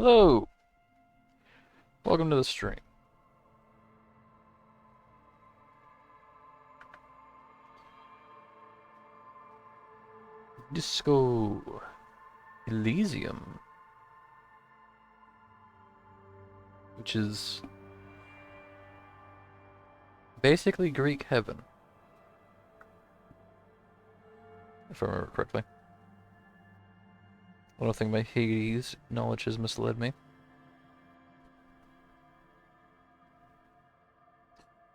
Hello! Welcome to the stream. Disco Elysium, which is basically Greek heaven, if I remember correctly. I don't think my Hades knowledge has misled me.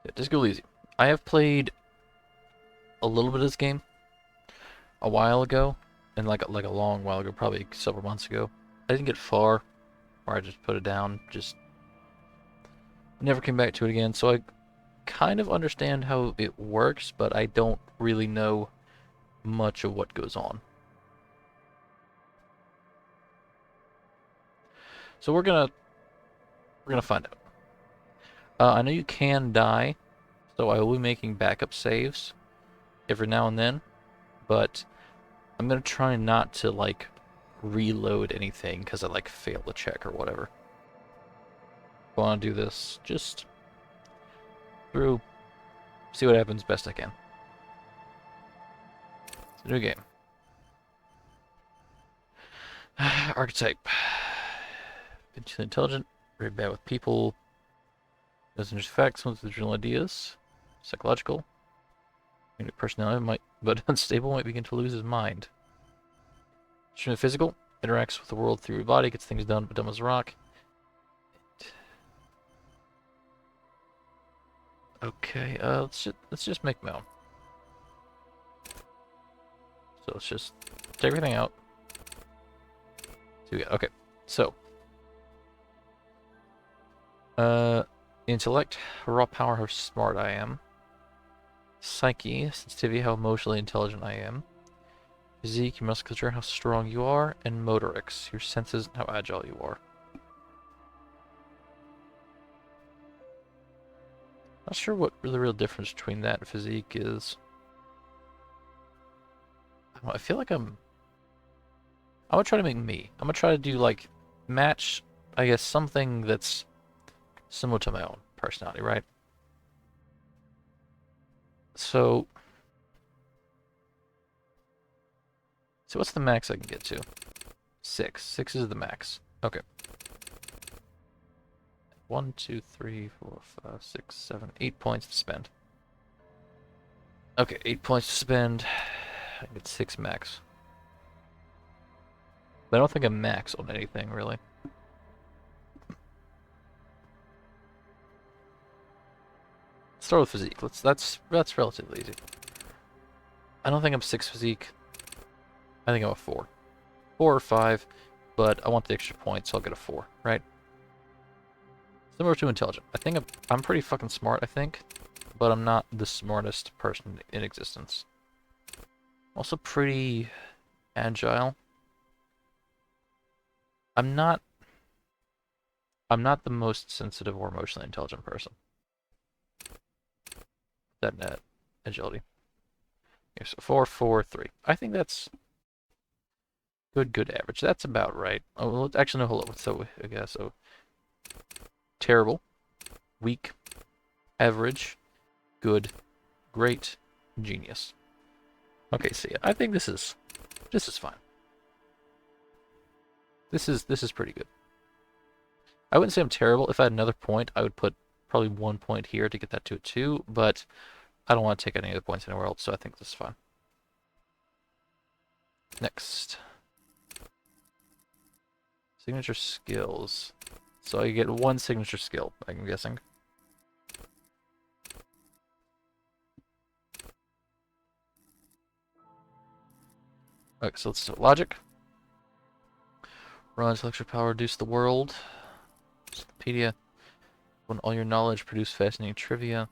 Yeah, Disco Elysium. I have played a little bit of this game a while ago, and like a long while ago, probably several months ago. I didn't get far, or I just put it down, just never came back to it again, so I kind of understand how it works, but I don't really know much of what goes on. So we're gonna find out. I know you can die, so I will be making backup saves every now and then, but I'm gonna try not to like reload anything because I like failed a check or whatever. I want to do this just through, see what happens best I can. It's a new game. Archetype. Potentially intelligent, very bad with people. Doesn't just facts, with original ideas. Psychological. Personality might, but unstable, might begin to lose his mind. Extremely physical, interacts with the world through your body, gets things done, but dumb as a rock. Okay, let's just make my own. So let's just take everything out. Okay, so intellect, raw power, how smart I am. Psyche, sensitivity, how emotionally intelligent I am. Physique, your musculature, how strong you are. And motorics, your senses and how agile you are. Not sure what the real difference between that and physique is. I feel like I'm gonna try to make me. I'm gonna try to do like match, I guess, something that's similar to my own personality, right? So what's the max I can get to? 6. 6 is the max. Okay. 1, 2, 3, 4, 5, 6, 7, 8 points to spend. Okay, 8 points to spend. I get 6 max. But I don't think I'm max on anything, really. Let's start with physique. That's relatively easy. I don't think I'm 6 physique. I think I'm a 4. 4 or 5, but I want the extra points, so I'll get a 4, right? Similar to intelligent. I think I'm pretty fucking smart, I think, but I'm not the smartest person in existence. Also pretty agile. I'm not the most sensitive or emotionally intelligent person. That net agility. Okay, so 4, 4, 3. I think that's good average. That's about right. Oh, well, actually, no, hold on. So, okay, so terrible, weak, average, good, great, genius. Okay, so yeah, I think this is fine. This is pretty good. I wouldn't say I'm terrible. If I had another point, I would put probably 1 point here to get that to a 2, but I don't want to take any other points anywhere else, so I think this is fine. Next. Signature skills. So I get 1 signature skill, I'm guessing. Okay, so let's do logic. Raw intellectual power, reduce the world. Encyclopedia. When all your knowledge, produce fascinating trivia.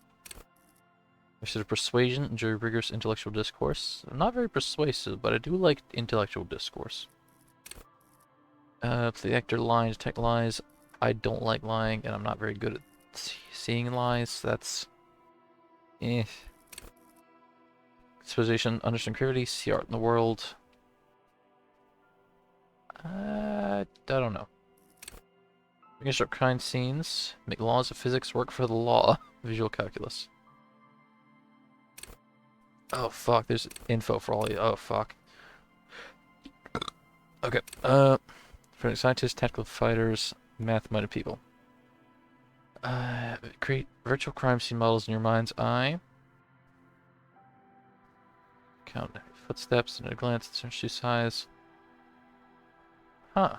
Instead of persuasion, enjoy rigorous intellectual discourse. I'm not very persuasive, but I do like intellectual discourse. If the actor lies, detect lies. I don't like lying, and I'm not very good at seeing lies. That's eh. Exposition, understand creativity, see art in the world. I don't know. Construct kind scenes. Make laws of physics work for the law. Visual calculus. Oh fuck, there's info for all of you. Oh fuck. Okay. For scientists, tactical fighters, math-minded people. Create virtual crime scene models in your mind's eye. Count footsteps and a glance at shoe size. Huh.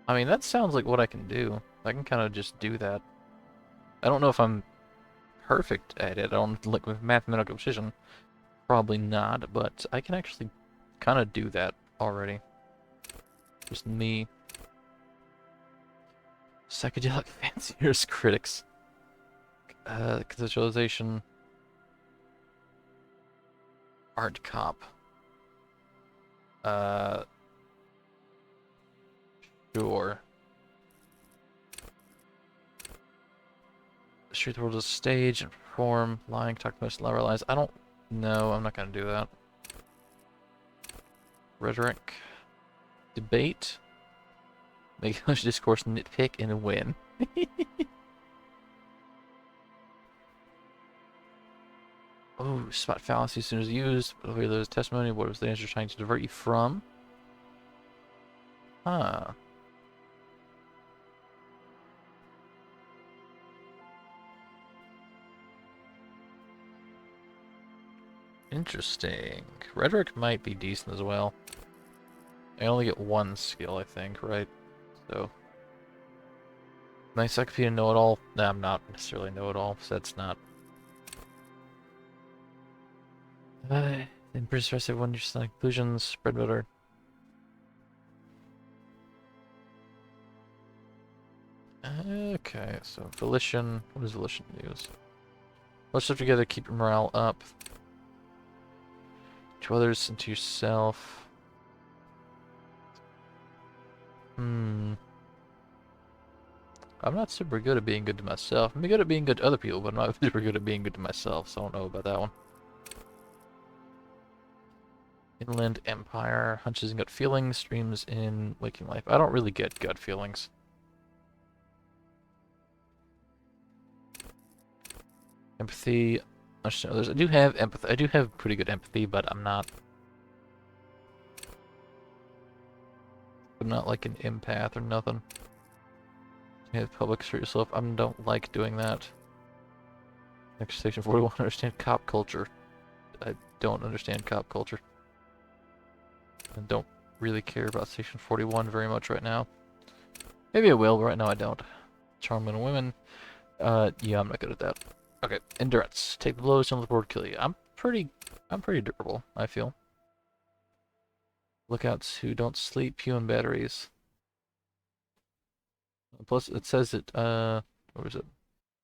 I mean, that sounds like what I can do. I can kind of just do that. I don't know if I'm perfect at it. I don't like with mathematical precision. Probably not, but I can actually kind of do that already. Just me. Psychedelic fanciers critics. Conceptualization. Art cop. Uh, sure. Shoot the world as a stage and perform. Lying, talk most lower lies. I don't know. I'm not gonna do that. Rhetoric. Debate. Make English discourse, nitpick, and win. Oh, spot fallacy as soon as used. Over those testimony. What was the answer trying to divert you from? Huh. Interesting. Rhetoric might be decent as well. I only get one skill, I think, right? So. My encyclopedia know-it-all. Nah, I'm not necessarily know-it-all, so that's not. Then stress everyone your conclusions, spread better. Okay, so volition. What does volition use? Let's stuff together, keep your morale up. To others and to yourself. I'm not super good at being good to myself. I'm good at being good to other people, but I'm not super good at being good to myself, so I don't know about that one. Inland Empire, hunches and gut feelings, streams in waking life. I don't really get gut feelings. Empathy. I do have empathy. I do have pretty good empathy, but I'm not like an empath or nothing. You have public for yourself. I don't like doing that. Next, section 41. Understand cop culture. I don't understand cop culture. I don't really care about section 41 very much right now. Maybe I will, but right now I don't. Charm men and women. Yeah, I'm not good at that. Okay, endurance. Take the blows, don't let the board kill you. I'm pretty durable, I feel. Lookouts who don't sleep, human batteries. Plus, it says it, what was it?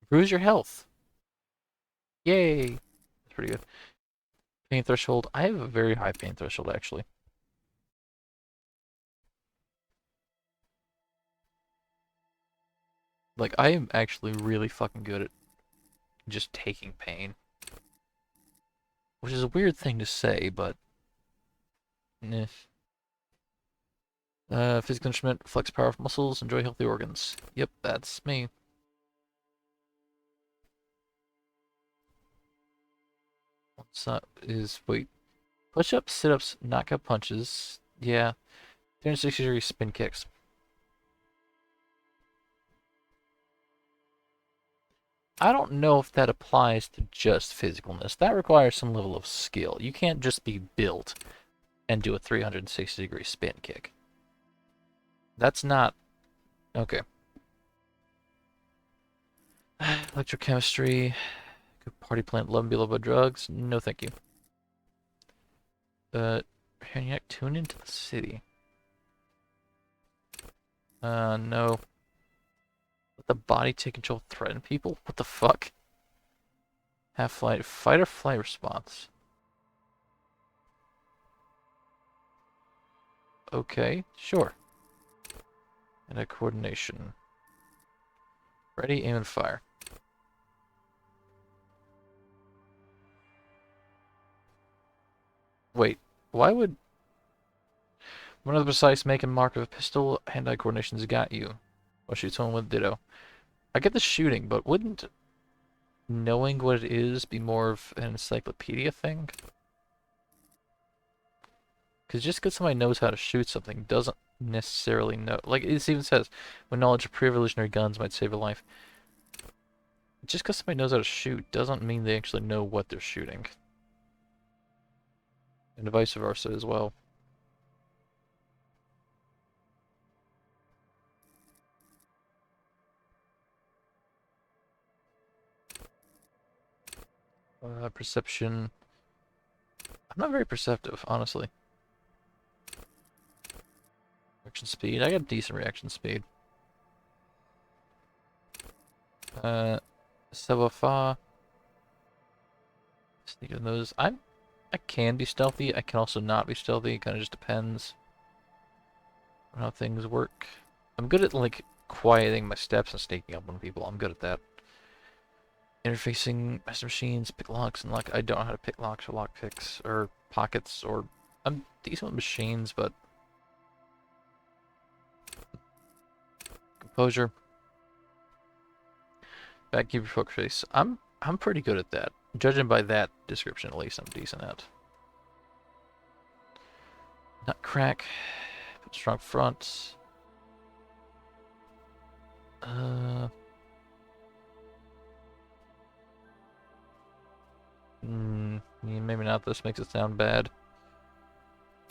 Improves your health. Yay! That's pretty good. Pain threshold. I have a very high pain threshold, actually. Like, I am actually really fucking good at just taking pain. Which is a weird thing to say, but... Eh. Physical instrument, flex powerful muscles, enjoy healthy organs. Yep, that's me. What's that is, wait. Push-ups, sit-ups, knockout punches. Yeah. 360-degree spin kicks. I don't know if that applies to just physicalness. That requires some level of skill. You can't just be built and do a 360-degree spin kick. That's not... Okay. Electrochemistry. Good party plant. Love and be loved by drugs. No thank you. Haniac, tune into the city. No. Let the body take control, threaten people? What the fuck? Have flight, fight or flight response. Okay, sure. And a coordination. Ready, aim, and fire. Wait, Why would one of the precise make and mark of a pistol, hand-eye coordination's got you. Or shoots someone with ditto. I get the shooting, but wouldn't knowing what it is be more of an encyclopedia thing? Because just because somebody knows how to shoot something doesn't necessarily know. Like, it even says, when knowledge of pre-revolutionary guns might save a life. Just because somebody knows how to shoot doesn't mean they actually know what they're shooting. And vice versa as well. Perception. I'm not very perceptive, honestly. Reaction speed. I got decent reaction speed. Savoir-faire. Sneak in those. I can be stealthy. I can also not be stealthy. It kind of just depends on how things work. I'm good at, like, quieting my steps and sneaking up on people. I'm good at that. Interfacing master machines, pick locks, and lock. I don't know how to pick locks or lock picks or pockets, or I'm decent with machines, but composure, backkeeper, poker face. I'm pretty good at that. Judging by that description, at least I'm decent at. Nut crack, strong front. Maybe not. This makes it sound bad.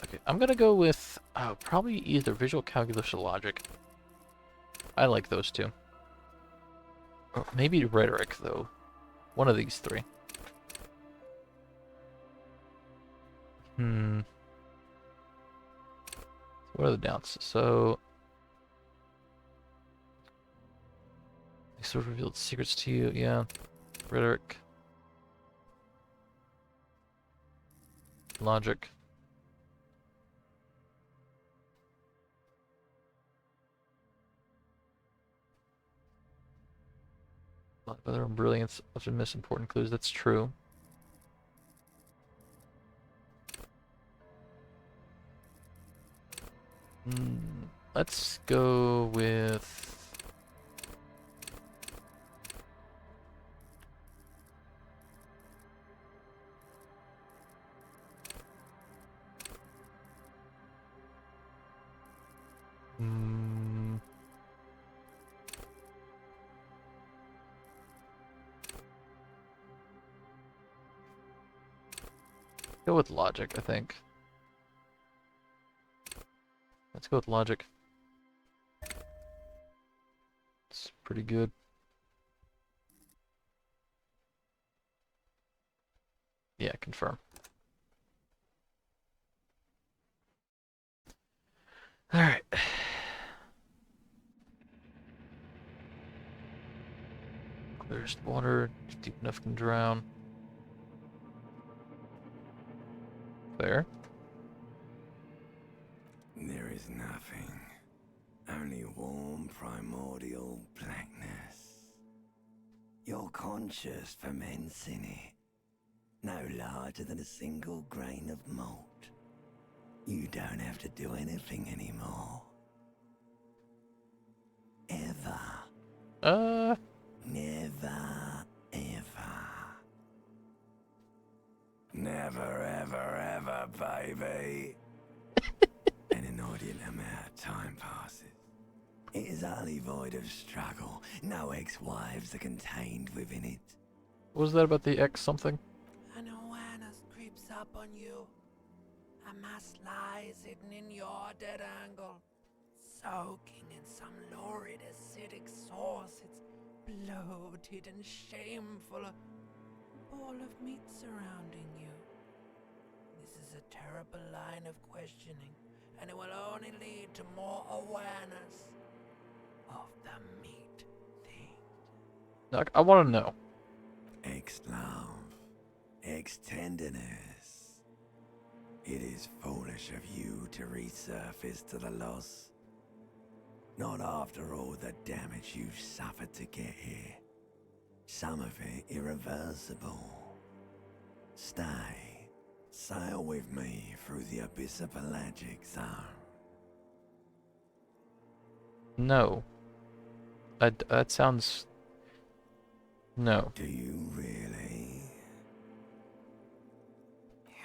Okay, I'm gonna go with probably either visual calculus or logic. I like those two. Or maybe rhetoric, though. One of these three. What are the downs? So, they sort of revealed secrets to you. Yeah, rhetoric, logic. Other brilliance often miss important clues. That's true. Let's go with. Go with logic, I think. Let's go with logic. It's pretty good. Yeah, confirm. Alright. There's water, deep enough can drown. There. There is nothing. Only warm primordial blackness. Your conscious ferments in it. No larger than a single grain of malt. You don't have to do anything anymore. Ever. Never, ever. Never, ever, ever, baby. An inordinate amount of time passes. It is utterly void of struggle. No ex-wives are contained within it. What was that about the X something? An awareness creeps up on you. A mass lies hidden in your dead angle, soaking in some lurid acidic source. It's bloated and shameful, a ball of meat surrounding you. This is a terrible line of questioning, and it will only lead to more awareness of the meat thing. I want to know. Ex-love, ex-tenderness. It is foolish of you to resurface to the loss. Not after all the damage you've suffered to get here. Some of it irreversible. Stay, Sail with me through the abyss of pelagic zone. No. That sounds... No. Do you really?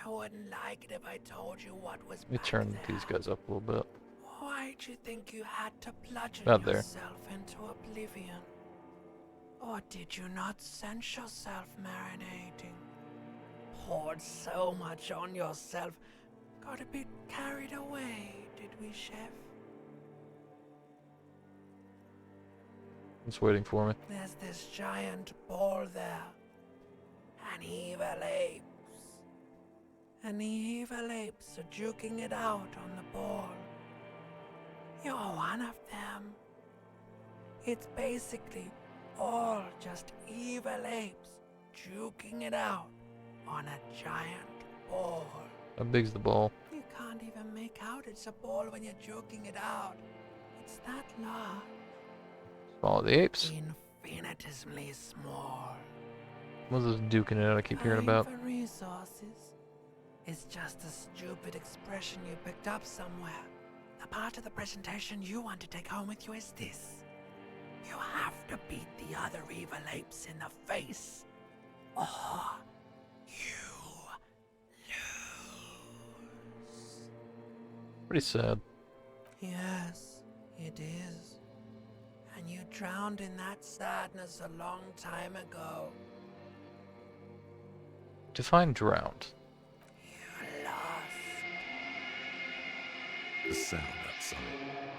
You wouldn't like it if I told you what was Let me back turn there. these guys up a little bit. Why'd you think you had to bludgeon About there. yourself into oblivion? Or did you not sense yourself marinating? Poured so much on yourself, got a bit carried away, did we, Chef? It's waiting for me. There's this giant ball there. And evil apes. And the evil apes are juking it out on the ball. You're one of them. It's basically all just evil apes juking it out on a giant ball. How big's the ball? You can't even make out it's a ball when you're joking it out. It's that large. Follow the apes. Infinitesimally small. What's this duking it out I keep hearing Time about? for resources. It's just a stupid expression you picked up somewhere. The part of the presentation you want to take home with you is this. You have to beat the other evil apes in the face, or you lose. Pretty sad. Yes, it is. And you drowned in that sadness a long time ago. Define drowned. You lost. The sound outside,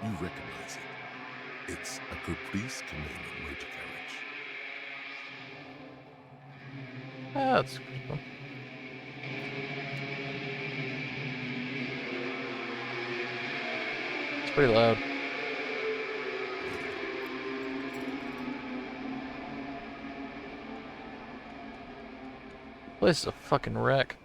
you recognize it. It's a Caprice Commando motor carriage. Ah, that's cool. It's pretty loud. This is a fucking wreck.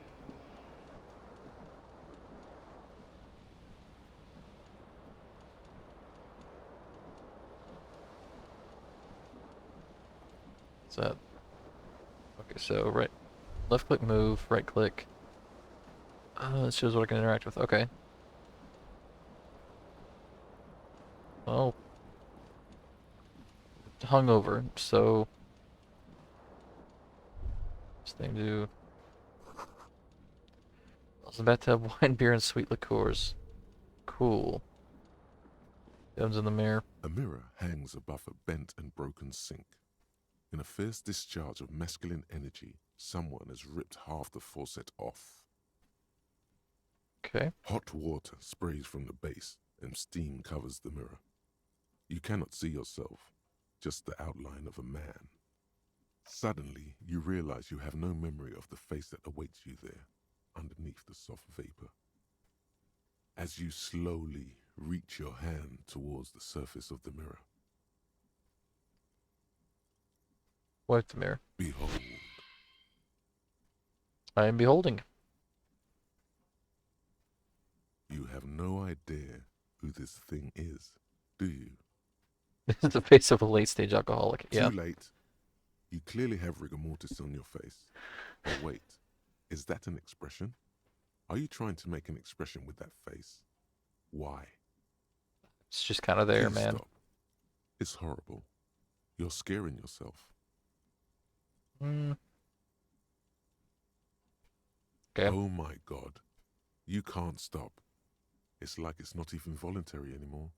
What's that? Okay, so left click move, right click. It shows what I can interact with. Okay. Well, hungover, so this thing do. It's a bathtub, wine, beer, and sweet liqueurs. Cool. Items in the mirror. A mirror hangs above a bent and broken sink. In a fierce discharge of masculine energy, someone has ripped half the faucet off. Okay. Hot water sprays from the base, and steam covers the mirror. You cannot see yourself, just the outline of a man. Suddenly, you realize you have no memory of the face that awaits you there, underneath the soft vapor. As you slowly reach your hand towards the surface of the mirror, Wipe the mirror. behold, I am beholding. you have no idea who this thing is, do you? This is the face of a late-stage alcoholic. Yeah. Too late. You clearly have rigor mortis on your face. But wait, is that an expression? Are you trying to make an expression with that face? Why? It's just kind of there, Please man. stop. It's horrible. You're scaring yourself. Mm. Okay. Oh my God. You can't stop. It's like it's not even voluntary anymore.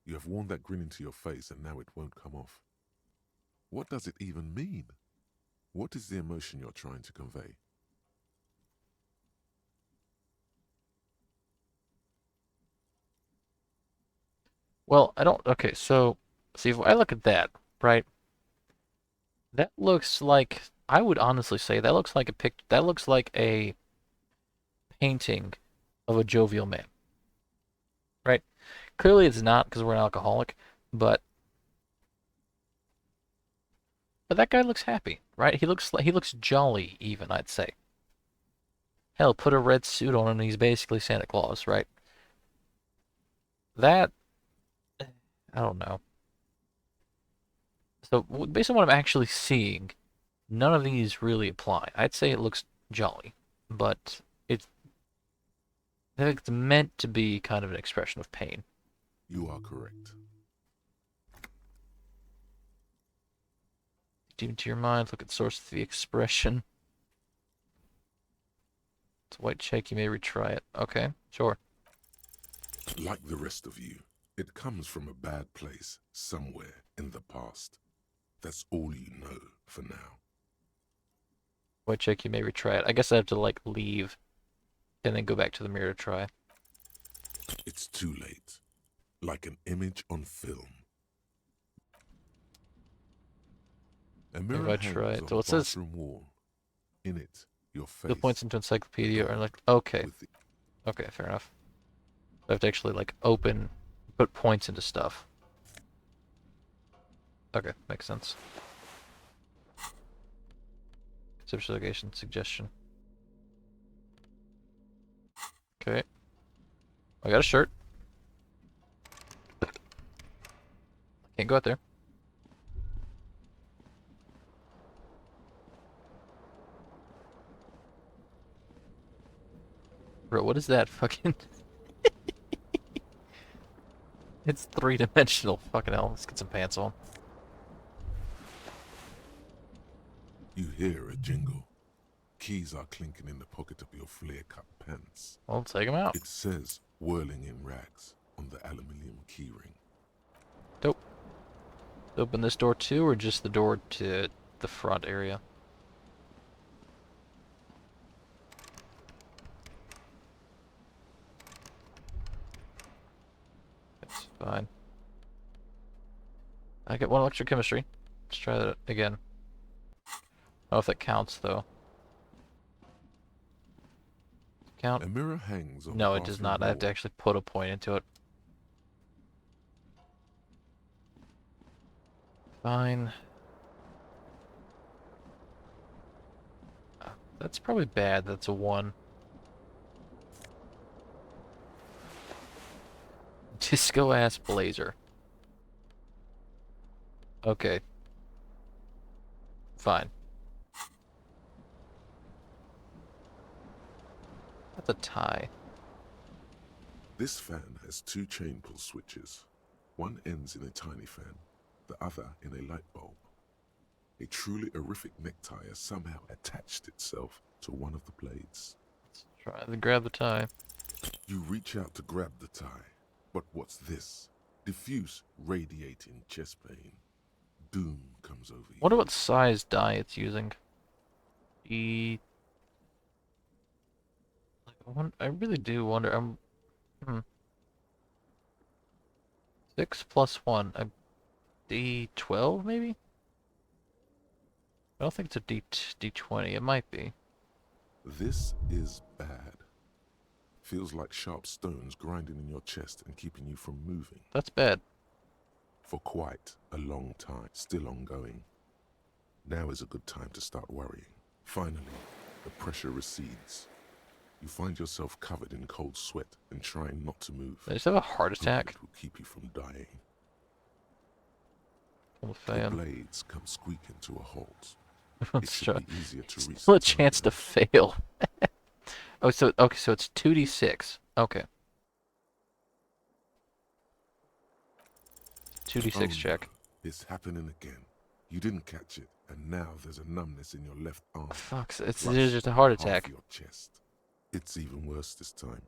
You have worn that grin into your face and now it won't come off. What does it even mean? What is the emotion you're trying to convey? Well, I don't. Okay, so see if I look at that, right? That looks like I would honestly say that looks like a pic. That looks like a painting of a jovial man, right? Clearly, it's not because we're an alcoholic, but that guy looks happy, right? He looks jolly, even I'd say. Hell, put a red suit on and he's basically Santa Claus, right? That I don't know. So based on what I'm actually seeing, none of these really apply. I'd say it looks jolly, but I think it's meant to be kind of an expression of pain. You are correct. Deep into your mind, look at source of the expression. It's a white check, you may retry it. Okay, sure. Like the rest of you, it comes from a bad place somewhere in the past. That's all you know for now. White check, you may retry it. I guess I have to, like, leave and then go back to the mirror to try. It's too late. Like an image on film. A mirror I hangs try it. on So the it says bathroom wall. In it, your face. the points into encyclopedia are like, okay. with the- Okay, fair enough. I have to actually, like, put points into stuff. Okay, makes sense. Subjugation suggestion. Okay. I got a shirt. Can't go out there. Bro, what is that fucking... It's three-dimensional. Fucking hell, let's get some pants on. You hear a jingle. Keys are clinking in the pocket of your flare-cut pants. Well, take them out. It says whirling in rags on the aluminium keyring. Dope. Open this door too, or just the door to the front area? That's fine. I get one electrochemistry. Let's try that again. I don't know if that counts though. Count? A mirror hangs on No, the it does bathroom not. I have to wall. actually put a point into it. Fine. That's probably bad. That's a 1. Disco ass blazer. Okay. Fine. That's a tie. This fan has 2 chain pull switches. One ends in a tiny fan, the other in a light bulb. A truly horrific necktie has somehow attached itself to one of the blades. Let's try to grab the tie. You reach out to grab the tie, but what's this? Diffuse, radiating chest pain. Doom comes over you. Wonder what size die it's using. I really do wonder. 6 plus 1. A D12 maybe? I don't think it's a D20. It might be. This is bad. Feels like sharp stones grinding in your chest and keeping you from moving. That's bad. For quite a long time, still ongoing. Now is a good time to start worrying. Finally, the pressure recedes. You find yourself covered in cold sweat and trying not to move. Did I just have a heart Hoping attack? it will keep you from dying. On the The fan. blades come squeaking to a halt. It Let's should try. be easier to reset. Still a chance to fail. Oh, so okay, so it's 2d6. Okay. 2d6 check. No. It's happening again. You didn't catch it, and now there's a numbness in your left arm. Fuck, it's plus just a heart half attack. your chest. It's even worse this time.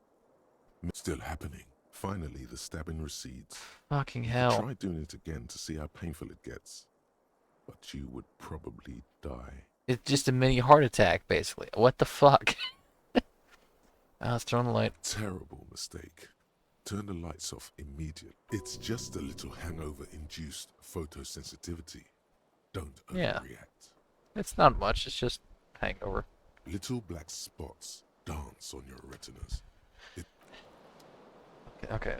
Still happening. Finally, the stabbing recedes. Fucking You could hell. try doing it again to see how painful it gets, but you would probably die. It's just a mini heart attack, basically. What the fuck? Let's turn on the light. Terrible mistake. Turn the lights off immediately. It's just a little hangover-induced photosensitivity. Don't Yeah. overreact. It's not much, it's just hangover. Little black spots dance on your retinas. Okay,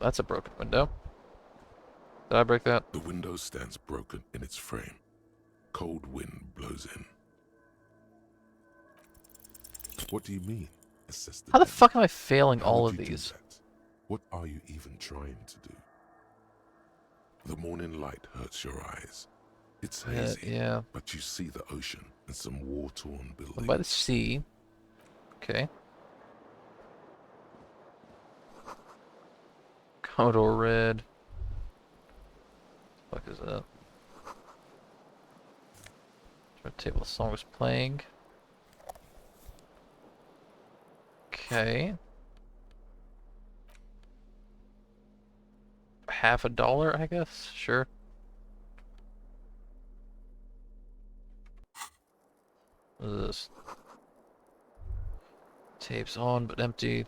that's a broken window. Did I break that? The window stands broken in its frame. Cold wind blows in. What do you mean? Assess How the damage. fuck am I failing How all would of you do these? that? What are you even trying to do? The morning light hurts your eyes. It's hazy, Yeah. but you see the ocean and some war-torn I'm buildings. by the sea. Okay. Commodore Red. What the fuck is that? Table song was playing. Okay. $50, I guess? Sure. What is this? Tapes on but empty.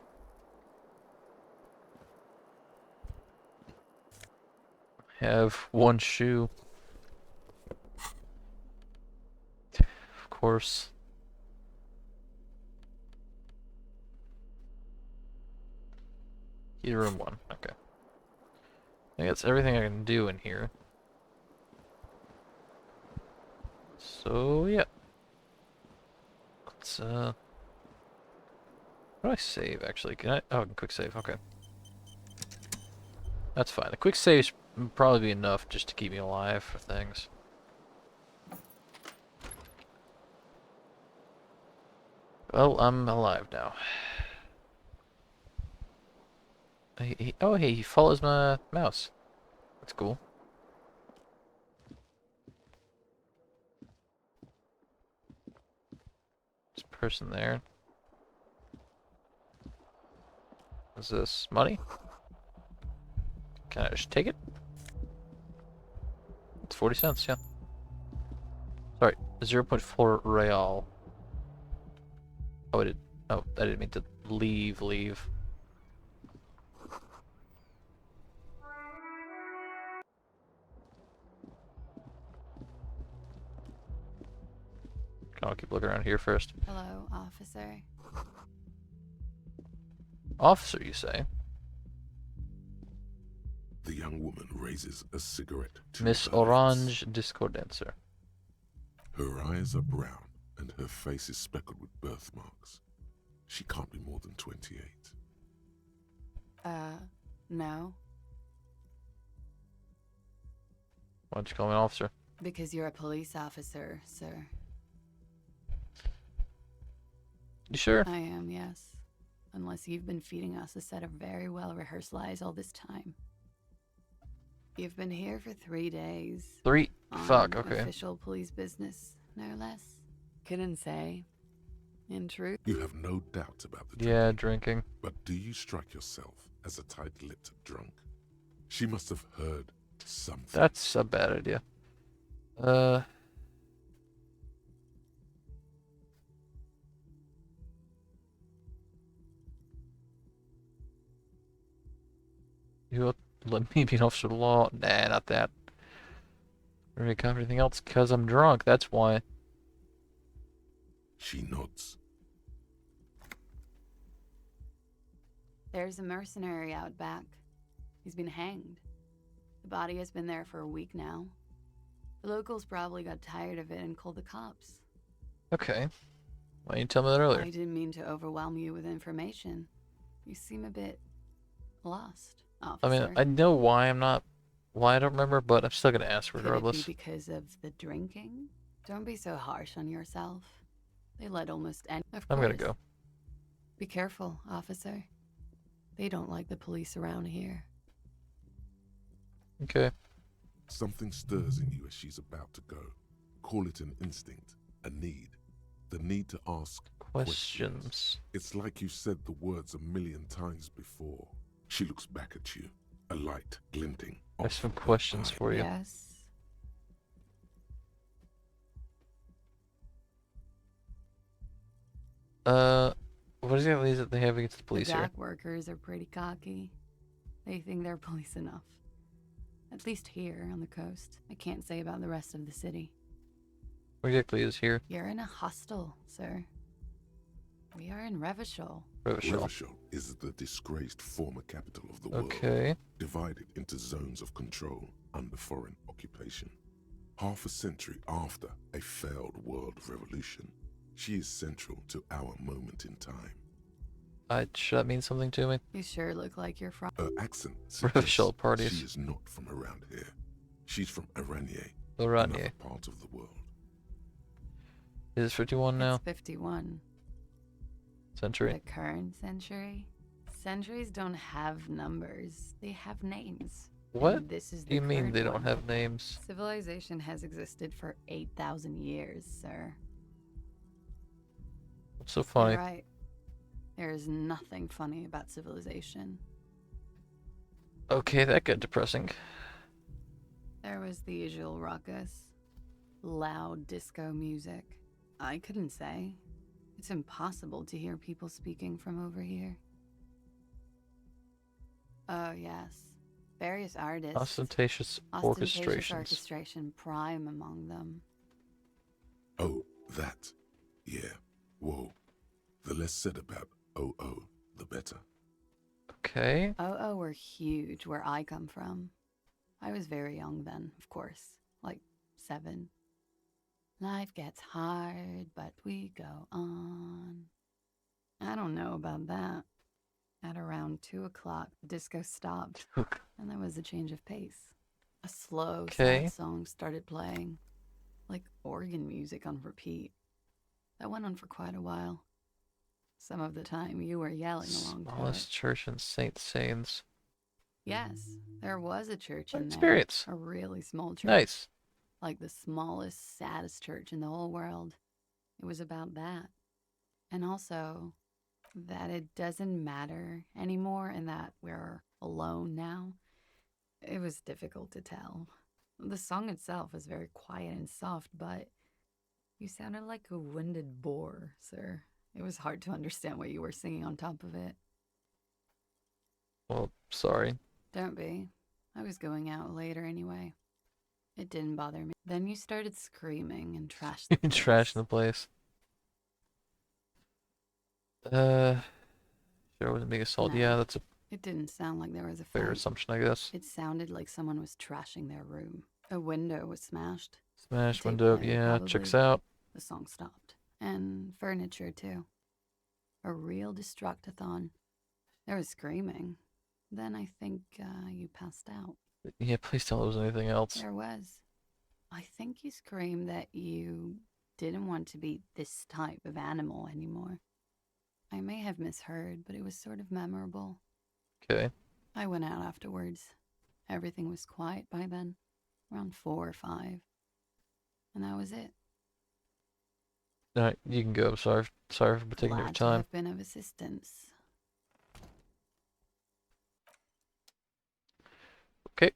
Have one shoe. Of course. Key to room 1. Okay. I think that's everything I can do in here. So, yeah. Let's, how do I save, actually? Can I? Oh, I can quick save. Okay. That's fine. The quick save should probably be enough just to keep me alive for things. Well, I'm alive now. Oh, hey, he follows my mouse. That's cool. There's a person there. Is this money? Can I just take it? It's 40 cents, yeah. Sorry, 0.4 real. Oh, I didn't mean to leave. I'll keep looking around here first. Hello, officer. Officer, you say? The young woman raises a cigarette to Miss her lips. Orange Discordancer. Her eyes are brown and her face is speckled with birthmarks. She can't be more than 28. No. Why'd you call me an officer? Because you're a police officer, sir. You sure? I am, yes. Unless you've been feeding us a set of very well-rehearsed lies all this time. You've been here for 3 days. 3? On Fuck, okay. official police business, no less. Couldn't say. In truth. You have no doubt about the Yeah, drinking, drinking. but do you strike yourself as a tight-lipped drunk? She must have heard something. That's a bad idea. You let me be an officer of the law? Nah, not that. Ready to cover anything else? Because I'm drunk, that's why. She nods. There's a mercenary out back. He's been hanged. The body has been there for a week now. The locals probably got tired of it and called the cops. Okay. Why didn't you tell me that earlier? I didn't mean to overwhelm you with information. You seem a bit lost, officer. I mean, I know why I don't remember, but I'm still gonna ask regardless. Could it be because of the drinking? Don't be so harsh on yourself. They let almost any. Of I'm gonna course. go. Be careful, officer. They don't like the police around here. Okay. Something stirs in you as she's about to go. Call it an instinct, a need. The need to ask Questions. It's like you said the words a million times before. She looks back at you, a light glinting. I have off some her questions eye. for you. Yes. What exactly is it they have against the police the here? dock workers are pretty cocky. They think they're police enough. At least here on the coast. I can't say about the rest of the city. What exactly is here? You're in a hostel, sir. We are in Revachol. Revachol. Revachol is the disgraced former capital of the world, Okay. divided into zones of control under foreign occupation. Half a century after a failed world revolution, she is central to our moment in time. Should that mean something to me? You sure look like you're from. Her accent Revachol suggests parties. she is not from around here. She's from Aranier, Loranje. another part of the world. Is it 51 now? It's 51. Century. The current century? Centuries don't have numbers. They have names. What And this is do the you mean current they don't one. have names? Civilization has existed for 8,000 years, sir. What's so You're funny? right. There is nothing funny about civilization. Okay, that got depressing. There was the usual ruckus. Loud disco music. I couldn't say. It's impossible to hear people speaking from over here. Oh, yes. Various artists. Ostentatious Ostentatious orchestrations. orchestration prime among them. Oh, that. Yeah. Whoa. The less said about OO, the better. Okay. Oh, were huge where I come from. I was very young then, of course. Like 7. Life gets hard, but we go on. I don't know about that. At around 2 o'clock, the disco stopped, and there was a change of pace. A slow, Okay. sad song started playing, like organ music on repeat. That went on for quite a while. Some of the time, you were yelling along to it. Smallest church in St. Sains. Yes, there was a church What in there. experience? A really small church. Nice. Like the smallest, saddest church in the whole world. It was about that. And also, that it doesn't matter anymore and that we're alone now. It was difficult to tell. The song itself was very quiet and soft, but you sounded like a winded boar, sir. It was hard to understand what you were singing on top of it. Well, sorry. Don't be. I was going out later anyway. It didn't bother me. Then you started screaming and trashed the place. Trash in the place. Sure wasn't being assaulted. No. Yeah, that's a It didn't sound like there was a fair fight. assumption, I guess. It sounded like someone was trashing their room. A window was smashed. Smash tape window. player, Yeah, probably. checks out. The song stopped. And furniture, too. A real destructathon. There was screaming. Then I think you passed out. Yeah, please tell it was anything else. There was. I think you screamed that you didn't want to be this type of animal anymore. I may have misheard, but it was sort of memorable. Okay. I went out afterwards. Everything was quiet by then, around 4 or 5. And that was it. Alright, you can go. Sorry for taking your Glad to time. have been of assistance. Okay.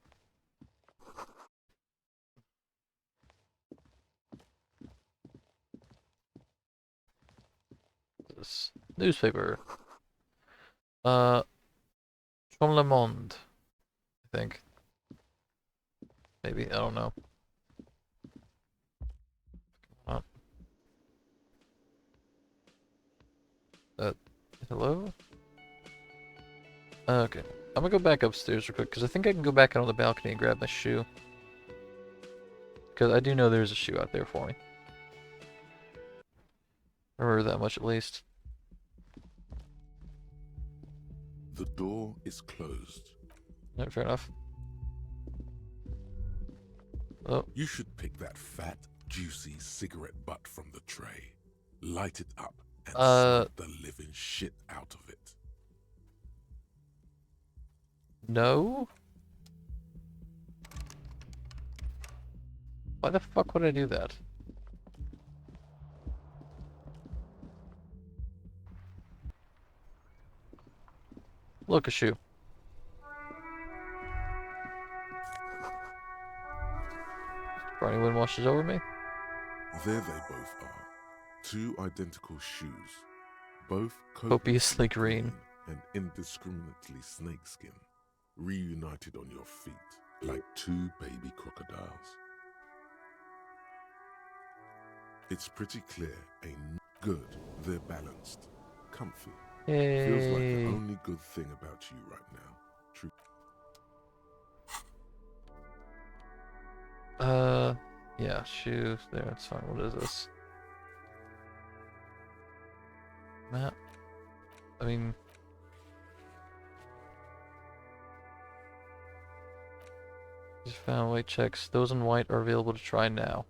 This newspaper. From Le Monde, I think. Maybe, I don't know. Come on. Hello? Okay. I'm gonna go back upstairs real quick, because I think I can go back out on the balcony and grab my shoe. Because I do know there's a shoe out there for me. I remember that much at least. The door is closed. Alright, fair enough. Oh, You should pick that fat, juicy cigarette butt from the tray, light it up, and smoke the living shit out of it. no? Why the fuck would I do that? Look, a shoe. Briny wind washes over me. There they both are. 2 identical shoes. Both Copiously green. and indiscriminately snakeskin. Reunited on your feet like 2 baby crocodiles. It's pretty clear, ain't good. They're balanced. Comfy. Feels like the Yay. only good thing about you right now. True. Yeah, shoes. There, that's fine. What is this? Map. I mean, Just found white checks. Those in white are available to try now.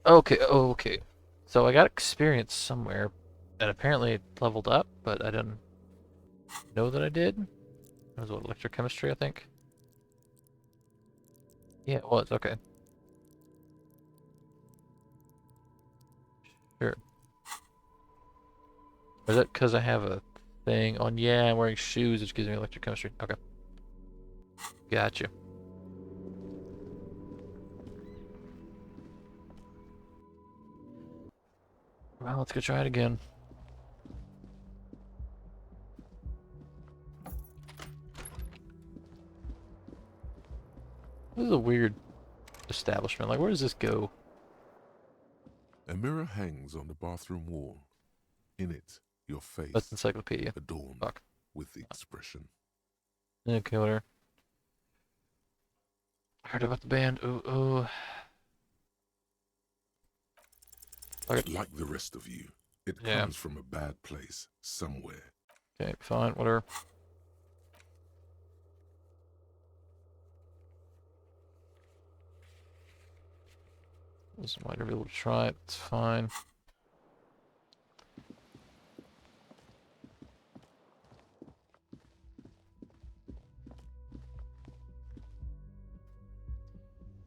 Okay, oh, okay. So I got experience somewhere, and apparently it leveled up, but I didn't know that I did. It was what, electrochemistry, I think? Yeah, it was, okay. Sure. Or is that because I have a thing on? Yeah, I'm wearing shoes, which gives me electrochemistry. Okay. Gotcha. Well, let's go try it again. This is a weird establishment. Like, where does this go? A mirror hangs on the bathroom wall. In it, your face That's encyclopedia. adorned Fuck. with the expression. Okay, whatever. Heard about the band. Ooh, ooh. Okay. Like the rest of you, it Yeah. comes from a bad place somewhere. Okay, fine, whatever. This might be able to try it. It's fine.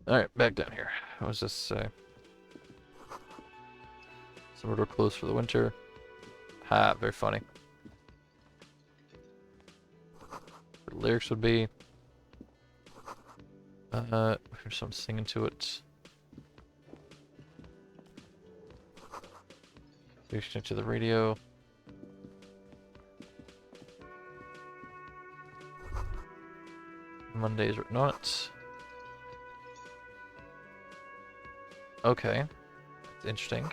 Alright, back down here. What does this say? Summer door closed for the winter. Ha, very funny. The lyrics would be there's someone singing to it. Listening to the radio. Monday's written on it. Okay. That's interesting.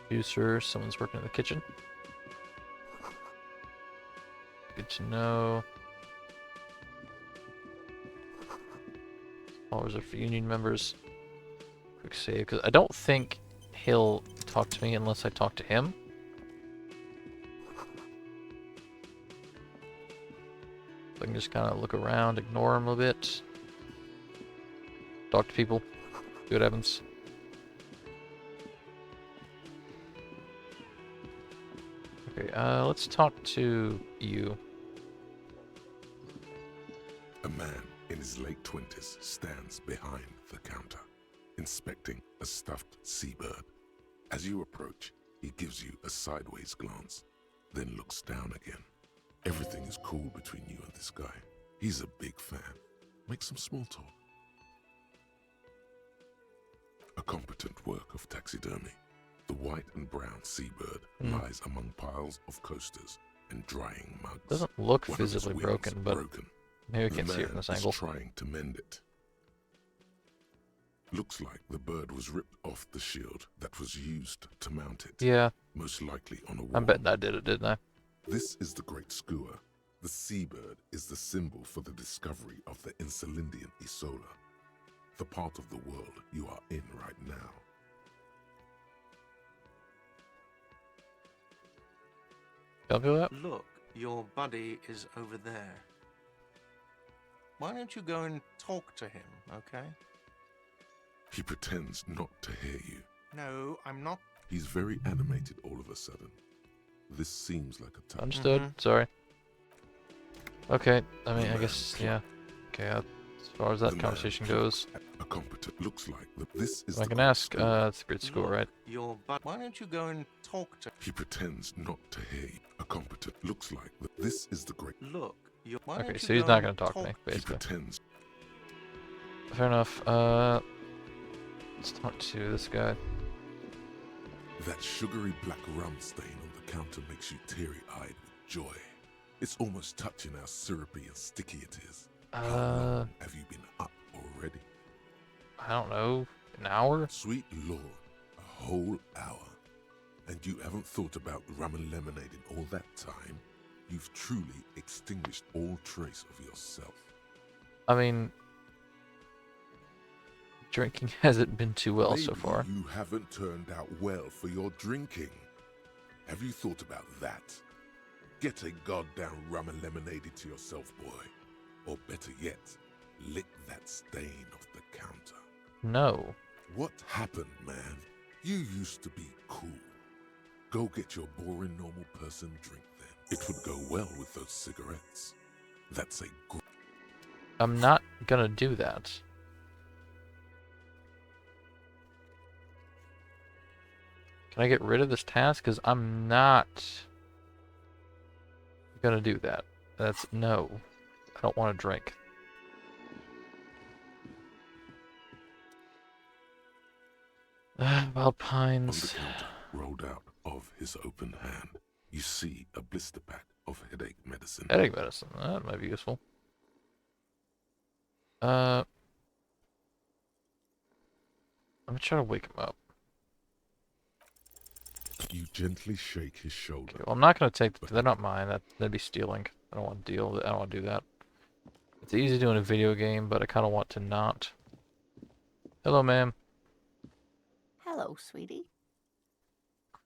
Producer, someone's working in the kitchen. Good to know. Followers are for union members. Quick save, because I don't think he'll talk to me unless I talk to him. So I can just kind of look around, ignore him a bit. Talk to people. See what happens. Okay, let's talk to you. A man in his late 20s stands behind the counter, inspecting a stuffed seabird. As you approach, he gives you a sideways glance, then looks down again. Everything is cool between you and this guy. He's a big fan. Make some small talk. A competent work of taxidermy. The white and brown seabird lies among piles of coasters and drying mugs. Doesn't look One of its visibly wings broken, but broken. maybe I The can see it man from this is angle. trying to mend it. Looks like the bird was ripped off the shield that was used to mount it. Yeah, Most likely on a wall. I'm betting I did it, didn't I? This is the great skua. The seabird is the symbol for the discovery of the Insulindian Isola, the part of the world you are in right now. Copy that? Look, your buddy is over there. Why don't you go and talk to him, okay? He pretends not to hear you. No, I'm not. He's very animated all of a sudden. This seems like a touch. Understood. Sorry. Okay, I mean, I guess, yeah. Okay, as far as that The man conversation clocks goes, at a competent looks like this is I the can great ask, skua. it's a great school, Look, right? Your buddy. Why don't you go and talk to? He pretends not to hear you. A competent looks like this is the great. Look, your. Why Okay, don't you so he's go not and gonna talk to me, He basically. pretends. Fair enough. Let's talk to this guy. That sugary black rum stain on the counter makes you teary-eyed with joy. It's almost touching how syrupy and sticky it is. How long have you been up already? I don't know, an hour? Sweet Lord, a whole hour. And you haven't thought about rum and lemonade in all that time? You've truly extinguished all trace of yourself. I mean, drinking hasn't been too well so Maybe far. you haven't turned out well for your drinking. Have you thought about that? Get a goddamn rum and lemonade to yourself, boy. Or better yet, lick that stain off the counter. No. What happened, man? You used to be cool. Go get your boring normal person drink then. It would go well with those cigarettes. That's a good... I'm not gonna do that. Can I get rid of this task? Because I'm not gonna do that. That's no. I don't want to drink. Wild On the Pines. counter, rolled out of his open hand, you see a blister pack of headache medicine. Headache medicine. That might be useful. Let me try to wake him up. You gently shake his shoulder. Okay, well, I'm not gonna take. They're not mine. That'd be stealing. I don't want to deal with it. I don't want to do that. It's easy doing a video game, but I kind of want to not. Hello, ma'am. Hello, sweetie.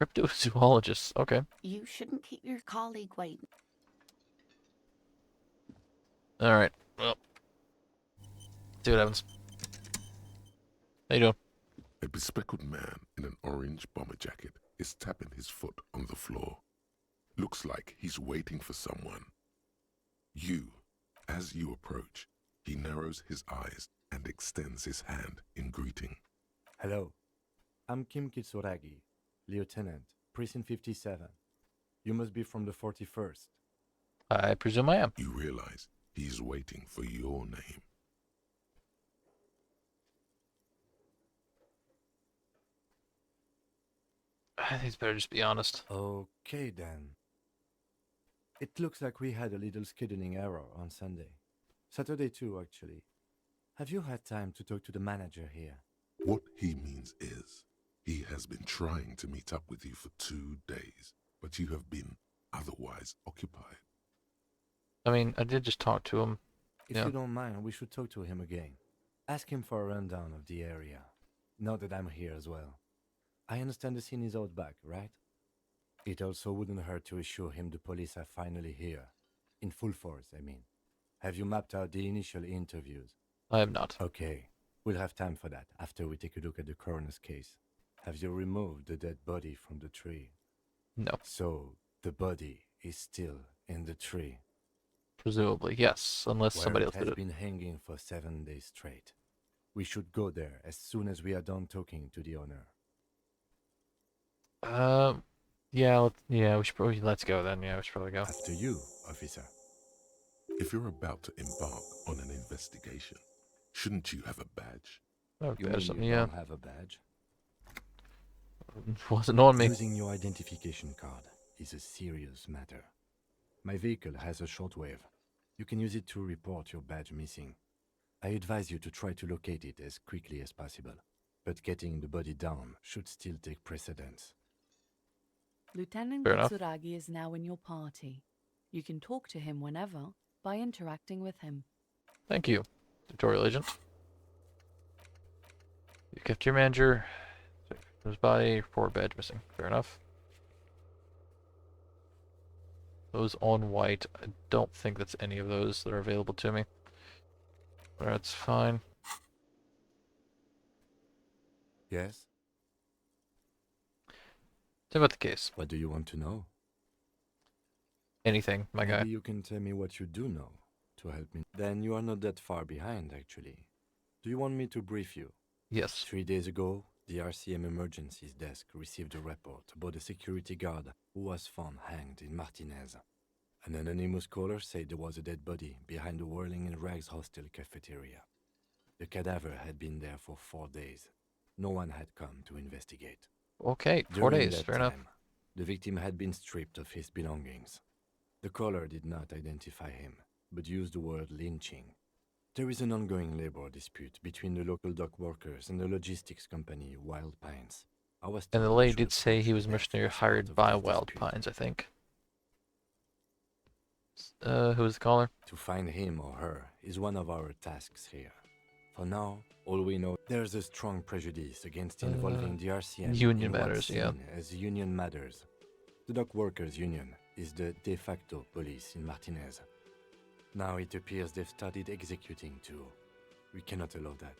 Cryptozoologist. Okay. You shouldn't keep your colleague waiting. All right. Well, see what happens. How you doing? A bespectacled man in an orange bomber jacket is tapping his foot on the floor. Looks like he's waiting for someone. As you approach, he narrows his eyes and extends his hand in greeting. Hello, I'm Kim Kitsuragi, Lieutenant, Precinct 57. You must be from the 41st. I presume I am. You realize he's waiting for your name. I think it's better just be honest. Okay then. It looks like we had a little scheduling error on Sunday. Saturday too, actually. Have you had time to talk to the manager here? What he means is, he has been trying to meet up with you for 2 days, but you have been otherwise occupied. I mean, I did just talk to him. If Yeah. you don't mind, we should talk to him again. Ask him for a rundown of the area. Now that I'm here as well. I understand the scene is out back, right? It also wouldn't hurt to assure him the police are finally here. In full force, I mean. Have you mapped out the initial interviews? I am not. Okay, we'll have time for that after we take a look at the coroner's case. Have you removed the dead body from the tree? No. So, the body is still in the tree. Presumably, yes. Unless Where somebody it else has did it. been hanging for 7 days straight. We should go there as soon as we are done talking to the owner. Yeah, we should probably, let's go then. Yeah, we should probably go. After you, officer. If you're about to embark on an investigation, shouldn't you have a badge? Oh, You badge mean something, you yeah. don't have a badge? Wasn't on me. Using your identification card is a serious matter. My vehicle has a shortwave. You can use it to report your badge missing. I advise you to try to locate it as quickly as possible, but getting the body down should still take precedence. Lieutenant Fair enough. Kitsuragi is now in your party. You can talk to him whenever by interacting with him. Thank you, tutorial agent. You kept your manager. His body, report badge missing. Fair enough. Those on white. I don't think that's any of those that are available to me. That's fine. Yes? Tell me about the case. What do you want to know? Anything, my guy. Maybe you can tell me what you do know to help me. Then you are not that far behind, actually. Do you want me to brief you? Yes. 3 days ago, the RCM Emergencies Desk received a report about a security guard who was found hanged in Martinez. An anonymous caller said there was a dead body behind the Whirling in Rags hostel cafeteria. The cadaver had been there for 4 days. No one had come to investigate. Okay, 4 During days. that Fair enough. time, the victim had been stripped of his belongings. The caller did not identify him, but used the word lynching. There is an ongoing labor dispute between the local dock workers and the logistics company Wild Pines. I was And the told we lady should did say approach he the was desk mercenary as part hired of by this Wild dispute. Pines, I think. Who was the caller? To find him or her is one of our tasks here. For now, all we know, there's a strong prejudice against involving the RCM union in what's matters, yeah. seen as union matters. The dock workers union is the de facto police in Martinez. Now it appears they've started executing too. We cannot allow that.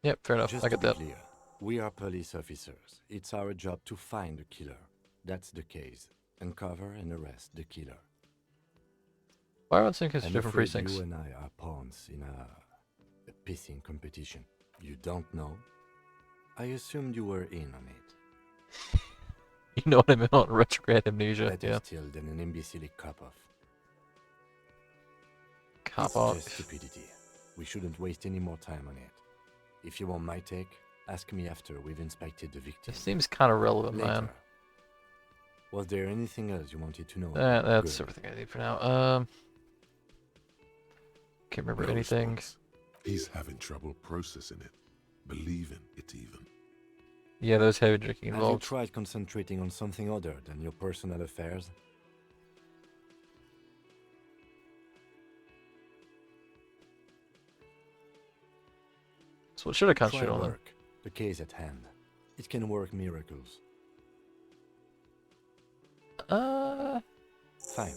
Yep, fair enough. Just I to get be that. clear, we are police officers. It's our job to find the killer. That's the case. Uncover and arrest the killer. Why are think it's I'm different afraid precincts? you and I are pawns in a pissing competition. You don't know? I assumed you were in on it. You know what I mean on retrograde amnesia. Better Yeah. still than an imbecile cop-off. Cop It's off. just stupidity. We shouldn't waste any more time on it. If you want my take, ask me after we've inspected the victim. This seems kind of relevant, Later. man. Was there anything else you wanted to know? That's Good. everything I need for now. Can't remember No anything. response. He's having trouble processing it, believing it even. Yeah, there's heavy drinking Have you involved. tried concentrating on something other than your personal affairs? So what should I Try concentrate on then? work. The case at hand. It can work miracles. Fine.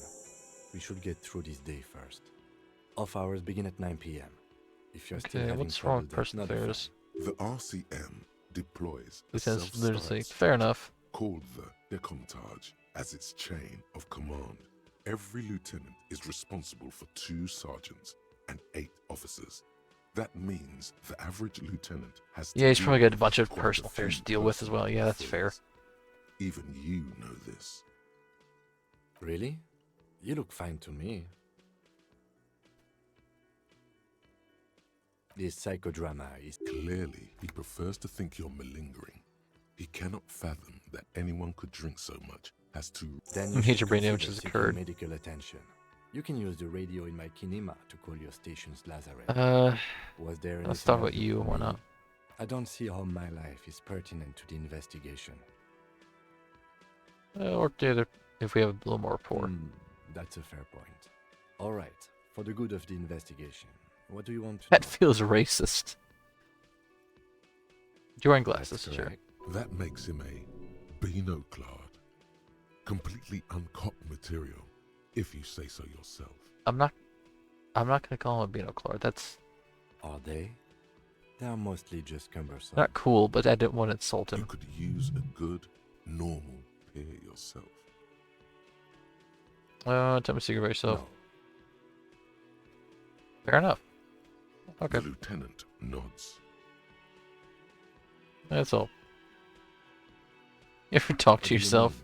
We should get through this day first. Off hours begin at 9 p.m. If you're still Okay, having what's trouble, wrong with that's personal not a affairs? The RCM deploys a Lieutenant's literacy. self-started Fair structure enough. called the Decomptage as its chain of command. Every lieutenant is responsible for 2 sergeants and 8 officers. That means the average lieutenant has to Yeah, he's deal probably got a with bunch of quite personal few affairs to deal with as well. Yeah, that's fair. affairs. Even you know this. Really? You look fine to me. This psychodrama is... Clearly, he prefers to think you're malingering. He cannot fathom that anyone could drink so much as to... Then Major you should brain consider damage has seeking occurred. medical attention. You can use the radio in my kinema to call your station's Lazaret. Was there anything Let's talk else about you. Why me? not? I don't see how my life is pertinent to the investigation. Or the other, if we have a little more rapport. That's a fair point. All right, for the good of the investigation, what do you want to That know? feels racist. You're wearing That's glasses, sure. correct. That makes him a Beano-clad, completely uncopped material, if you say so yourself. I'm not gonna call him a binoclar. That's Are they? They are mostly just cumbersome. not cool, but I didn't want to insult You him. could use a good, normal peer yourself. Tell me secret about yourself. No. Fair enough. Okay, The lieutenant nods. that's all. You ever talk What to do you yourself?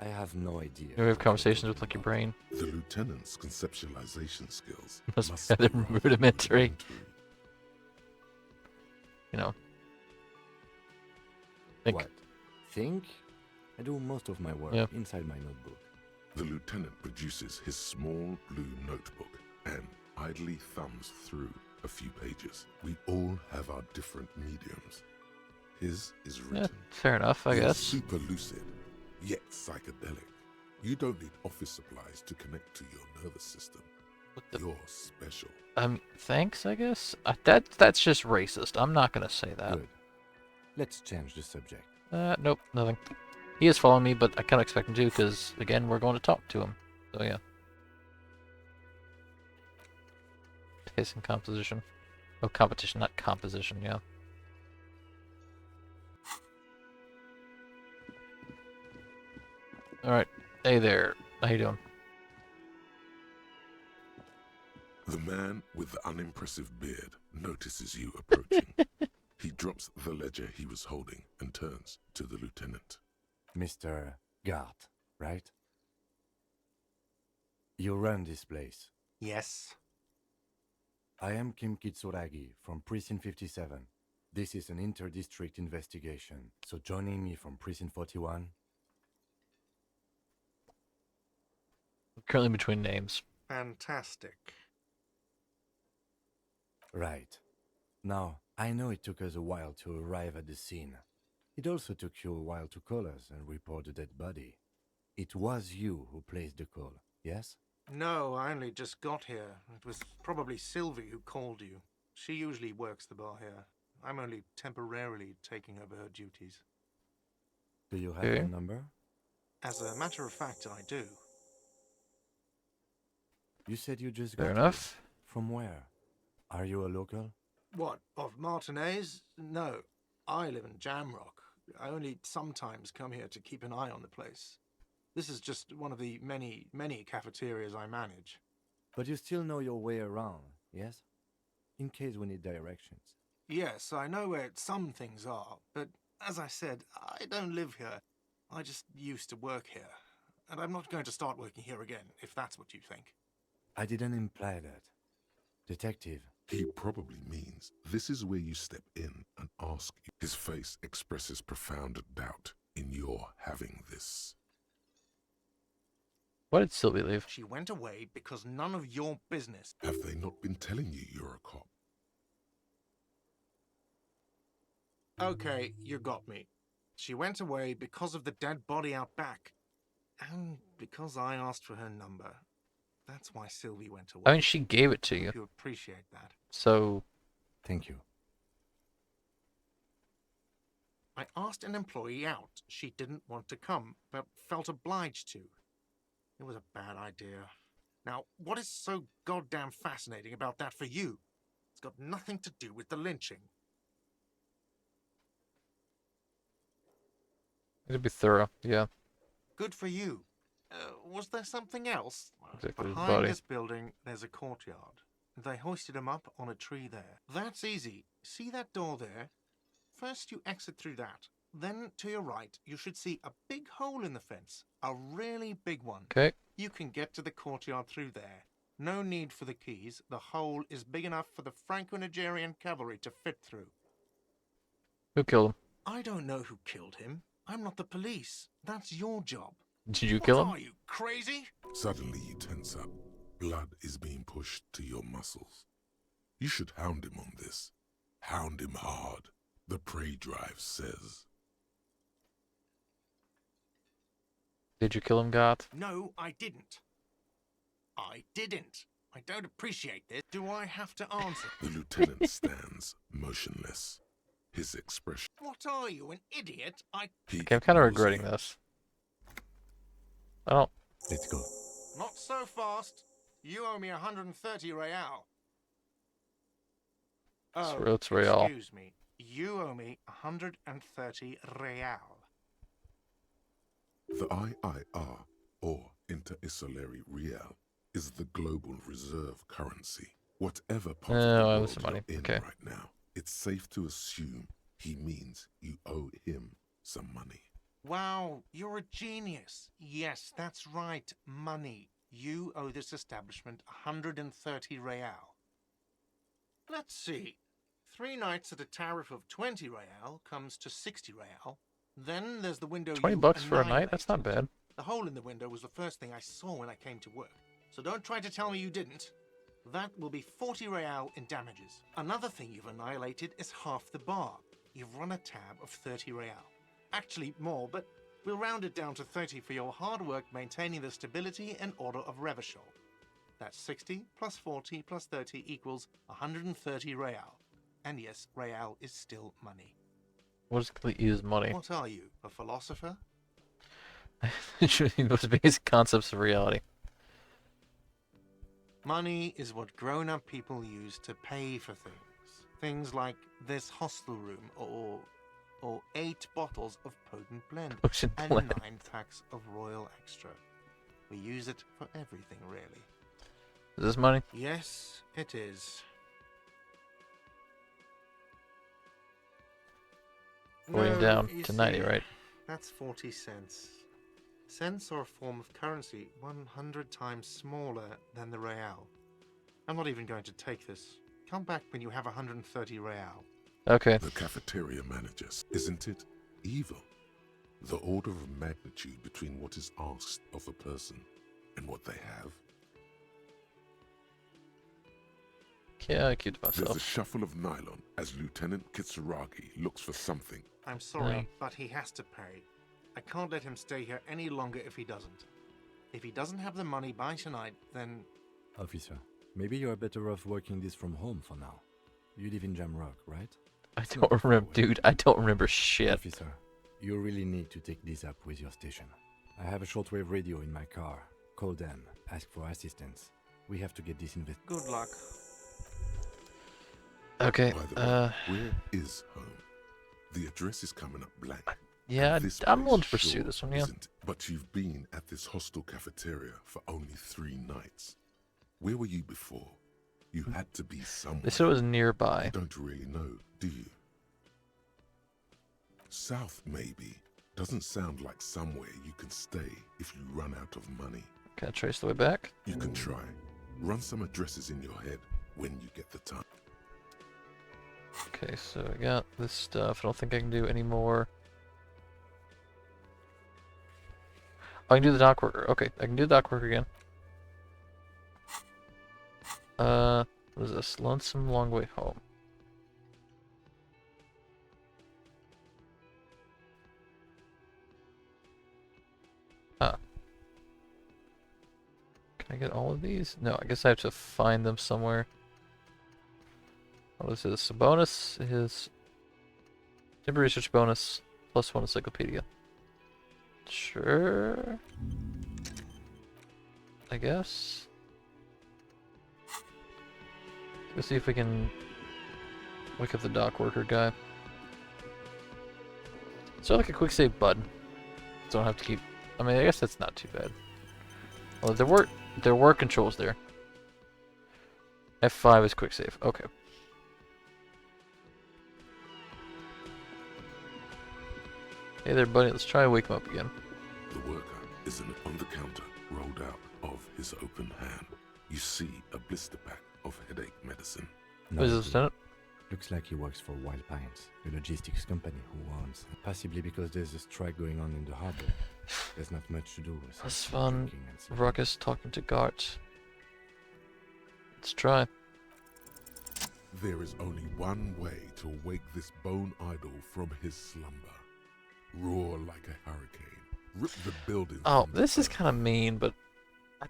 mean? I have no idea. You ever have what you're conversations talking with like your about. brain? The lieutenant's conceptualization skills Must be rather rather rudimentary. You know. Think. What? Think? I do most of my work Yeah. inside my notebook. The lieutenant produces his small blue notebook and idly thumbs through a few pages. We all have our different mediums. His is Yeah, written. fair enough, I You're guess. super lucid, yet psychedelic. You don't need office supplies to connect to your nervous system. What the- You're special. Thanks, I guess. That's just racist. I'm not gonna say that. Good. Let's change the subject. Nope, nothing. He is following me, but I kind of expect him to, because again, we're going to talk to him. So yeah. Pissing composition. Oh, competition, not composition. Yeah. All right. Hey there. How you doing? The man with the unimpressive beard notices you approaching. He drops the ledger he was holding and turns to the lieutenant. Mr. Gart, right? You run this place. Yes. I am Kim Kitsuragi from Precinct 57. This is an inter-district investigation, so joining me from Precinct 41... Currently between names. Fantastic. Right. Now, I know it took us a while to arrive at the scene. It also took you a while to call us and report the dead body. It was you who placed the call, yes? No, I only just got here. It was probably Sylvie who called you. She usually works the bar here. I'm only temporarily taking over her duties. Do you have Okay. her number? As a matter of fact, I do. You said you just Fair got enough. here. From where? Are you a local? What, of Martinez? No, I live in Jamrock. I only sometimes come here to keep an eye on the place. This is just one of the many, many cafeterias I manage. But you still know your way around, yes? In case we need directions. Yes, I know where some things are, but as I said, I don't live here. I just used to work here. And I'm not going to start working here again, if that's what you think. I didn't imply that. Detective, He probably means this is where you step in and ask. His face expresses profound doubt in your having this. Why did Sylvie leave? She went away because none of your business. Have they not been telling you you're a cop? Okay, you got me. She went away because of the dead body out back. And because I asked for her number. That's why Sylvie went away. I mean, she gave it to you, Hope you appreciate that. so thank you. I asked an employee out. She didn't want to come, but felt obliged to. It was a bad idea. Now, what is so goddamn fascinating about that for you? It's got nothing to do with the lynching. it'd be thorough. Yeah, Good for you. Was there something else? Exactly, his Behind body. this building, there's a courtyard. They hoisted him up on a tree there. That's easy. See that door there? First, you exit through that. Then, to your right, you should see a big hole in the fence. A really big one. okay. You can get to the courtyard through there. No need for the keys. The hole is big enough for the Franco-Nigerian cavalry to fit through. Who killed him? I don't know who killed him. I'm not the police. That's your job. Did you kill What him? are you, crazy? Suddenly you tense up. Blood is being pushed to your muscles. You should hound him on this. Hound him hard. The prey drive says. Did you kill him, Got? No, I didn't. I didn't. I don't appreciate this. Do I have to answer? The lieutenant stands motionless. His expression. What are you, an idiot? He Okay, I'm kind of ignores regretting you. this. I don't. Let's go. Not so fast. You owe me 130 real. It's real. Excuse me. You owe me 130 real. The IIR, or Inter-Isolary Real, is the global reserve currency. Whatever part Oh, of the I have world some money. you're in Okay. right now, it's safe to assume he means you owe him some money. Wow, you're a genius. Yes, that's right. Money. You owe this establishment 130 real. Let's see. 3 nights at a tariff of 20 real comes to 60 real. Then there's the window 20 you bucks for a night? That's not annihilated. bad. The hole in the window was the first thing I saw when I came to work. So don't try to tell me you didn't. That will be 40 real in damages. Another thing you've annihilated is half the bar. You've run a tab of 30 real. Actually, more, but we'll round it down to 30 for your hard work maintaining the stability and order of Revachol. That's 60 plus 40 plus 30 equals 130 real. And yes, real is still money. What exactly is money? What are you, a philosopher? Those basic concepts of reality. Money is what grown-up people use to pay for things. Things like this hostel room or 8 bottles of potent blend Potent and blend. 9 packs of Royal Extra. We use it for everything, really. Is this money? Yes, it is. Putting No, down you to 90, see, right? That's 40 cents. Cents are a form of currency 100 times smaller than the real. I'm not even going to take this. Come back when you have 130 real. Okay. The cafeteria manager, isn't it evil? The order of magnitude between what is asked of a person and what they have. Yeah, I keep to There's a myself. shuffle of nylon as Lieutenant Kitsuragi looks for something. I'm sorry, Yeah. but he has to pay. I can't let him stay here any longer if he doesn't. If he doesn't have the money by tonight, then... Officer, maybe you are better off working this from home for now. You live in Jamrock, right? I It's don't not far remember, away. dude. I don't remember shit. Officer, you really need to take this up with your station. I have a shortwave radio in my car. Call them. Ask for assistance. We have to get this Good luck. Okay. By the way, where is home? The address is coming up blank. Yeah, and this I'm place willing to pursue sure this one. Yeah. isn't. But you've been at this hostel cafeteria for only 3 nights. Where were you before? You had to be somewhere. They said it was nearby. You don't really know, do you? South, maybe. Doesn't sound like somewhere you can stay if you run out of money. Can I trace the way back? You can try. Run some addresses in your head when you get the time. Okay, so I got this stuff. I don't think I can do any more. Oh, I can do the dock worker. Okay, I can do the dock worker again. What is this? Lonesome Long Way Home. Ah. Can I get all of these? No, I guess I have to find them somewhere. What is this? A bonus is timber research bonus +1 encyclopedia. Sure. I guess. Let's see if we can wake up the dock worker guy. So like a quick save button. Don't have to keep. I mean, I guess that's not too bad. Well, there were controls there. F5 is quick save. Okay. Hey there, buddy. Let's try and wake him up again. The worker is on the counter, rolled out of his open hand. You see a blister pack of headache medicine. Who is this, Lieutenant? Looks like he works for Wild Pines, a logistics company who owns. Possibly because there's a strike going on in the harbor. There's not much to do with That's it. fun. Ruckus talking to Gart. Let's try. There is only one way to wake this bone idol from his slumber. Roar like a hurricane. Rip the building. Oh, this is kind of mean, but I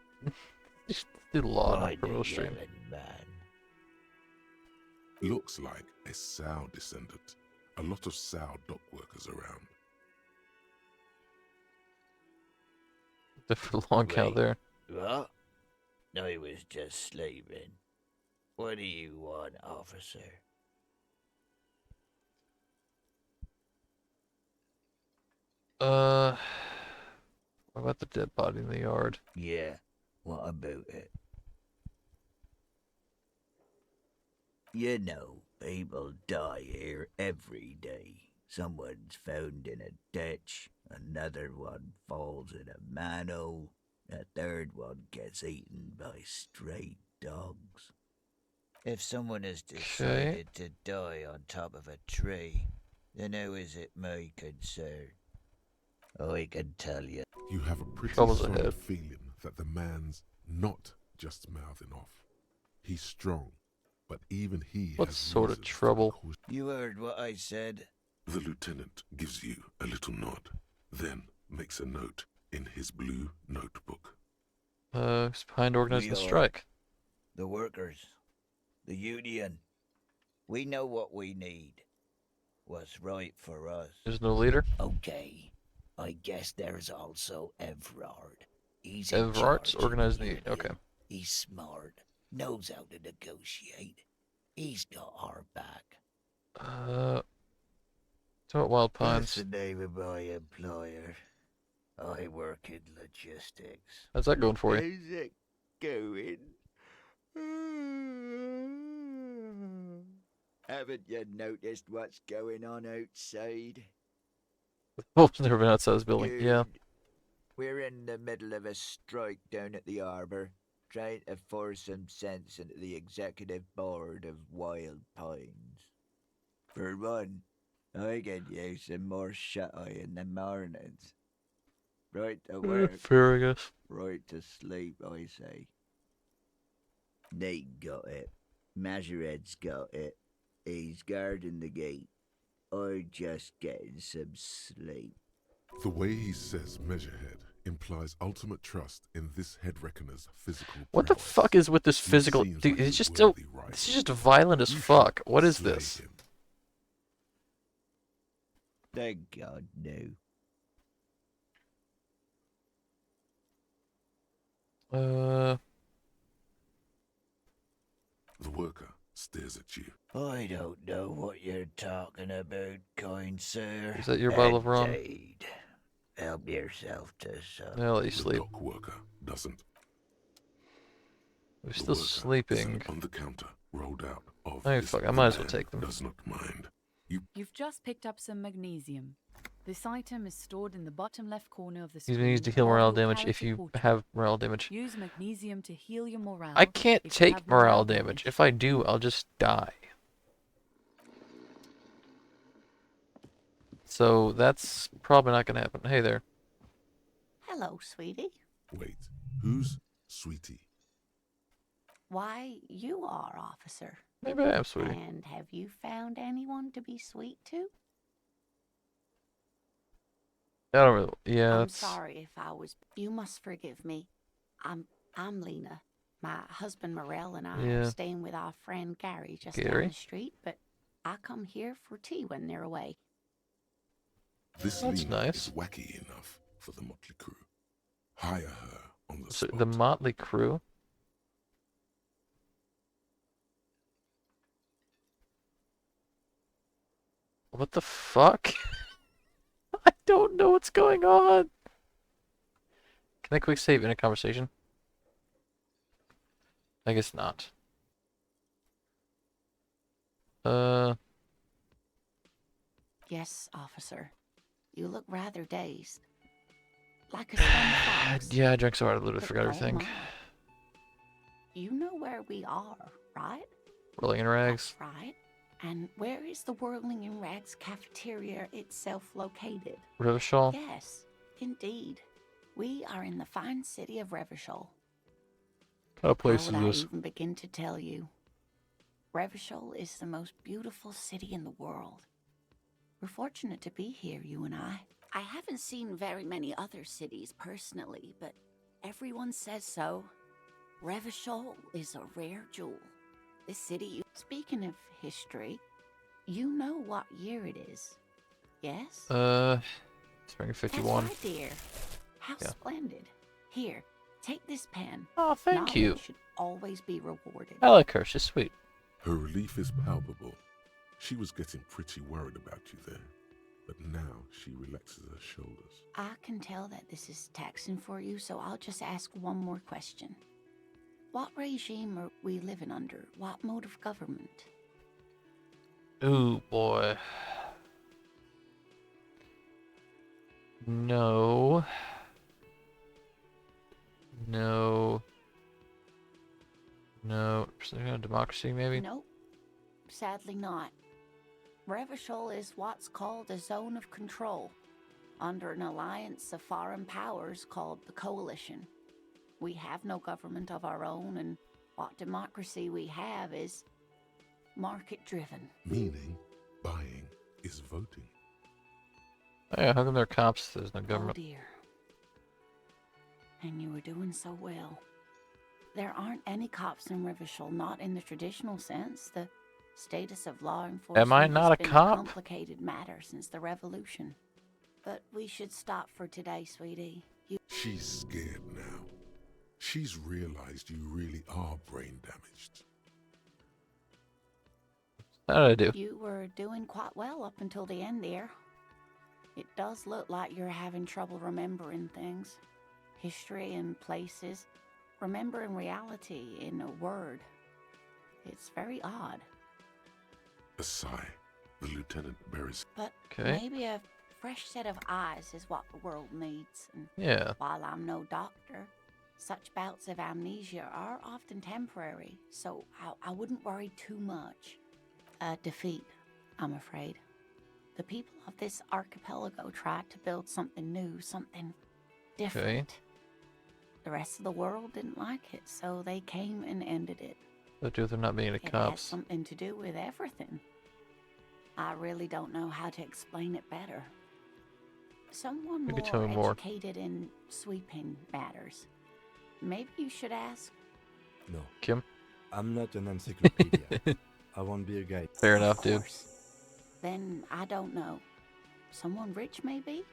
just did a lot on Criminal Stream. Looks like a Sow descendant. A lot of Sow dock workers around. Different long count there. What? I was just sleeping. What do you want, officer? What about the dead body in the yard? Yeah, what about it? You know, people die here every day. Someone's found in a ditch, another one falls in a manhole, a third one gets eaten by stray dogs. If someone has decided to die on top of a tree, then how is it my concern? I can tell you. You have a pretty Troubles solid ahead. feeling that the man's not just mouthing off. He's strong, but even he What has sort of reasons to trouble? cause- You heard what I said? The lieutenant gives you a little nod, then makes a note in his blue notebook. Who's behind organizing the We are. strike? The workers. The union. We know what we need. What's right for us. There's no leader? Okay. I guess there's also Everard. He's in Everard's charge of organizing the union. okay. He's smart. Knows how to negotiate. He's got our back. So at Wild That's Pines. the name of my employer. I work in logistics. How's that going for you? How's it going? Haven't you noticed what's going on outside? Oh, never been outside this building. Yeah. Dude, we're in the middle of a strike down at the harbour, trying to force some sense into the executive board of Wild Pines. For one, I could use some more shut-eye in the mornings. Right to work, Fair, I guess. right to sleep, I say. Nate got it. Majoret's got it. He's guarding the gate. I'm just getting some sleep. The way he says measurehead implies ultimate trust in this head reckoner's physical What the prowess. fuck is with this He physical? seems Dude, like it's a just so. worthy rival. This is just violent as You fuck. should What is slay this? him. Thank God, no. Uh, The worker stares at you. I don't know what you're talking about, kind sir. is that your bottle of rum? Indeed. Help yourself to some. I'll let you The sleep. dock worker doesn't. We're The still worker sleeping. sat on the counter, rolled out of Oh, this fuck, I might as well man take them. does not mind. You've just picked up some magnesium. This item is stored in the bottom left corner of the He's screen. been used to heal above morale your damage if character you portrait. have morale damage. Use magnesium to heal your morale. I can't if you take have morale damage. If I do, I'll just die. So that's probably not gonna happen. Hey there. Hello, sweetie. Wait, who's Sweetie? Why, you are, officer. Maybe I am, sweetie. And have you found anyone to be sweet to? I don't really. Yeah. I'm That's... sorry if I was. You must forgive me. I'm Lena. My husband Morel and I Yeah. are staying with our friend Gary just down Gary? the street, but I come here for tea when they're away. This That's Lena nice. is wacky enough for the motley crew. Hire her on the So spot. the Motley Crew. What the fuck? I don't know what's going on. Can I quick save in a conversation? I guess not. Yes, officer. You look rather dazed. Like a stunned fox. Yeah, I drank so hard I literally But forgot oh everything. my. You know where we are, right? Rolling in rags. That's right. And where is the Whirling in Rags cafeteria itself located? Revachol. Yes, indeed. We are in the fine city of Revachol. What kind of place How is would this? I even begin to tell you? Revachol is the most beautiful city in the world. We're fortunate to be here, you and I. I haven't seen very many other cities personally, but everyone says so. Revachol is a rare jewel. This city, speaking of history, you know what year it is, yes? Spring of That's 51. right, dear. How Yeah. splendid. Here, take this pen. Oh, thank Knowledge you. should always be rewarded. I like her. She's sweet. Her relief is palpable. She was getting pretty worried about you there, but now she relaxes her shoulders. I can tell that this is taxing for you, so I'll just ask one more question. What regime are we living under? What mode of government? Ooh, boy. No. No. No. Democracy, maybe? Nope. Sadly not. Revachol is what's called a zone of control, under an alliance of foreign powers called the Coalition. We have no government of our own, and what democracy we have is market-driven. Meaning, buying is voting. Oh, yeah, how come they're cops? There's no Oh government. dear. And you were doing so well. There aren't any cops in Revachol, not in the traditional sense. The status of law enforcement Am I not has a been cop? a complicated matter since the revolution. But we should stop for today, sweetie. She's scared now. She's realized you really are brain damaged. How did I do? You were doing quite well up until the end there. It does look like you're having trouble remembering things. History and places. Remembering reality in a word. It's very odd. A sigh. The lieutenant buries. But Okay. maybe a fresh set of eyes is what the world needs. And Yeah. while I'm no doctor, such bouts of amnesia are often temporary, so I wouldn't worry too much. A defeat, I'm afraid. The people of this archipelago tried to build something new, something different. The rest of the world didn't like it, so they came and ended it. What do with there not being any It has cops? something to do with everything. I really don't know how to explain it better. Someone Maybe more tell me more. educated in sweeping matters. Maybe you should ask. No, Kim? I'm not an encyclopedia. I won't be a guide. Fair Of enough, dude. course. Then I don't know. Someone rich, maybe?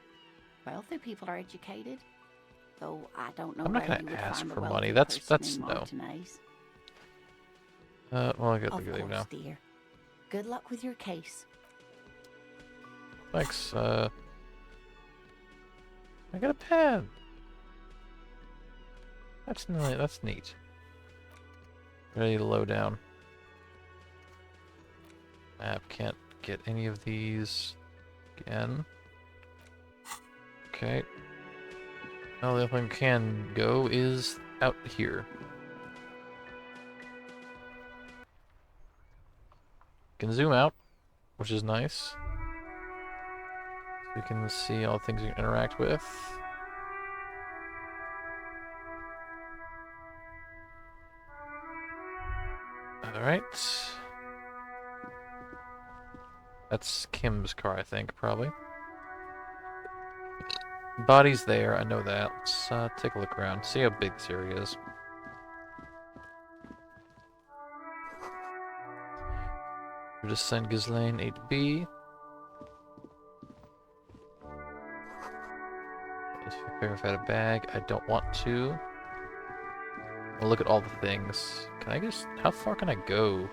Wealthy people are educated. Though I don't know I'm not where gonna you would ask find a for wealthy money. That's person in no. Martinez. Well, I got Of to leave course, now. dear. Good luck with your case. Thanks. I got a pen. That's neat. Ready to low down. Map can't get any of these again. Okay. Well, the only thing can go is out here. Can zoom out, which is nice. We can see all the things you can interact with. Alright. That's Kim's car, I think, probably. Body's there, I know that. Let's take a look around, see how big this area is. We'll just send Ghislaine 8B. Let's prepare if I had a bag. I don't want to. We'll look at all the things. Can I just... How far can I go?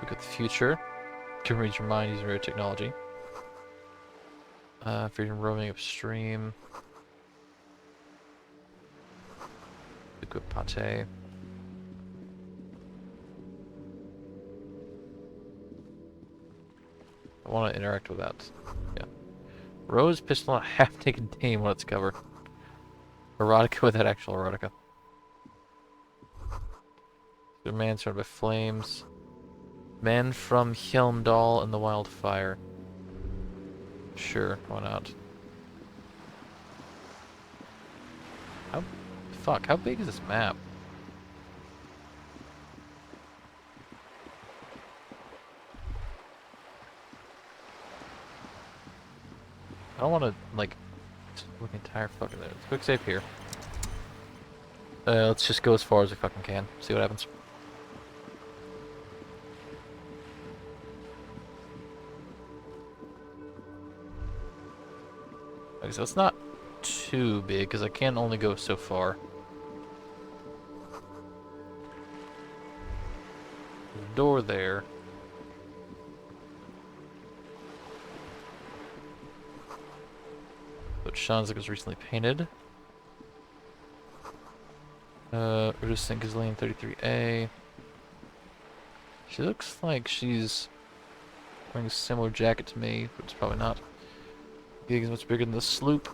Look at the future. Can read your mind using rare technology. Freedom roaming upstream. Equip pate. I want to interact with that. Yeah. Rose pistol on a half-naked dame on its cover. Erotica without actual erotica. The man surrounded by flames. Man from Hjelmdal and the Wildfire. Sure, why not? How big is this map? I don't want to, like, look entire fucking there. Quick save here. Let's just go as far as we fucking can. See what happens. Okay, so it's not too big, because I can only go so far. There's a door there. Which sounds like it was recently painted. Reducing Ghislaine 33A. She looks like she's wearing a similar jacket to me, but it's probably not. The gig is much bigger than the sloop.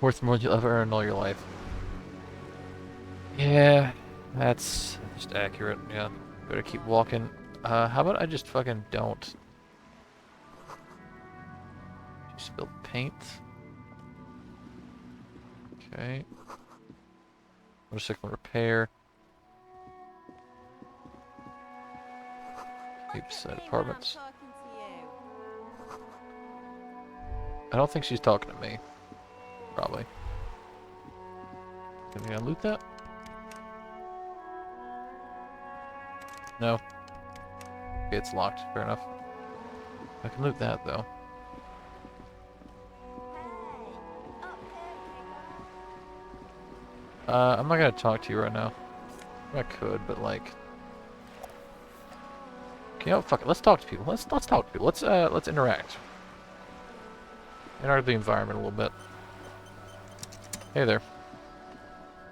Worth more than you'll ever earn in all your life. Yeah, that's just accurate. Yeah, better keep walking. How about I just fucking don't? She spilled paint. Okay. Motorcycle repair. Side apartments. I don't think she's talking to me. Probably. Am I gonna loot that? No. Okay, it's locked. Fair enough. I can loot that though. I'm not gonna talk to you right now. I could, but like, you know, fuck it. Let's talk to people. Let's talk to people. Let's interact. Interact with the environment a little bit. Hey there.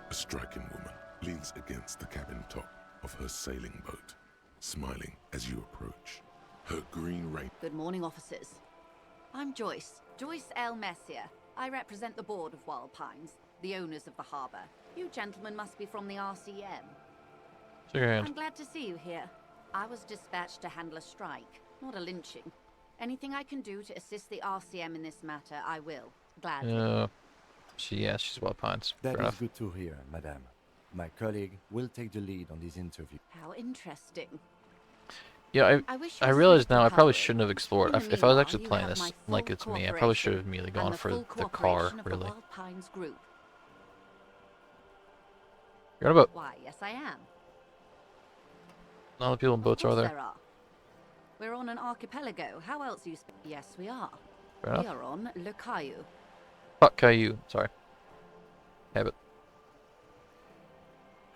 A striking woman leans against the cabin top of her sailing boat, smiling as you approach. Her green rain. Good morning, officers. I'm Joyce. Joyce L. Messier. I represent the board of Wild Pines, the owners of the harbour. You gentlemen must be from the RCM. Shake your hand. I'm glad to see you here. I was dispatched to handle a strike, not a lynching. Anything I can do to assist the RCM in this matter, I will. Gladly. She's Wild Pines. That Fair is enough. good to hear, madame. My colleague will take the lead on this interview. How interesting. Yeah, wish I you realize swift now I probably recovery. shouldn't have explored. In the If I was meanwhile, actually you playing have this my like full it's me, I probably should have immediately and gone the for full the car, cooperation of the really. Wild Pines group. You're on a boat. Why, yes I am. All the people in boats Of are course there. are. We're on an archipelago. How else you Yes, we are. Fair We enough. are on Le Caillou. Fuck Caillou. Sorry. Habit.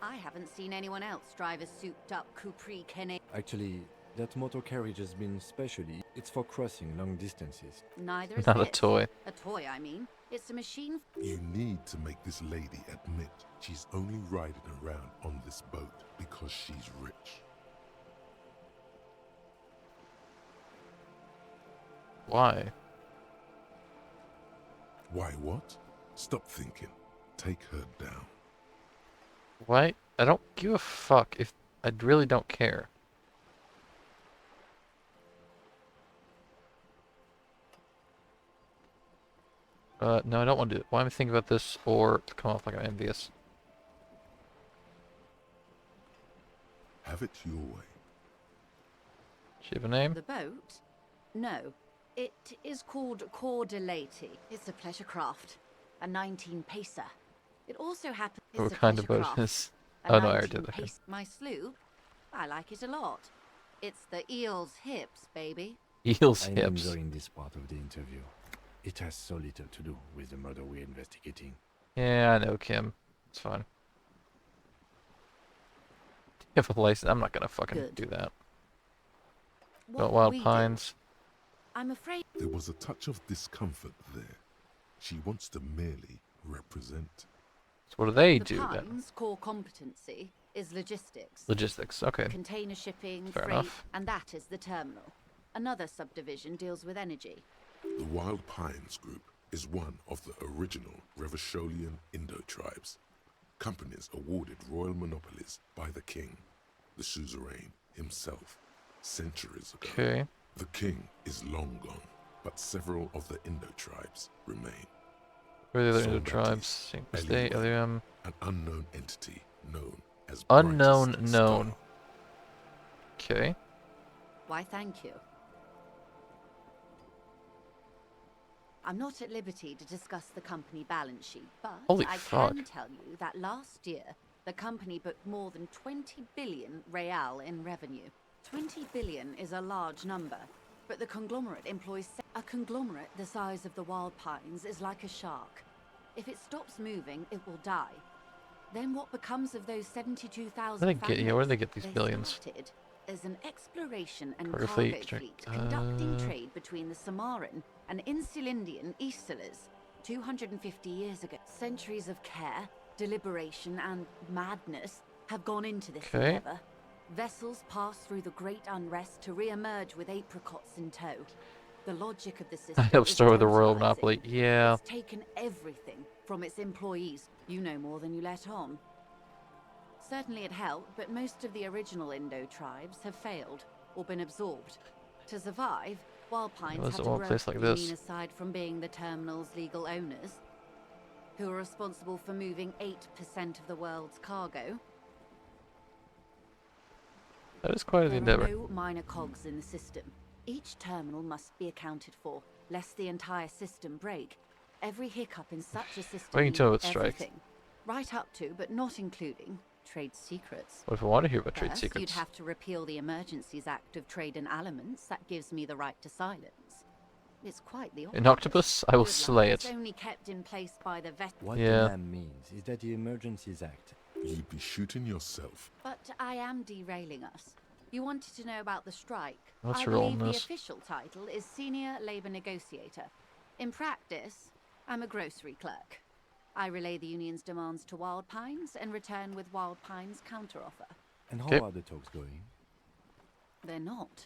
I haven't seen anyone else drive a souped-up Capri Cana. Actually, that motor carriage has been specially. It's for crossing long distances. Neither is Not a this. toy. A toy, I mean. It's a machine. You need to make this lady admit she's only riding around on this boat because she's rich. Why? Why what? Stop thinking. Take her down. Why? I don't give a fuck if I really don't care. No, I don't want to do it. Why am I thinking about this or to come off like I'm envious? Have it your way. Does she have a name? The boat? No. It is called Cordelati. It's a pleasure craft. A 19-pacer. It also happens... What kind of boat is? Oh no, I already did that. Okay. My sloop? I like it a lot. It's the eel's hips, baby. Eel's I'm hips. enjoying this part of the interview. It has so little to do with the murder we're investigating. Yeah, I know, Kim. It's fine. You have a license. I'm not gonna fucking Good. do that. What Wild we do- Pines. I'm afraid... There was a touch of discomfort there. She wants to merely represent. So what do they The do then? Pines' core competency is logistics. Logistics. Okay. Container shipping, Fair freight, enough. and that is the terminal. Another subdivision deals with energy. The Wild Pines Group is one of the original Revacholian Indo-tribes. Companies awarded royal monopolies by the king, the suzerain himself, centuries ago. Okay. The king is long gone, but several of the Indo-tribes remain. Where are the other So Indo that tribes? is St. Day, Eliwen, an unknown entity known as Unknown Brightest known. Star. Okay. Why, thank you. I'm not at liberty to discuss the company balance sheet, but Holy I fuck. can tell you that last year, the company booked more than 20 billion real in revenue. 20 billion is a large number, but the conglomerate employs... A conglomerate the size of the Wild Pines is like a shark. If it stops moving, it will die. Then what becomes of those 72,000 Where do they get- yeah, where do they get these They billions? started as an exploration and Cargo cargo fleet, fleet, extract- conducting trade between the Samaran and Insulindian Easterlers 250 years ago. Centuries of care, deliberation, and madness have gone into this Okay. endeavor. Vessels pass through the great unrest to re-emerge with apricots in tow. The logic of the system I helped is start with the Royal tantalizing. Monopoly. Yeah. It's taken everything from its employees. You know more than you let on. Certainly it helped, but most of the original Indo tribes have failed or been absorbed. To survive, Wild Pines was had a to wild grow. place like You this. mean aside from being the terminal's legal owners, who are responsible for moving 8% of the world's cargo? That is quite an There endeavor. are no minor cogs in the system. Each terminal must be accounted for, lest the entire system break. Every hiccup in such a system Well, you can means tell it strikes. everything. Right up to, but not including, trade secrets. What if I want to hear about trade First, secrets? you'd have to repeal the Emergencies Act of Trade in Aliments. That gives me the right to silence. It's quite the opposite. An octopus? I will Good luck. slay It's it. only kept in place by the vet. What Yeah. the man means is that the Emergencies Act. You'd be shooting yourself. But I am derailing us. You wanted to know about the strike. What's I your role believe in the this? official title is Senior Labour Negotiator. In practice, I'm a grocery clerk. I relay the union's demands to Wild Pines and return with Wild Pines' counteroffer. And how Okay. are the talks going? They're not.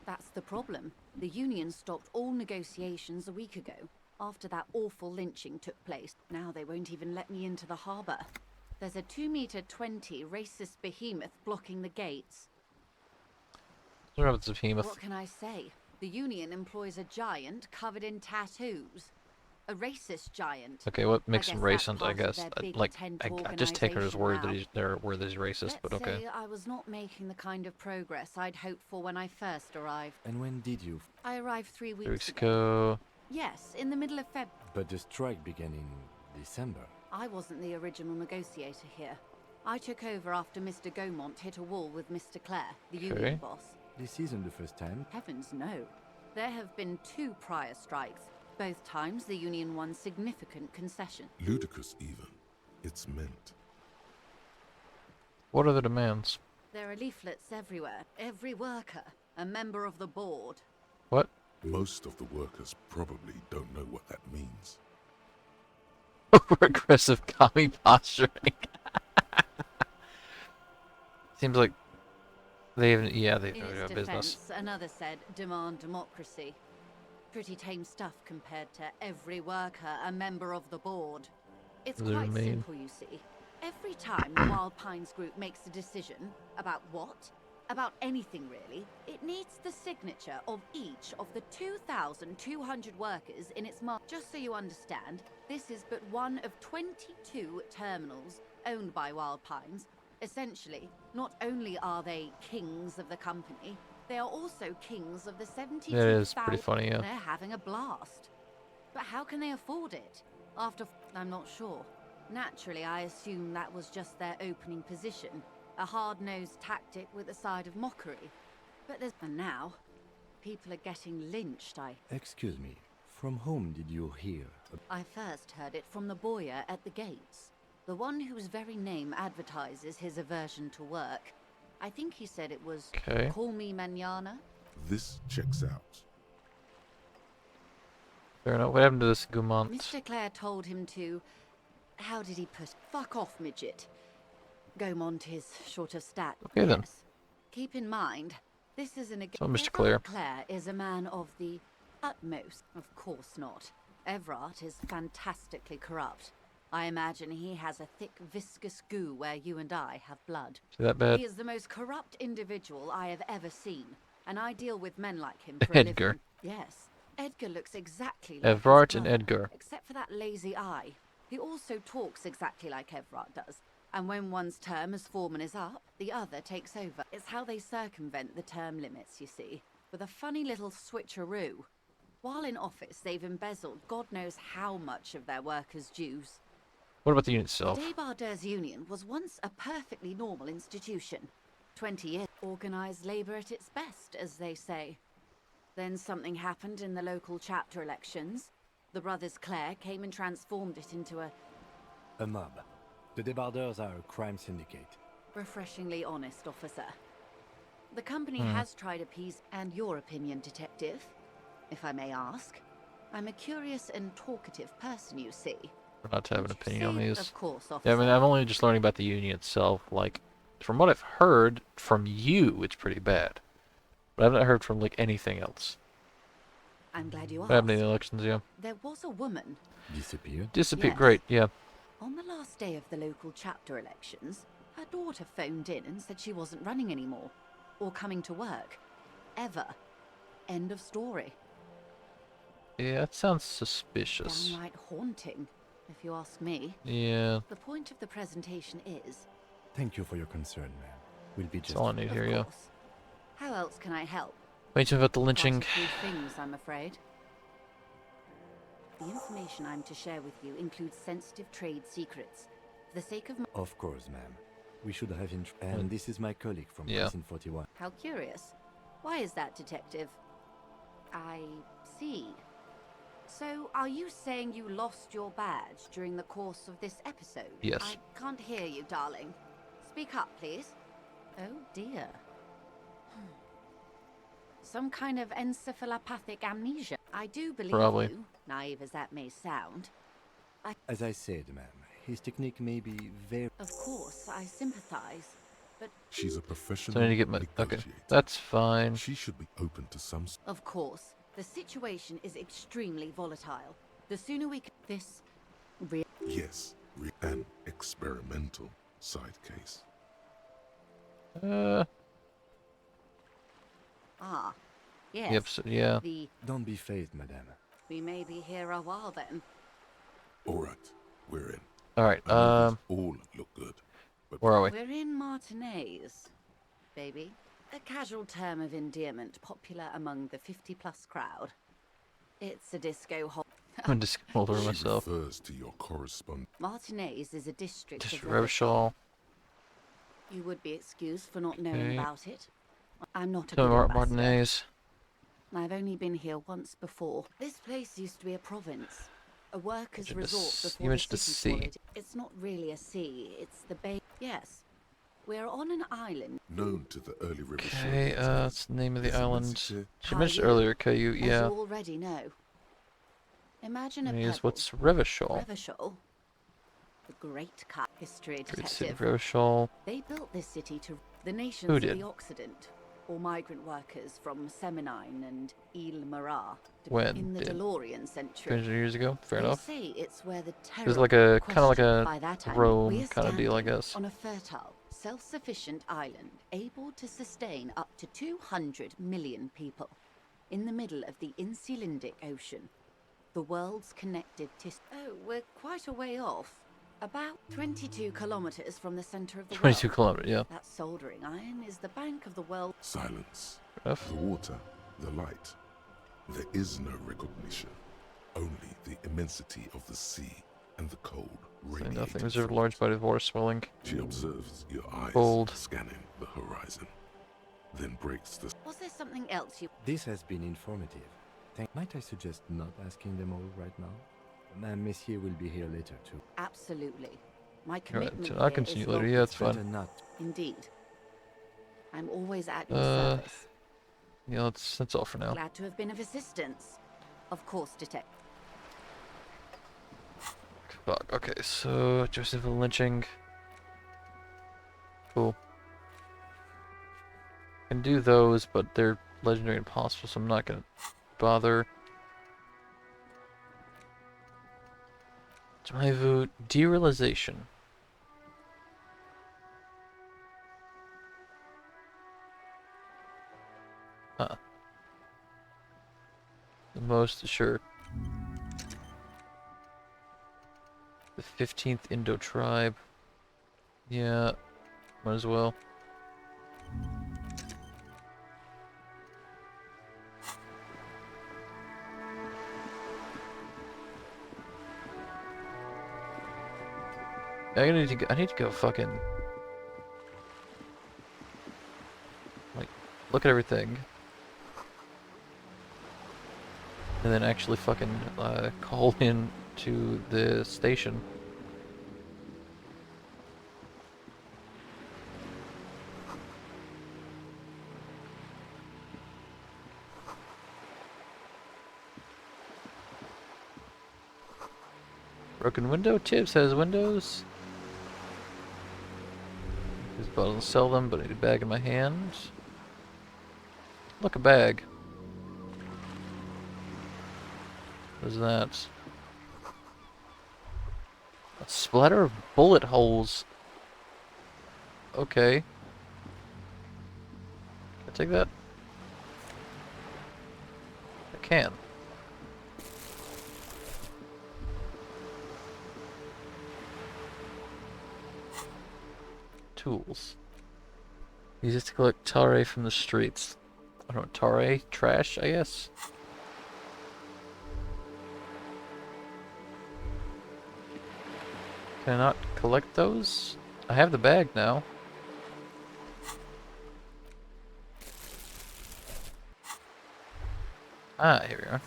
That's the problem. The union stopped all negotiations a week ago, after that awful lynching took place. Now they won't even let me into the harbour. There's a 2-meter-20 racist behemoth blocking the gates. What about the behemoth? What can I say? The union employs a giant covered in tattoos. A racist giant. Okay, what makes I him guess that's racist? I part of guess. their big Like, tent I just take it as word that organisation he's there, word that he's racist. But Let's okay. say I was not making the kind of progress I'd hoped for when I first arrived. And when did you? I arrived 3 weeks, 3 weeks ago. ago. Yes, in the middle of Feb. But the strike began in December. I wasn't the original negotiator here. I took over after Mr. Gaumont hit a wall with Mr. Clare, the Okay. union boss. This isn't the first time. Heavens no. There have been 2 prior strikes. Both times the union won significant concession. Ludicrous, even. It's meant. What are the demands? There are leaflets everywhere. Every worker, a member of the board. What? Most of the workers probably don't know what that means. Aggressive commie posturing. Seems like they have, yeah, they In know its their business. defense, another said, demand democracy. Pretty tame stuff compared to every worker a member of the board. It's What does it quite mean? simple, you see. Every time the Wild Pines group makes a decision about what? About anything really, it needs the signature of each of the 2,200 workers in its market. Just so you understand, this is but one of 22 terminals owned by Wild Pines. Essentially, not only are they kings of the company, they are also kings of the 72,000. That is pretty funny, yeah. They're having a blast. But how can they afford it? I'm not sure. Naturally, I assume that was just their opening position. A hard-nosed tactic with a side of mockery. And now, people are getting lynched, Excuse me, from whom did you hear? I first heard it from the boyer at the gates. The one whose very name advertises his aversion to work. I think he said it was, Okay. call me mañana. This checks out. Fair enough. What happened to this Gumont? Mr. Clare told him to, how did he put, fuck off, midget. Gaumont is short of stat. Okay, then. Yes. Keep in mind, this is an... So, Mr. Everard Clare. Clare is a man of the utmost. Of course not. Everard is fantastically corrupt. I imagine he has a thick, viscous goo where you and I have blood. Is that bad? He is the most corrupt individual I have ever seen, and I deal with men like him for Edgar. a living. Yes, Edgar looks exactly like Everard his and brother, Edgar. except for that lazy eye. He also talks exactly like Everard does, and when one's term as foreman is up, the other takes over. It's how they circumvent the term limits, you see, with a funny little switcheroo. While in office, they've embezzled God knows how much of their workers' dues. What about the unit itself? The Débardeurs Union was once a perfectly normal institution. 20 years. Organised labour at its best, as they say. Then something happened in the local chapter elections. The brothers Clare came and transformed it into A mob. The Débardeurs are a crime syndicate. refreshingly honest officer. The company has tried appease, and your opinion, detective, if I may ask. I'm a curious and talkative person, you see. We're not to have an Would you opinion on say? these. Of course, officer. Yeah, I mean, I'm only just learning about the union itself. Like, from what I've heard from you, it's pretty bad. But I haven't heard from, like, anything else. I'm glad you What happened in asked. the elections, yeah? There was a woman. Disappeared? Disappeared, Yes. great, yeah. On the last day of the local chapter elections, her daughter phoned in and said she wasn't running anymore, or coming to work. Ever. End of story. Yeah, that sounds suspicious. Downright haunting, if you ask me. Yeah, The point of the presentation is, Thank you for your concern, ma'am. We'll be that's just... all I need of here, yeah. course. How else can I help? Wait about the Quite a lynching. few things, I'm afraid. The information I'm to share with you includes sensitive trade secrets. For the sake of Of course, ma'am. We should have... And this is my colleague from Yeah. Prison 41. How curious. Why is that, detective? I see. So, are you saying you lost your badge during the course of this episode? Yes. I can't hear you, darling. Speak up, please. Oh, dear. Some kind of encephalopathic amnesia. I do believe Probably. you, naive as that may sound. As I said, ma'am, his technique may be very... Of course, I sympathize. But, She's a professional So I need to get my... Okay, negotiator. that's fine. She should be open to some... of course, the situation is extremely volatile. The sooner we can... This... Yes, an experimental side case. Ah, yes. Yep, so, yeah. The... Don't be phased, madame. We may be here a while then. All right, we're in. Alright, I know these all look good, but where are we? We're in Martinez, baby. A casual term of endearment popular among the 50-plus crowd. It's a disco hall. I'm just hold over she myself. refers to your correspondent. Martinez is a district Just of Revachol. You would be excused for not knowing Okay. about it. I'm not a Tell good me, ambassador. Martinez. I've only been here once before. This place used to be a province. A workers' Mentioned resort you before the mentioned the city sea. swallowed it. It's not really a sea, it's the bay. Yes. We're on an island. Known to the early river Okay, that's the name of the Is it island. Mexico? She mentioned earlier, Caillou, As yeah. you already know. Imagine a Is pebble. what's Revachol? Revachol? The great cat history Great city detective. of Revachol. They built this city to the nations Who of did? the Occident, or migrant workers from Seminine and Ile Marat When in the did? DeLorean century. 300 years ago? Fair They enough. say it's where the It terror was like a, kind of like questioned. a By that I mean Rome we're kind of deal, I standing guess. on a fertile, self-sufficient island able to sustain up to 200 million people in the middle of the Insulindic Ocean. The world's connected Oh, we're quite a way off. About 22 kilometers from the center of the 22 world. kilometers, yeah. That soldering iron is the bank of the world. Silence. Enough. The water, the light. There is no recognition. Only the immensity of the sea and the cold Say radiating nothing. Reserved from large it. body of water swelling. She observes your eyes Cold. scanning the horizon, then breaks the Was there something else you... This has been informative. Might I suggest not asking them all right now? Messier will be here later too. Absolutely. My Alright, commitment so here I'll continue is later. long- Yeah, it's Better fine. not. Indeed. I'm always at your Uh, service. Yeah, that's all for now. Glad to have been of assistance. Of course, detective. Fuck. Okay, so Joseph lynching. Cool. Can do those, but they're legendary and impossible, so I'm not gonna bother. Jaivu derealization. Huh. The most sure. The 15th Indo tribe. Yeah, might as well. I need to go, fucking like look at everything. And then actually fucking call in to the station. Broken window? Tibbs has windows. He's about to sell them, but I need a bag in my hand. Look, a bag. What is that? A splatter of bullet holes. Okay. Can I take that? I can. Tools. Use it to collect tare from the streets. I don't know, tare? Trash, I guess? Can I not collect those? I have the bag now. Ah, here we are.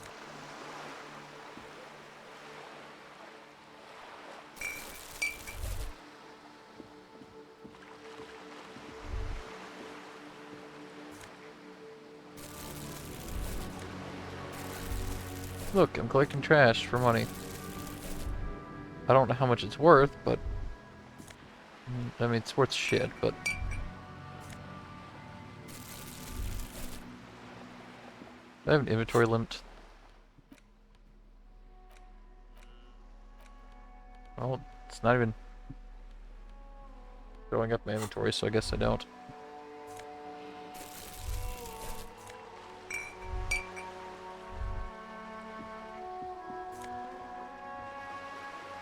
Look, I'm collecting trash for money. I don't know how much it's worth, but... I mean, it's worth shit, but... I have an inventory limit. Well, it's not even... going up my inventory, so I guess I don't.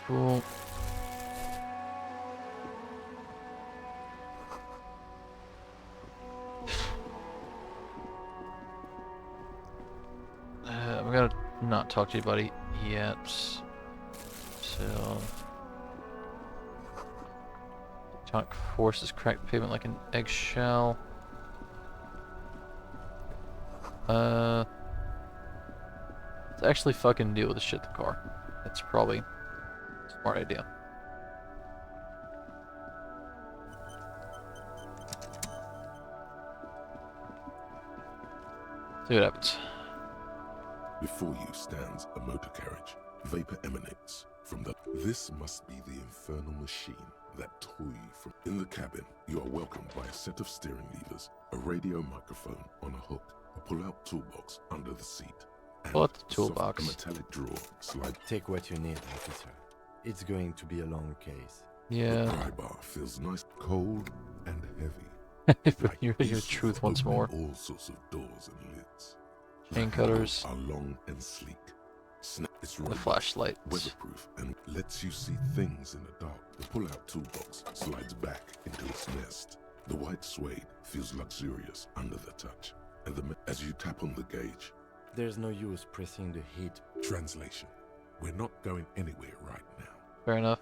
Cool. I'm gonna not talk to anybody yet. So... Tonic forces cracked pavement like an eggshell. to actually fucking deal with the shit in the car. That's probably a smart idea. See what happens. Before you stands a motor carriage. Vapor emanates from the... This must be the infernal machine that tore you from... In the cabin, you are welcomed by a set of steering levers, a radio microphone on a hook, a pull-out toolbox under the seat, and Pull out the a toolbox. metallic drawer slide... Take what you need, officer. It's going to be a long case. The Yeah. pry bar feels nice, cold, and heavy. You're Like your pieces truth once opening more. all sorts of doors and lids. Chain The cutters. handles are long and sleek. Snap its The robust, flashlights. weatherproof, and lets you see things in the dark. The pull-out toolbox slides back into its nest. The white suede feels luxurious under the touch, and as you tap on the gauge. There's no use pressing the heat. Translation: we're not going anywhere right now. Fair enough.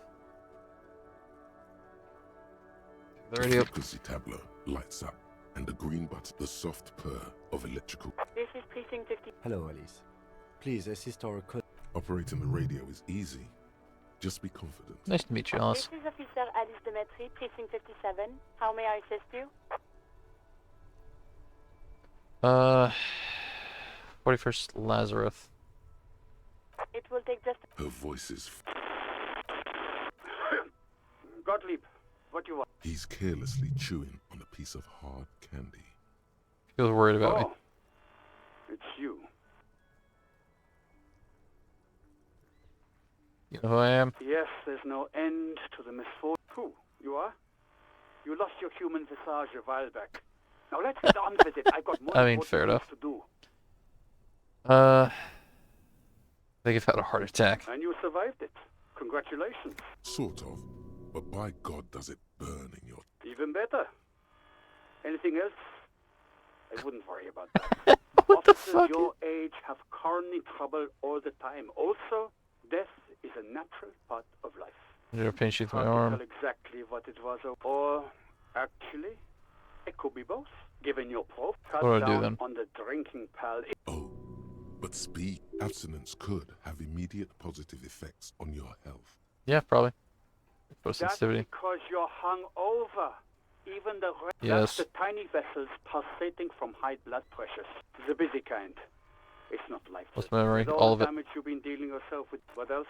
The The radio. frequency tableau lights up, and the green button, the soft purr of electrical. This is Precinct 50. Hello, Alice. Please assist our Operating the radio is easy. Just be confident. Nice to meet you, Alice. This is Officer Alice Demetri, Precinct 57. How may I assist you? 41st Lazarus. It will take just... Her voice is... Gottlieb, what you want? He's carelessly chewing on a piece of hard candy. Feels worried about me. Oh, it's you. You know who I am? Yes, there's no end to the misfortune. Who? You are? You lost your human visage a while back. Now let's get on with it. I've got more I mean, fair important enough. things to do. I think I've had a heart attack. And you survived it. Congratulations. Sort of. But by God, does it burn in your... Even better. Anything else? I wouldn't worry about that. What the Officers fuck? your age have coronary trouble all the time. Also, death is a natural part of life. You're pinching my Hard to arm. tell exactly what it was, or actually, it could be both. Given your prof, cut What do I do down then? on the drinking pal. Oh, but speed abstinence could have immediate positive effects on your health. Yeah, probably. For That's sensitivity. because you're hung over. Even the Yes. that's the tiny vessels pulsating from high blood pressures. The busy kind. It's not life. Lost memory, With all of the it. damage you've been dealing yourself with. What else?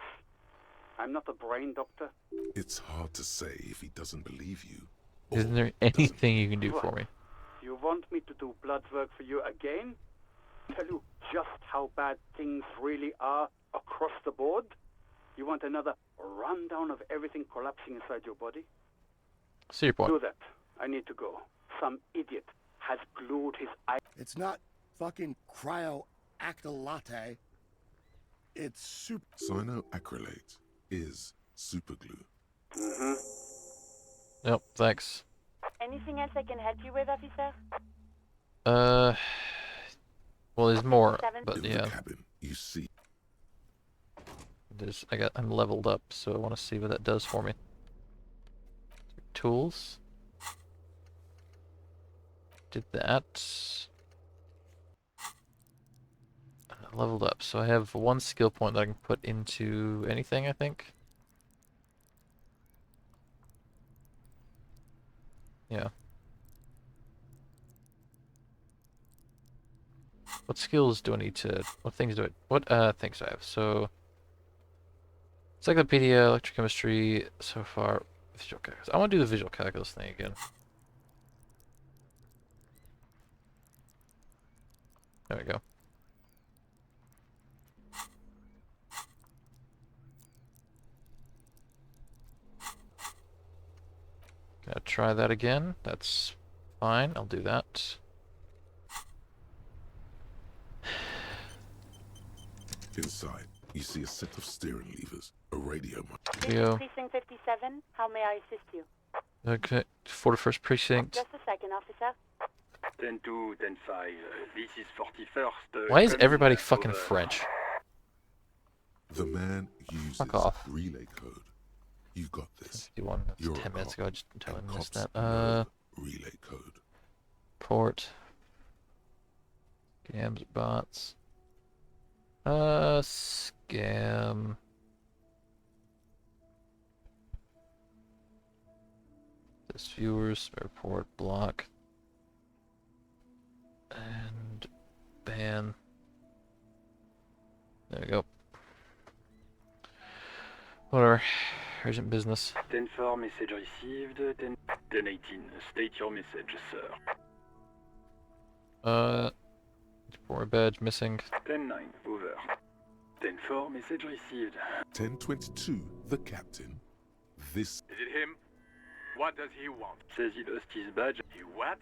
I'm not a brain doctor. It's hard to say if he doesn't believe you. Isn't or there doesn't. anything you can do for What? me? You want me to do blood work for you again? Tell you just how bad things really are across the board? You want another rundown of everything collapsing inside your body? See your point. Do that. I need to go. Some idiot has glued his eye. It's not fucking cryoacrylate. It's super. Cyanoacrylate is superglue. Yep, thanks. Anything else I can help you with, officer? Well, there's more, Seven. but In yeah, the cabin, you see I'm leveled up, so I want to see what that does for me. Tools. Did that. Leveled up, so I have one skill point that I can put into anything, I think. Yeah. What skills do I need to... What things do I... What things do I have? So... Encyclopedia, electrochemistry, so far... Visual calculus. I want to do the visual calculus thing again. There we go. Gonna try that again. That's fine. I'll do that. inside. You see a set of steering levers, a radio. This Radio. is Precinct 57. How may I assist you? Okay, 41st precinct. Just a second, officer. 10-2, 10-5. This is 41st. Why is everybody fucking French? The man uses Fuck off. relay code. You've got this. 51. That's You're 10 a minutes cop, ago. I just totally and missed cops that. know relay code. Port. Gams, bots. Scam. This viewers, report, block. And ban. There we go. Whatever. Urgent business. 10-4, message received. 10-18, state your message, sir. Report badge missing. 10-9, over. 10-4, message received. 1022, the captain. This... Is it him? What does he want? Says he lost his badge. He what?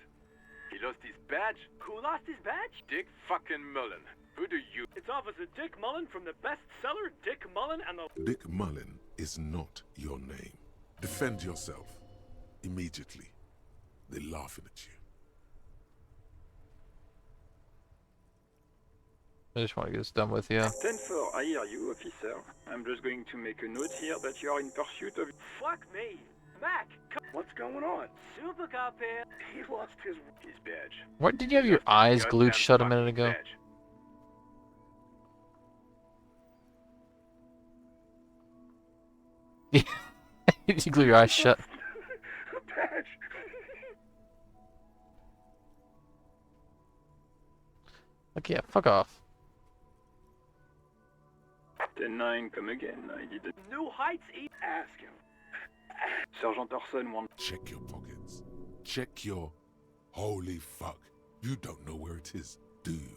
He lost his badge? Who lost his badge? Dick fucking Mullen. Who do you... It's Officer Dick Mullen from the bestseller Dick Mullen and the... Dick Mullen is not your name. Defend yourself. Immediately. They're laughing at you. I just want to get this done with, yeah. 10-4, I hear you, officer. I'm just going to make a note here that you are in pursuit of... Fuck me! Mac! What's going on? Super cop here! He lost his badge. Why did you have your eyes glued shut a minute ago? You glue your eyes shut. badge. Like, yeah, fuck off. 10-9, come again. I didn't... New Heights East. Ask him. Sergeant Orson wants... Check your pockets. Check your... Holy fuck. You don't know where it is, do you?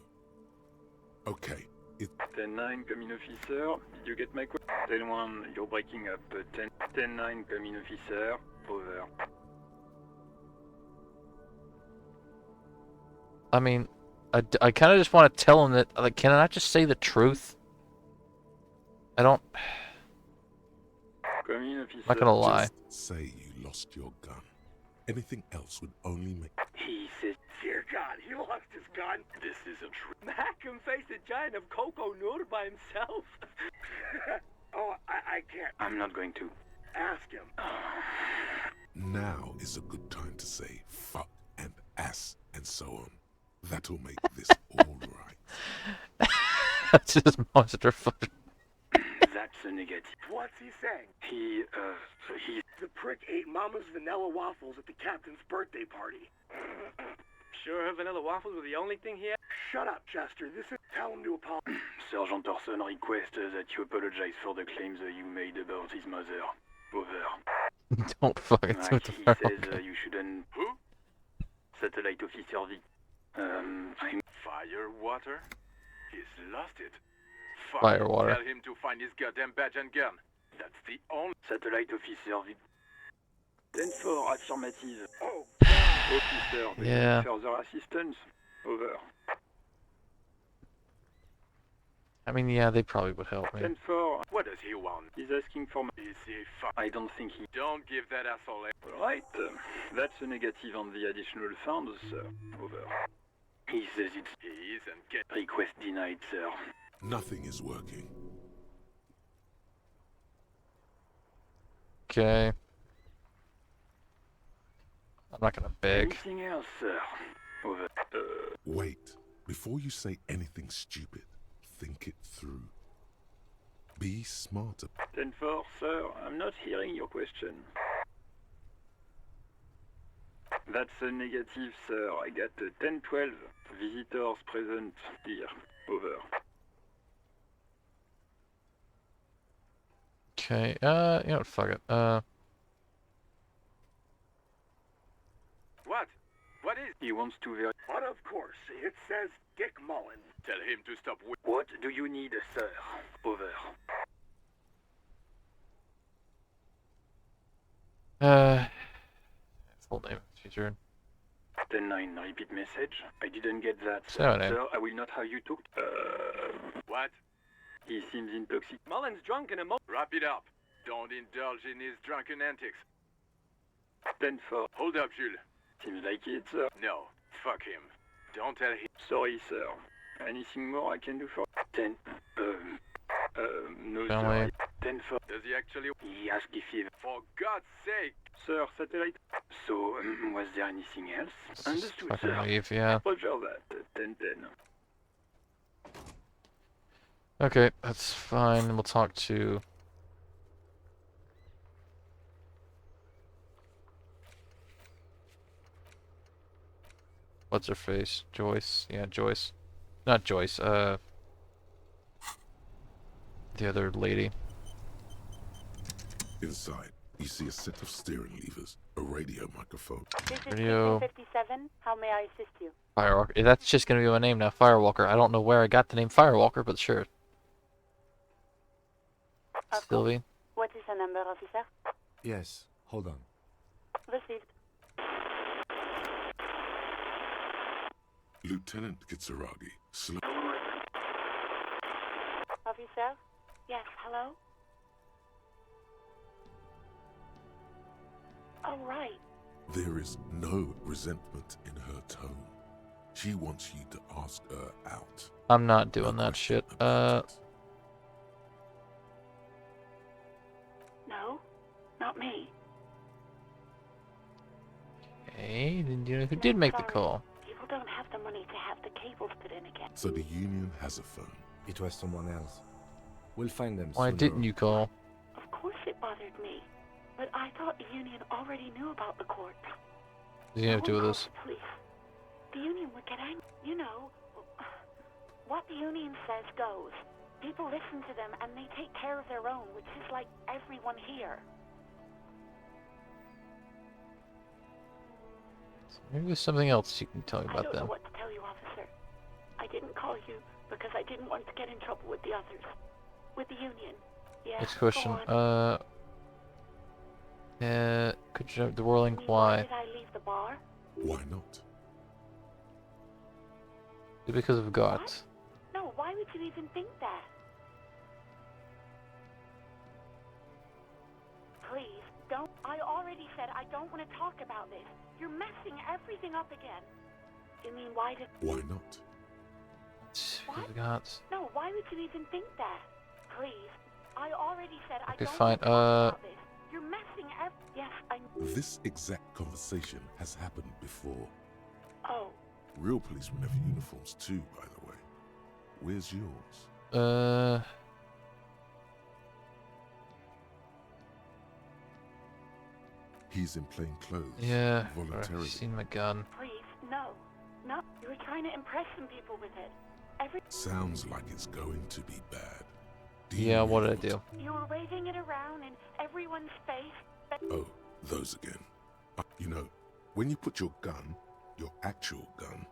Okay, it... 10-9, come in, officer. Did you get my question? 10-1, you're breaking up. 10-9, come in, officer. Over. I mean, I kind of just want to tell him that, like, can I not just say the truth? I don't... Come in, officer. I'm not gonna lie. Just say you lost your gun. Anything else would only make... He says, Dear God, he lost his gun. This isn't true. Mac can face a giant of Coco Nur by himself. Oh, I can't. I'm not going to. Ask him. Now is a good time to say fuck and ass and so on. That'll make this all right. That's just monster fucking... That's a negative. What's he saying? He... The prick ate Mama's vanilla waffles at the captain's birthday party. Sure her vanilla waffles were the only thing he had? Shut up, Chester. This is... Tell him to apologize. Sergeant Orson requests that you apologize for the claims you made about his mother. Over. Don't fucking do it to He her. says Okay. you shouldn't... Who? Satellite officer V. I'm... Firewater? He's lost it. Fuck. Firewater. Tell him to find his goddamn badge and gun. That's the only... Satellite officer V. 10-4, affirmative. Oh. Officer, do you Yeah. need further assistance? Over. I mean, yeah, they probably would help me. 10-4. What does he want? He's asking for... Is he fuck? I don't think he... Don't give that asshole a... Right. That's a negative on the additional funds, sir. Over. He says it's... He isn't get... Request denied, sir. Nothing is working. Okay. I'm not gonna beg. Anything else, sir? Over. Wait. Before you say anything stupid, think it through. Be smarter. 10-4, sir. I'm not hearing your question. That's a negative, sir. I got 10-12. Visitors present here. Over. Okay, you know what, fuck it. What? What is... He wants to ver... But of course, it says Dick Mullen. Tell him to stop with... What do you need, sir? Over. Full name, featured. 10-9, repeat message. I didn't get that, Say my sir. name. Sir, I will not have you talk... What? He seems intoxicated. Mullen's drunk and emo... Wrap it up. Don't indulge in his drunken antics. 10-4. Hold up, Jules. Seems like it, sir. No. Fuck him. Don't tell him. Sorry, sir. Anything more I can do for... 10. No, Family. sir. 10-4. Does he actually... He asked if he... For God's sake! Sir, satellite. So, was there anything else? Just Understood, fucking sir. leave, yeah. Roger that. 10-10. Okay, that's fine. We'll talk to... What's her face? Joyce? Yeah, Joyce. Not Joyce, the other lady. Inside, you see a set of steering levers, a radio microphone. This is Radio. 57. How may I assist you? Firewalker. That's just gonna be my name now, Firewalker. I don't know where I got the name Firewalker, but sure. Sylvie? What is the number, officer? Yes, hold on. Received. Lieutenant Kitsuragi, slow. Officer? Yes, hello? Oh, right. There is no resentment in her tone. She wants you to ask her out. I'm not doing that shit. No, not me. Hey, who did make the call? People don't have the money to have the cables put in again. So the union has a phone. It was someone else. We'll find them Why sooner. didn't you call? Of course it bothered me. But I thought the union already knew about the court. What do you have to do with this? Police. The union would get angry. You know, what the union says goes. People listen to them and they take care of their own, which is like everyone here. Maybe there's something else you can tell me I about don't know them. what to tell you, officer. I didn't call you because I didn't want to get in trouble with the others. With the union. Yeah, Next question. go on. Could you have the whirling? Why? Did I leave the bar? Why not? Is it because of God? What? No, why would you even think that? Please, don't. I already said I don't want to talk about this. You're messing everything up again. You mean why did... Why not? It's What? because of God. No, why would you even think that? Please, I already said I Okay, don't fine. want to talk about this. You're messing Yes, I... This exact conversation has happened before. Oh. Real policemen have uniforms too, by the way. Where's yours? He's in plain clothes. Yeah, Voluntarily. I've seen my gun. Please, no. No, you were trying to impress some people with it. Sounds like it's going to be bad. Do you Yeah, what really did I do? You were waving it around in everyone's face. Oh, those again. You know, when you put your gun, your actual gun,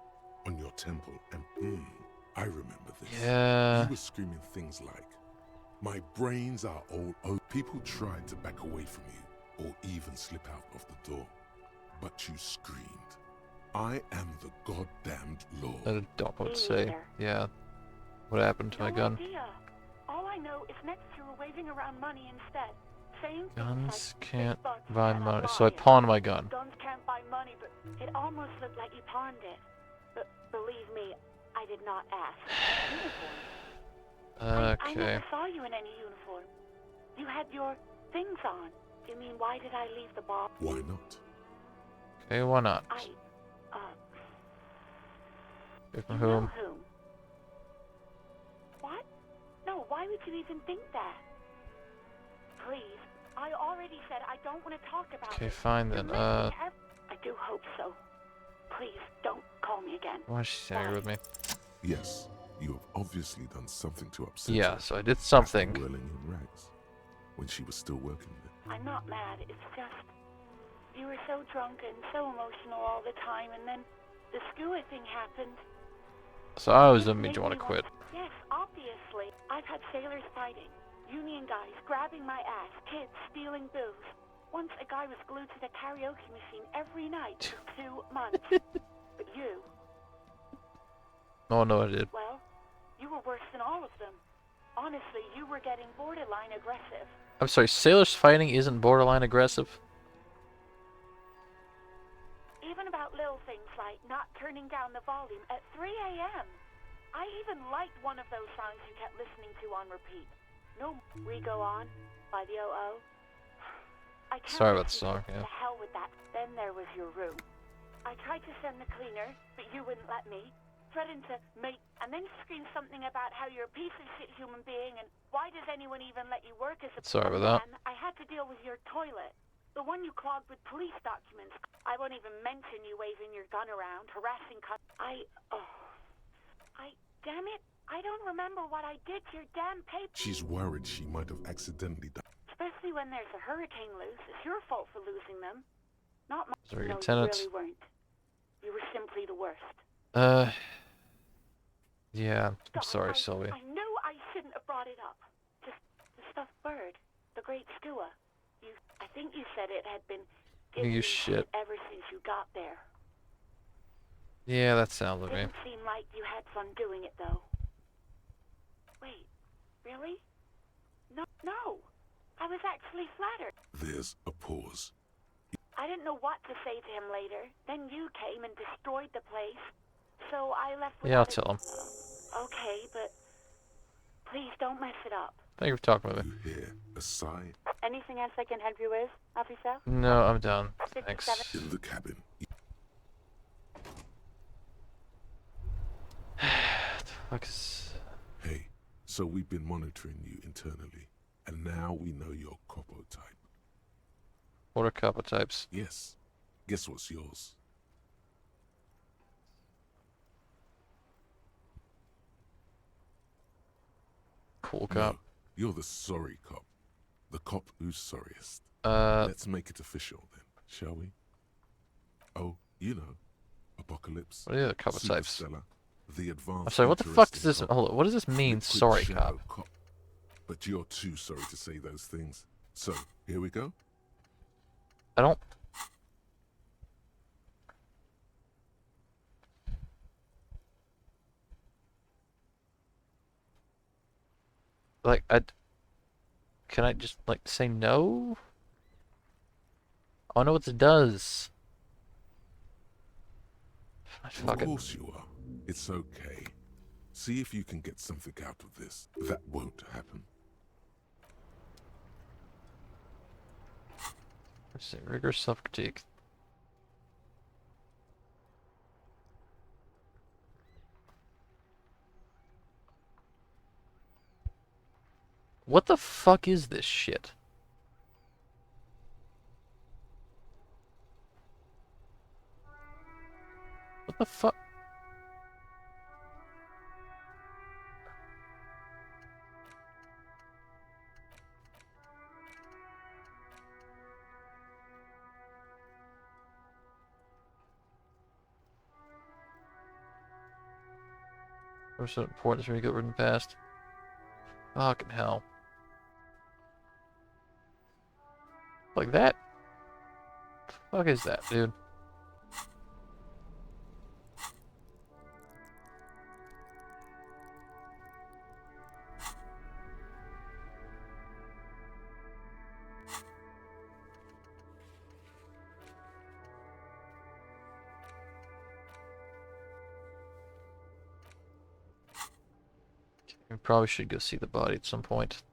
on your temple, and I remember this. Yeah. You were screaming things like, "My brains are all over." People tried to back away from you, or even slip out of the door, but you screamed, "I am the goddamned law." I don't know what to say. Yeah. What happened to my gun? Idea. All I know is next you were waving around money instead. Saying Guns like, can't "Big bucks buy and I'll money. buy So I it." pawned my gun. Guns can't buy money, but it almost looked like you pawned it. But believe me, I did not ask. Uniform. I Okay. never saw you in any uniform. You had your things on. You mean why did I leave the bar? Why not? Okay, why not? Hear from You know whom? whom? What? No, why would you even think that? Please, I already said I don't want to talk about Okay, it. fine then. I do hope so. Please, don't call me again. Why is she angry with me? Yes, you have obviously done something to upset Yeah, her. so I did something. After whirling in rags, when she was still working there. I'm not mad, it's just... You were so drunk and so emotional all the time, and then the skewer thing happened. So I always didn't mean to want to quit. Yes, obviously. I've had sailors fighting, union guys grabbing my ass, kids stealing booze. Once a guy was glued to the karaoke machine every night for 2 months. But you... Oh no, I did. Well, you were worse than all of them. Honestly, you were getting borderline aggressive. I'm sorry, sailors fighting isn't borderline aggressive? Even about little things like not turning down the volume at 3 a.m. I even liked one of those songs you kept listening to on repeat. No, We Go On by the O.O. I can't Sorry about the listen song, to yeah. The hell with that. Then there was your room. I tried to send the cleaner, but you wouldn't let me. threatened to make, and then you scream something about how you're a piece of shit human being, and why does anyone even let you work as a... Sorry about that. And I had to deal with your toilet. The one you clogged with police documents. I won't even mention you waving your gun around, harassing damn it, I don't remember what I did to your damn paper. She's worried she might have accidentally done. Especially when there's a hurricane loose. It's your fault for losing them. Not mine. Sorry, No, Lieutenant. you really weren't. You were simply the worst. Yeah, I'm God, sorry, Sylvie. I knew I shouldn't have brought it up. Just the stuffed bird, the great skua. I think you said it had been giving You you shit. ever since you got there. Yeah, that sounds like me. Didn't seem like you had fun doing it, though. Wait, really? No. I was actually flattered. There's a pause. I didn't know what to say to him later. Then you came and destroyed the place. So I left with... Yeah, I'll tell him. Okay, but please don't mess it up. Thank you for talking with me. You hear a sigh Anything else I can help you with, officer? No, I'm done. 57. Thanks. in the cabin. The fuck is... Hey, so we've been monitoring you internally, and now we know your copo type. What are copper types? Yes. Guess what's yours? Cool cop. No, you're the sorry cop. The cop who's sorriest. Let's make it official then, shall we? Oh, you know, Apocalypse. What are the other copper types? Superstellar, the advanced. I'm sorry, what the fuck does this... cop, Hold on, what does this mean, liquid sorry shadow cop? But you're too sorry to say those things. So, here we go. I don't... Like, can I just, like, say no? I know what it does. Fuck Of it. course you are. It's okay. See if you can get something out of this. That won't happen. Let's see, rigorous self-critique. What the fuck is this shit? What the fuck? Or so important to me get rid in the past. Fucking hell. Like that? The fuck is that, dude? We probably should go see the body at some point.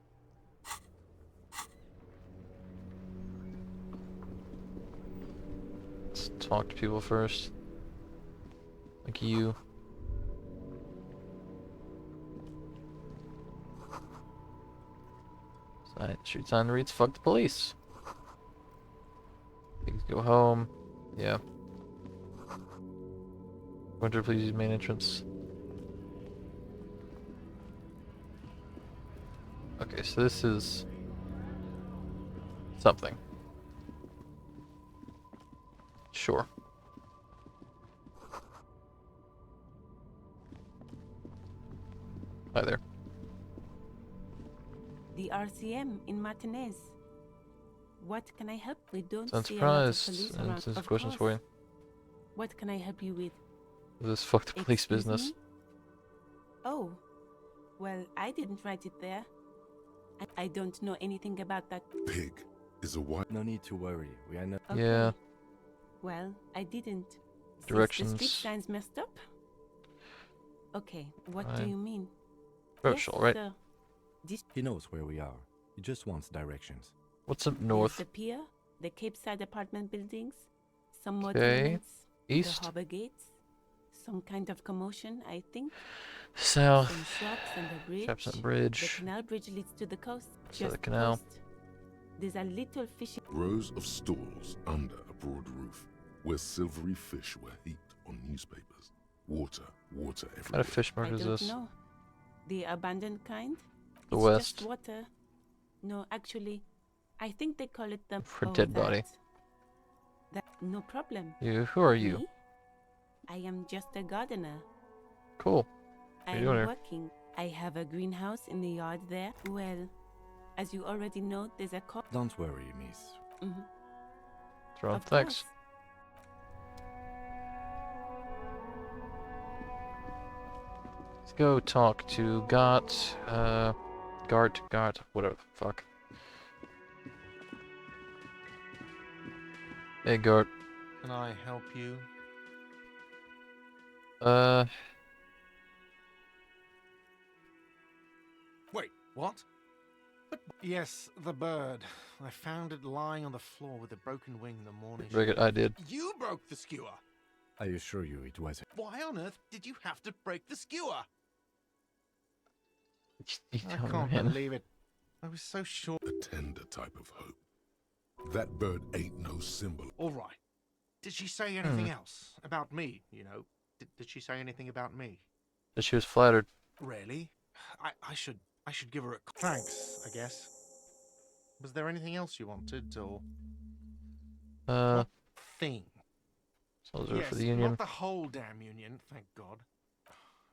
Let's talk to people first. Like you. Street sign reads, fuck the police. Things go home. Yeah. Winter, please use main entrance. Okay, so this is something. Sure. Hi there. The RCM in Martinez. What can I help with? Don't Sounds see a lot of surprised. police around. Some Of questions for you. course. What can I help you with? This fuck the police Excuse business. me? Oh, well, I didn't write it there. I don't know anything about that. Pig is a white. No need to worry. We are not. Okay. Yeah. Well, I didn't. Since Directions. the street signs messed up? Okay, what do Right. you mean? Rochelle, Yes, right? sir. This He knows where we are. He just wants directions. What's up is north? the pier, the Cape Side apartment buildings, some more Okay. tenements, East? the harbor gates. some kind of commotion, I think. South. Some shops and a bridge. Shops and The bridge. canal bridge leads to the coast. So the Just canal. coast. There's a little fishing. Rows of stalls under a broad roof, where silvery fish were heaped on newspapers. Water What kind everywhere. of fish I market is don't this? know. The abandoned kind? The It's West. just water. No, actually, I think they call it the... For dead body. That, no problem. Who are you? Me? I am just a gardener. Cool. I What are am you doing here? working. I have a greenhouse in the yard there. Well, as you already know, there's a Don't worry, miss. Mm-hmm. Throw Of thanks. course. Let's go talk to Gart, whatever the fuck. Hey, Gart. Can I help you? Wait, what? But yes, the bird. I found it lying on the floor with a broken wing the morning. Break it, I did. You broke the skewer. I assure you it wasn't. Why on earth did you have to break the skewer? You I tell me, can't man. believe it. I was so sure. A tender type of hope. That bird ain't no symbol. All right. Did she say anything else about me? You know, did she say anything about me? That she was flattered. Really? I should give her a thanks, I guess. Was there anything else you wanted, or what thing? So those are Yes, for the union. not the whole damn union, thank God.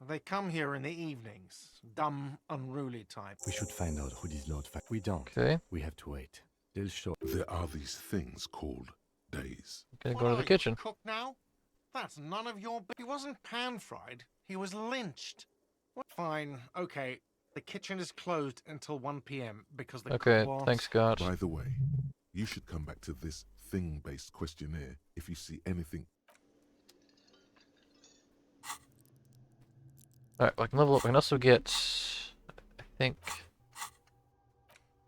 They come here in the evenings, dumb, unruly type. We should find out who this Lord We don't. Okay. We have to wait. They'll show. There are these things called days. Okay, What go to are the you, kitchen. cook now? That's none of your. He wasn't pan-fried. He was lynched. What? Fine. Okay. The kitchen is closed until 1 p.m. because the Okay, cook wants... thanks, Scott. By the way, you should come back to this thing-based questionnaire if you see anything. Alright, I can level up. I can also get, I think,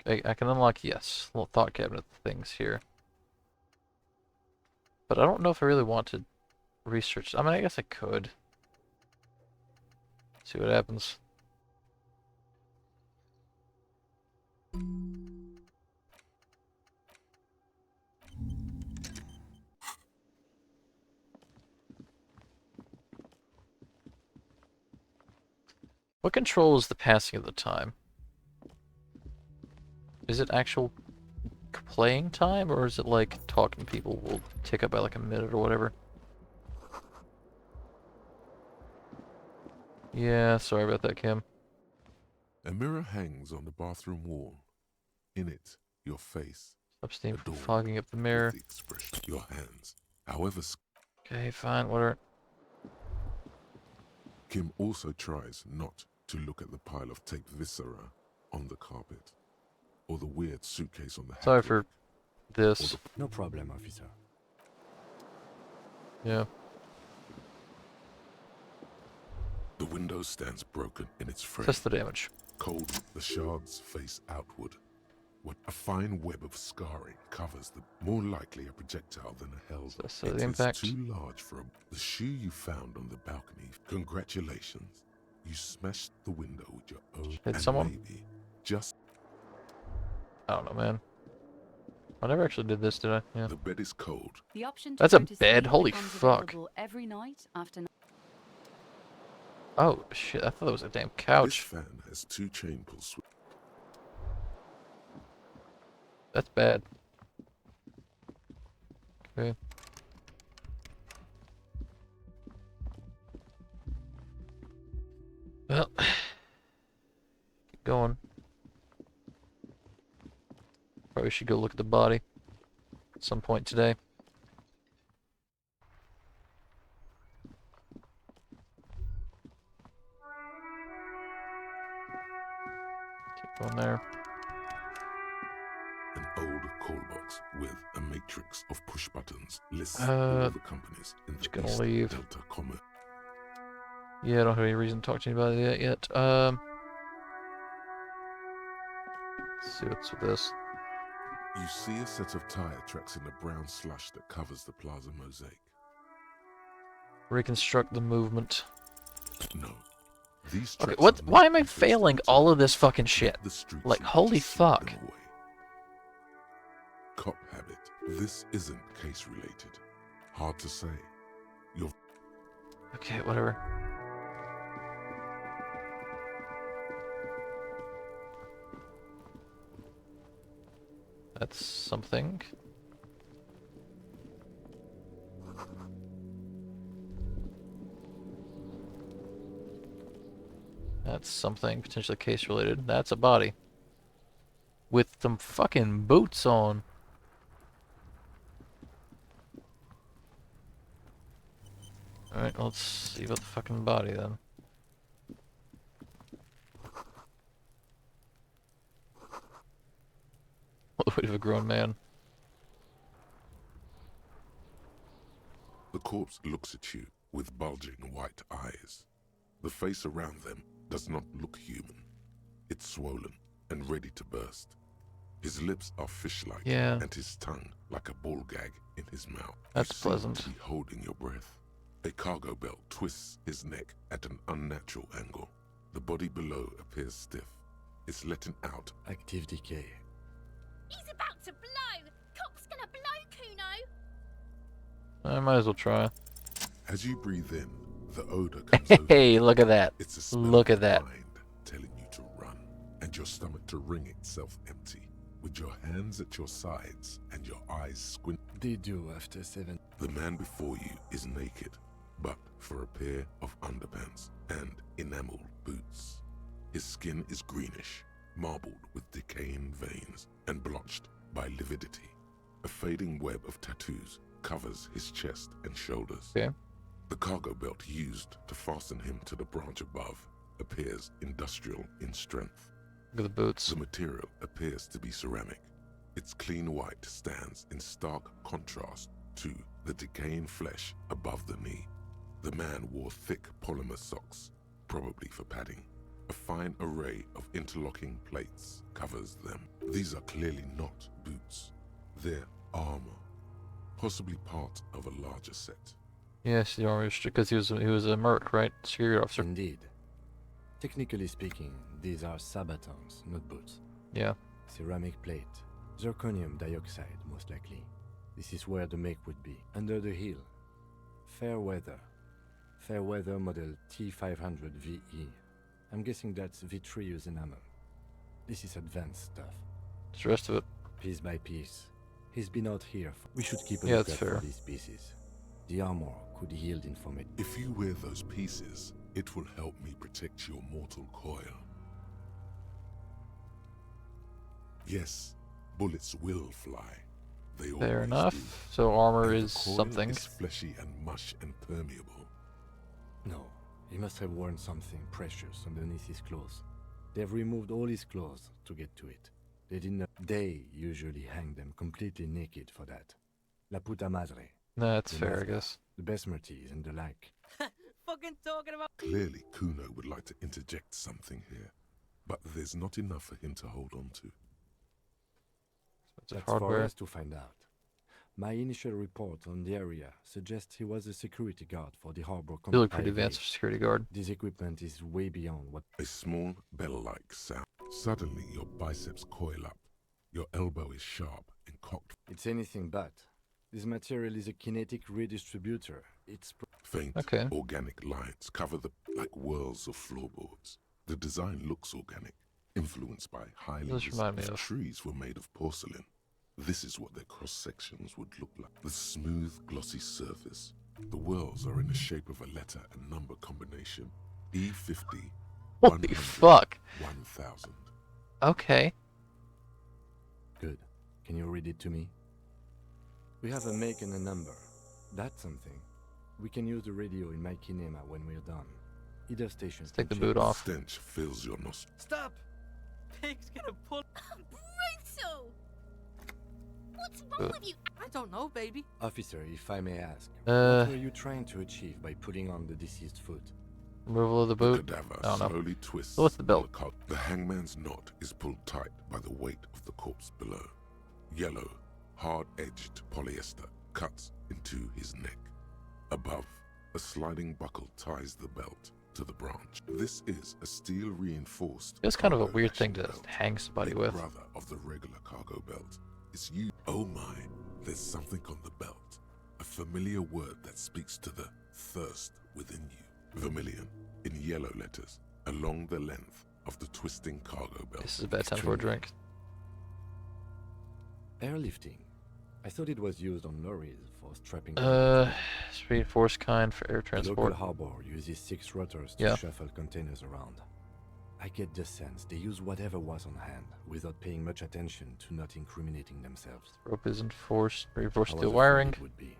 I can unlock, yes, little thought cabinet things here. But I don't know if I really want to research. I mean, I guess I could. See what happens. What controls the passing of the time? Is it actual playing time, or is it like talking to people will tick up by like a minute or whatever? Yeah, sorry about that, Kim. A mirror hangs on the bathroom wall. In it, your face. Stop steam from adorned fogging up the mirror. with the expression, your hands. However, Okay, fine, whatever. Kim also tries not to look at the pile of taped viscera on the carpet, or the weird suitcase on the Sorry hat for rack, this. No problem, officer. Yeah. The window stands broken in its frame. Test the damage. Cold, the shards face outward. What a fine web of scarring covers the more likely a projectile than a hell's. So It the is impact. too large for the shoe you found on the balcony. Congratulations. You smashed the window with your own. Hit and someone? maybe just I don't know, man. I never actually did this, did I? Yeah. the bed is cold. The option to That's a go to bed? sleep Holy becomes fuck. available every night after. Oh shit! I thought that was a damn This couch. fan has two chain pull switches. That's bad. Okay. Well, keep going. Probably should go look at the body at some point today. Keep going there. An old call box with a matrix of push buttons lists all the companies in the just gonna East leave. Delta Commerce. Yeah, I don't have any reason to talk to anybody about that yet. Let's see what's with this. You see a set of tire tracks in the brown slush that covers the plaza mosaic. Reconstruct the movement. No. These Okay, tracks what? are Why not am I influenced failing until all of this fucking shit? the streets Like, need holy to sweep fuck. them away. Cop habit. This isn't case related. Hard to say. You're Okay, whatever. That's something. That's something potentially case related. That's a body. With some fucking boots on. Alright, let's see about the fucking body then. The weight of a grown man. The corpse looks at you with bulging white eyes. The face around them does not look human. It's swollen and ready to burst. His lips are fish-like, Yeah. and his tongue like a ball gag in his mouth. That's you seem pleasant. to be holding your breath. A cargo belt twists his neck at an unnatural angle. The body below appears stiff. It's letting out Active decay. He's about to blow! Cop's gonna blow, Kuno! I might as well try. As you breathe in, the odor comes over. Hey, look at that. It's a smell Look of at that. mind telling you to run, and your stomach to wring itself empty, with your hands at your sides and your eyes squint. They do after 7. The man before you is naked, but for a pair of underpants and enameled boots. His skin is greenish, marbled with decaying veins and blotched by lividity. A fading web of tattoos covers his chest and shoulders. Okay. The cargo belt used to fasten him to the branch above appears industrial in strength. Look at the boots. The material appears to be ceramic. Its clean white stands in stark contrast to the decaying flesh above the knee. The man wore thick polymer socks, probably for padding. A fine array of interlocking plates covers them. These are clearly not boots. They're armor, possibly part of a larger set. Yes, the armor because he was a merc, right? Security officer. Indeed. Technically speaking, these are sabatons, not boots. Yeah. Ceramic plate. Zirconium dioxide, most likely. This is where the make would be. Under the heel. Fair weather. Fair weather model T500 VE. I'm guessing that's vitreous enamel. This is advanced stuff. What's the rest of it? Piece by piece. He's been out here. We should keep a Yeah, lookout that's for fair. these pieces. The armor could yield information. If you wear those pieces, it will help me protect your mortal coil. Yes, bullets will fly. They Fair always enough. do. So armor And the is coil something. is fleshy and mush and permeable. No, he must have worn something precious underneath his clothes. They've removed all his clothes to get to it. They didn't. They usually hang them completely naked for that. La puta madre. That's The fair, I mafia, guess. The besmirties and the like. Fucking talking about. Clearly, Kuno would like to interject something here, but there's not enough for him to hold on to. It's That's hardware. for us to find out. My initial report on the area suggests he was a security guard for the harbor. You look pretty I agree. advanced for security guard. This equipment is way beyond what. A small bell-like sound. Suddenly, your biceps coil up. Your elbow is sharp and cocked. It's anything but. This material is a kinetic redistributor. It's Faint, Okay. organic lines cover the like whirls of floorboards. The design looks organic, influenced by highly Does remind me if of- trees were made of porcelain. This is what their cross-sections would look like. The smooth, glossy surface. The whirls are in the shape of a letter and number combination. E50, Holy 100, fuck. 1000. Okay. good. Can you read it to me? We have a make and a number. That's something. We can use the radio in my kinema when we're done. Either station. Take the boot off. Stench fills your nostrils. Stop! Pig's gonna pull. Brutal! What's wrong with you? I don't know, baby. Officer, if I may ask, Uh. what were you trying to achieve by putting on the deceased foot? Removal of the The boot. cadaver I don't know. slowly twists. So what's the belt? The hangman's knot is pulled tight by the weight of the corpse below. Yellow, hard-edged polyester cuts into his neck. Above, A sliding buckle ties the belt to the branch. This is a steel reinforced. It's kind of a cargo weird thing lashing to belt. hang somebody Big with. brother of the regular cargo belt. It's you. Oh my, there's something on the belt. A familiar word that speaks to the thirst within you. Vermilion, in yellow letters, along the length of the twisting cargo belt. This is a bad time for a drink. Airlifting. I thought it was used on lorries for strapping. Reinforced kind for air The transport. local harbor uses 6 rotors to Yeah. shuffle containers around. I get the sense they use whatever was on hand without paying much attention to not incriminating themselves. Rope isn't forced. Reinforced I was steel afraid wiring. it would be.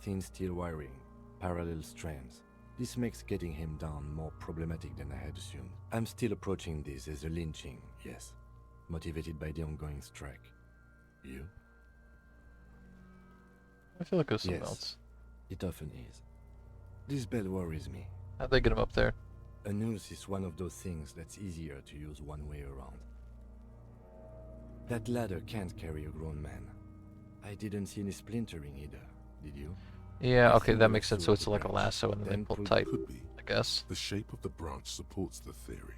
Thin steel wiring, parallel strands. This makes getting him down more problematic than I had assumed. I'm still approaching this as a lynching, yes. Motivated by the ongoing strike. You? I feel like it was something Yes, else. it often is. This bell worries me. How'd they get him up there? A noose is one of those things that's easier to use one way around. That ladder can't carry a grown man. I didn't see any splintering either, did you? Yeah, I okay, think that they makes sense. sew So up it's the like a branch, lasso and then they then pull pull- tight, Could be. I guess. The shape of the branch supports the theory.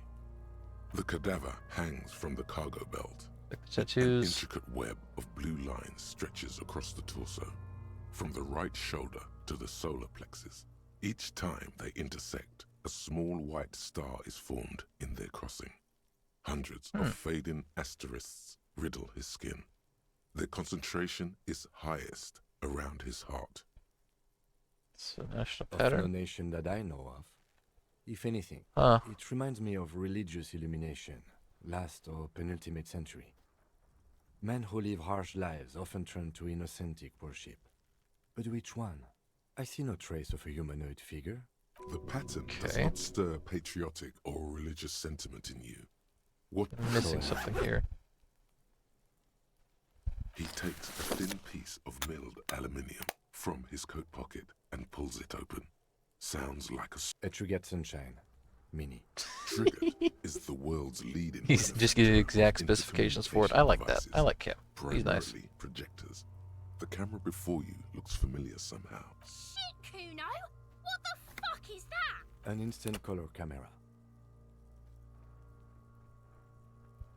The cadaver hangs from the cargo belt. Like the An tattoos. intricate web of blue lines stretches across the torso, from the right shoulder to the solar plexus. Each time they intersect, a small white star is formed in their crossing. Hundreds of fading asterisks riddle his skin. Their concentration is highest around his heart. It's a national Of no pattern. nation that I know of. If anything, Huh. it reminds me of religious illumination, last or penultimate century. Men who live harsh lives often turn to innocentic worship. But which one? I see no trace of a humanoid figure. The pattern does Okay. not stir patriotic or religious sentiment in you. What I'm missing something here. He takes a thin piece of milled aluminium from his coat pocket and pulls it open. Sounds like A Trigger Sunshine. Mini. Trigger is the world's leading. He's just giving exact manufacturer of specifications for it. I intercommunication like that. devices, I like him. He's nice. primarily projectors. The camera before you looks familiar somehow. Shit, Kuno! What the fuck is that? An instant color camera.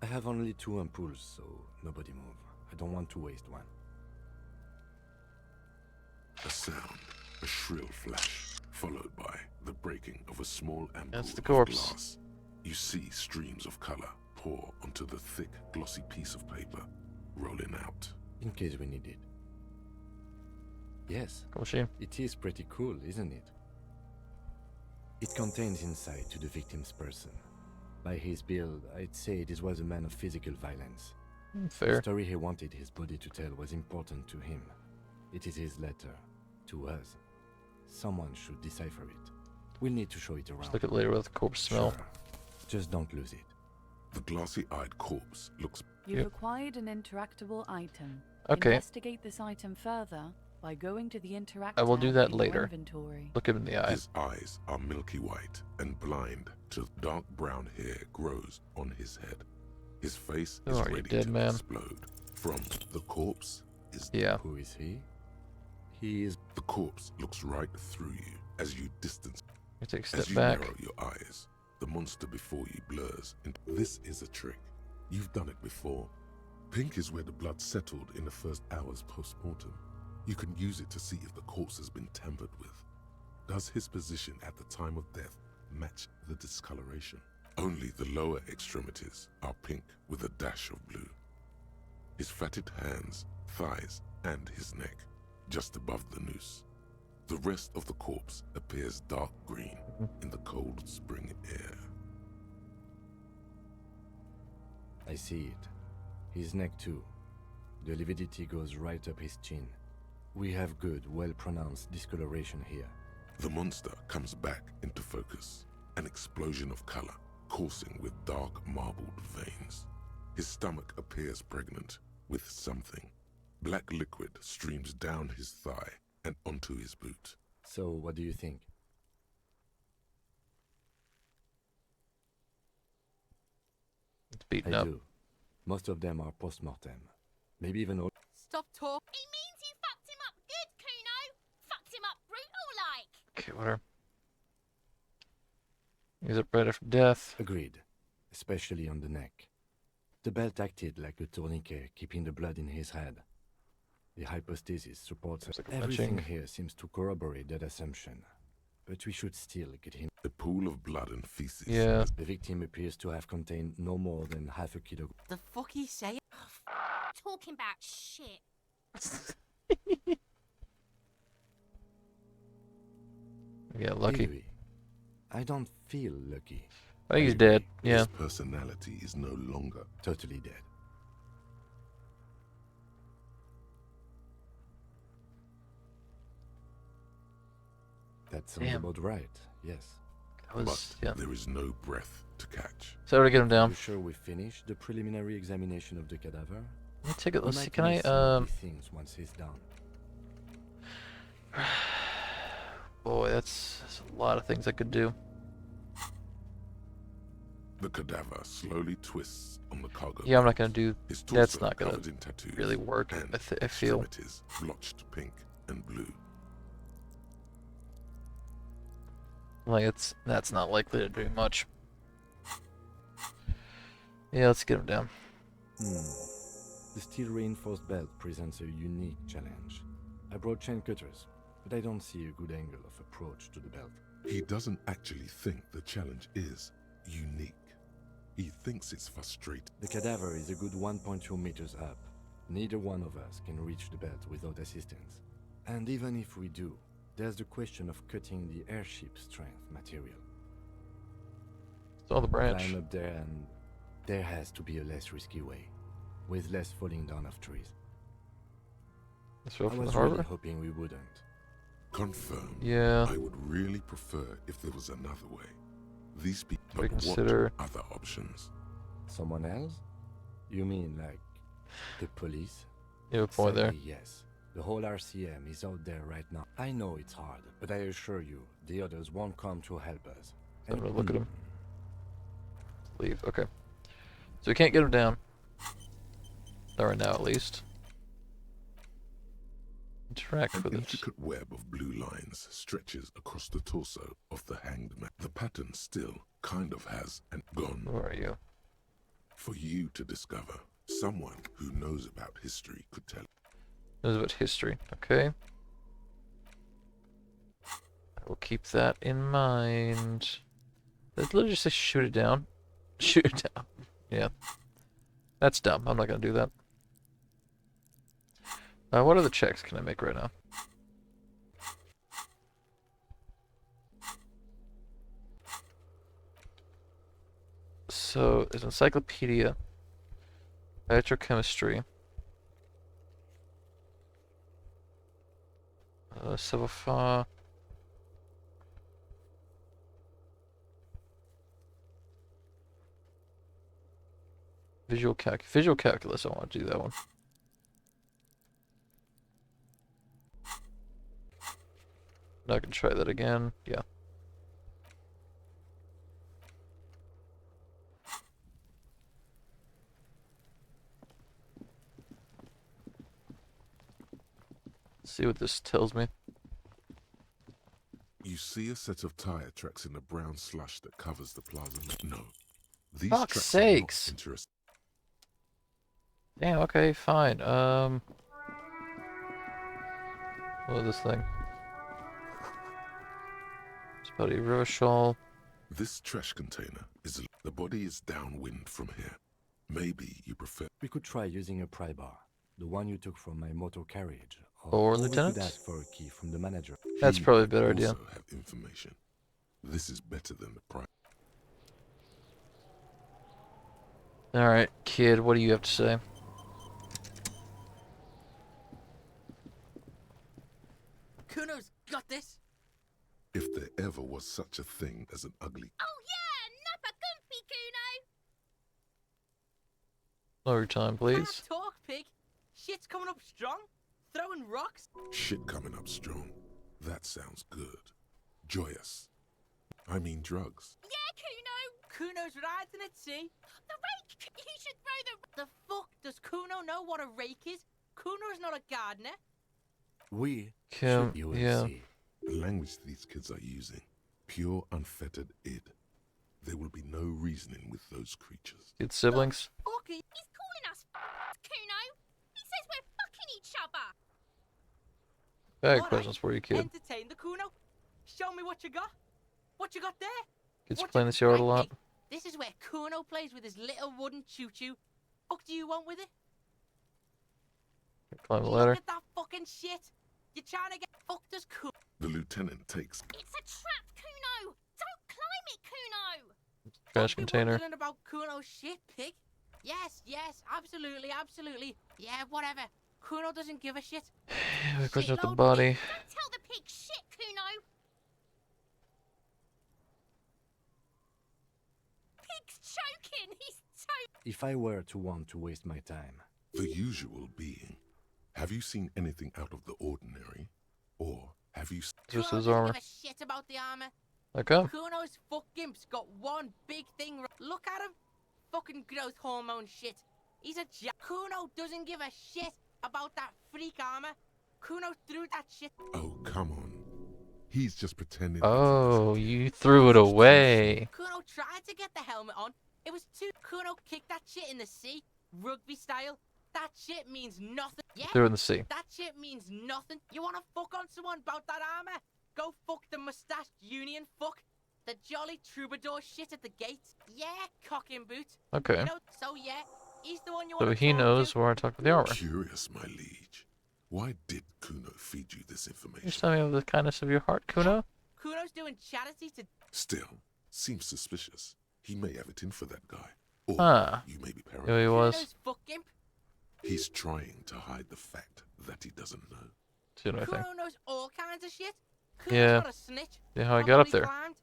I have only 2 ampoules, so nobody move. I don't want to waste one. A sound, a shrill flash, followed by the breaking of a small ampoule That's the of corpse. glass. You see streams of color pour onto the thick, glossy piece of paper, rolling out. In case we need it. Yes, Cool machine. it is pretty cool, isn't it? It contains insight to the victim's person. By his build, I'd say this was a man of physical violence. The Fair. story he wanted his body to tell was important to him. It is his letter to us. Someone should decipher it. We'll need to show it around. Just look at later with the corpse smell. Sure. Just don't lose it. The glossy-eyed corpse looks. You've Yep. acquired an interactable item. Okay. Investigate this item further by going to the interact I will do tab that in your later. inventory. Look him in the eye. His eyes are milky white and blind to dark brown hair grows on his head. His face Who is are you, ready dead to man? explode. From the corpse is Yeah. Who is he? He is. the corpse looks right through you as you distance. You take a As step you back. narrow your eyes, the monster before you blurs. And this is a trick. You've done it before. Pink is where the blood settled in the first hours post-mortem. You can use it to see if the corpse has been tampered with. Does his position at the time of death match the discoloration? Only the lower extremities are pink with a dash of blue. His fatted hands, thighs, and his neck, just above the noose. The rest of the corpse appears dark green in the cold spring air. I see it. His neck too. The lividity goes right up his chin. We have good, well-pronounced discoloration here. The monster comes back into focus, an explosion of color, coursing with dark marbled veins. His stomach appears pregnant with something. Black liquid streams down his thigh and onto his boot. So, what do you think? It's beaten I up. do. Most of them are post-mortem. Maybe even all. Stop talking. He means you fucked him up good, Kuno! Fucked him up brutal like! whatever. Use it right after death. Agreed, especially on the neck. The belt acted like a tourniquet, keeping the blood in his head. The hypostasis supports like everything lynching. here seems to corroborate that assumption. But we should still get him. A pool of blood and feces. Yeah. The victim appears to have contained no more than half a kilo. The fuck he say? Talking about shit. Yeah, lucky. Maybe. I don't feel lucky. I think he's dead. Yeah. His personality is no longer Totally dead. That sounds Damn. about right, yes. That was, but yeah. there is no breath to catch. So to get him down. You sure we finished the preliminary examination of the cadaver? Let me take it. We Let's might see. Can I miss some of these things once he's done. Boy, that's a lot of things I could do. The cadaver slowly twists on the cargo. Yeah, I'm not gonna do. His torso That's not gonna covered in tattoos really work. and I feel. extremities blotched pink and blue. Like that's not likely to do much. Yeah, let's get him down. The steel reinforced belt presents a unique challenge. I brought chain cutters, but I don't see a good angle of approach to the belt. He doesn't actually think the challenge is unique. He thinks it's frustrating. The cadaver is a good 1.2 meters up. Neither one of us can reach the belt without assistance. And even if we do, there's the question of cutting the airship strength material. Saw the branch. Climb up there and there has to be a less risky way, with less falling down of trees. Let's go I from the was harbor. really hoping we wouldn't. Confirmed. Yeah. I would really prefer if there was another way. These people We but consider- what other options? Someone else? You mean like the police? You have a point there. Sadly, yes. The whole RCM is out there right now. I know it's hard, but I assure you, the others won't come to help us. I'm gonna look at him. Leave. Okay. So we can't get him down. Not right now, at least. Interact An with it. intricate web of blue lines stretches across the torso of the hanged man. The pattern still kind of has an gone. Where are you? For you to discover. Someone who knows about history could tell. Knows about history. Okay. I will keep that in mind. Did it literally just say shoot it down? Shoot it down. Yeah. That's dumb. I'm not gonna do that. What other checks can I make right now? So, there's encyclopedia, electrochemistry, savoir-faire, visual calculus. I want to do that one. Now I can try that again. Yeah. See what this tells me. You see a set of tire tracks in the brown slush that covers the plaza. No. These Fuck's tracks sakes. are not interesting. Damn, okay, fine. What is this thing? Spotty river shawl. This trash container is the body is downwind from here. Maybe you prefer. We could try using a pry bar, the one you took from my motor carriage. Or we Lieutenant? could ask for a key from the manager. That's He probably a might better idea. also have information. This is better than the price. Alright, kid, what do you have to say? Kuno's got this. If there ever was such a thing as an ugly. Oh yeah, Nappa Gumpy, Kuno. Slow your time, please. Talk, pig. Shit's coming up strong. Throwing rocks. Shit coming up strong. That sounds good. Joyous. I mean drugs. Yeah, Kuno. Kuno's riding at sea. The rake. He should throw The fuck does Kuno know what a rake is? Kuno's not a gardener. We Kim, should you will yeah. see. The language these kids are using, pure unfettered id. There will be no reasoning with those creatures. It's siblings. Okay, he's calling us Kuno. He says we're fucking each other. I got questions for you, kid. Entertain the Kuno. Show me what you got. What you got there? Kids What playing you- this yard a Right, lot. Pig, this is where Kuno plays with his little wooden choo-choo. What do you want with it? Climb the ladder. Look at that fucking shit. You're trying to get fucked as Kuno. The lieutenant takes. It's a trap, Kuno. Don't climb it, Kuno. Trash Be container. wondering about Kuno's shit, Pig. Yes, absolutely, absolutely. Yeah, whatever. Kuno doesn't give a shit. We question with the Shitload, body. Don't tell the pig shit, Kuno. Pig's choking. He's choking. If I were to want to waste my time, The usual being. Have you seen anything out of the ordinary? Or have you... Just Kuno his doesn't armor. give a shit about the armor. Okay. Kuno's fuckgimp's got one big thing. Look at him. Fucking growth hormone shit. He's a Kuno doesn't give a shit about that freak armor. Kuno threw that shit. Oh, come on. He's just pretending. Oh, you threw it away. Kuno tried to get the helmet on. It was too. Kuno kicked that shit in the sea, rugby style. That shit means nothing. Yeah. Threw it in the sea. That shit means nothing. You wanna fuck on someone about that armor? Go fuck the mustached union fuck. The jolly troubadour shit at the gates. Yeah, cock and boot. Okay. You know, so yeah, he's the one you So want he knows where I talk with the armor. Curious, my liege. Why did Kuno feed you this information? You're telling me of the kindness of your heart, Kuno? Kuno's doing charity to. Still, seems suspicious. He may have it in for that guy. Or Ah. you may be There he paranoid. was. Kuno's fuck imp. He's trying to hide the fact that he doesn't know. See what I think. Kuno knows all kinds of shit. Kuno's Yeah. not a snitch. Yeah, how I got up Probably there. climbed.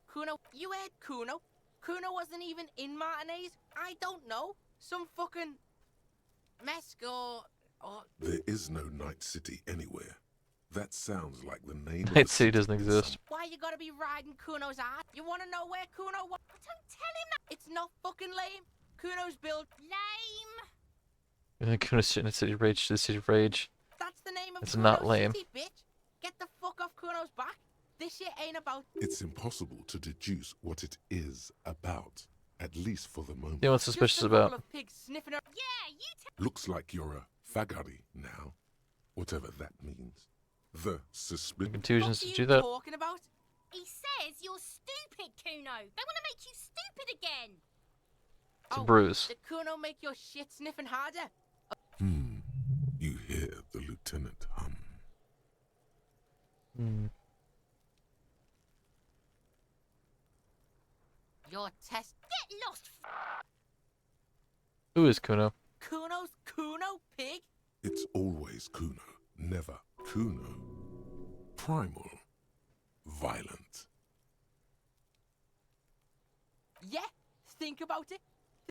Kuno, you heard Kuno. Kuno wasn't even in Martinez. I don't know. Some fucking Mesk or There is no Night City anywhere. That sounds like the name of Night a City doesn't in exist. why you gotta be riding Kuno's ass? You wanna know where Kuno was? Don't tell him that. It's not fucking lame. Kuno's build. Lame. You think Kuno's shit in the City of Rage to the City of Rage? That's the name of It's Kuno's not lame. city, bitch. Get the fuck off Kuno's back. This shit ain't about. It's impossible to deduce what it is about, at least for the moment. You know what's suspicious about? Of pigs sniffing her. Yeah, you Looks like you're a fagari now, whatever that means. The suspicion. Contusions What to are do you that? talking about? He says you're stupid, Kuno. They want to make you stupid again. It's a bruise. Did Kuno make your shit sniffing harder? You hear the lieutenant hum. Your test. Get lost. Who is Kuno? Kuno's Kuno pig? It's always Kuno, never Kuno. Primal. Violent. Yeah, think about it.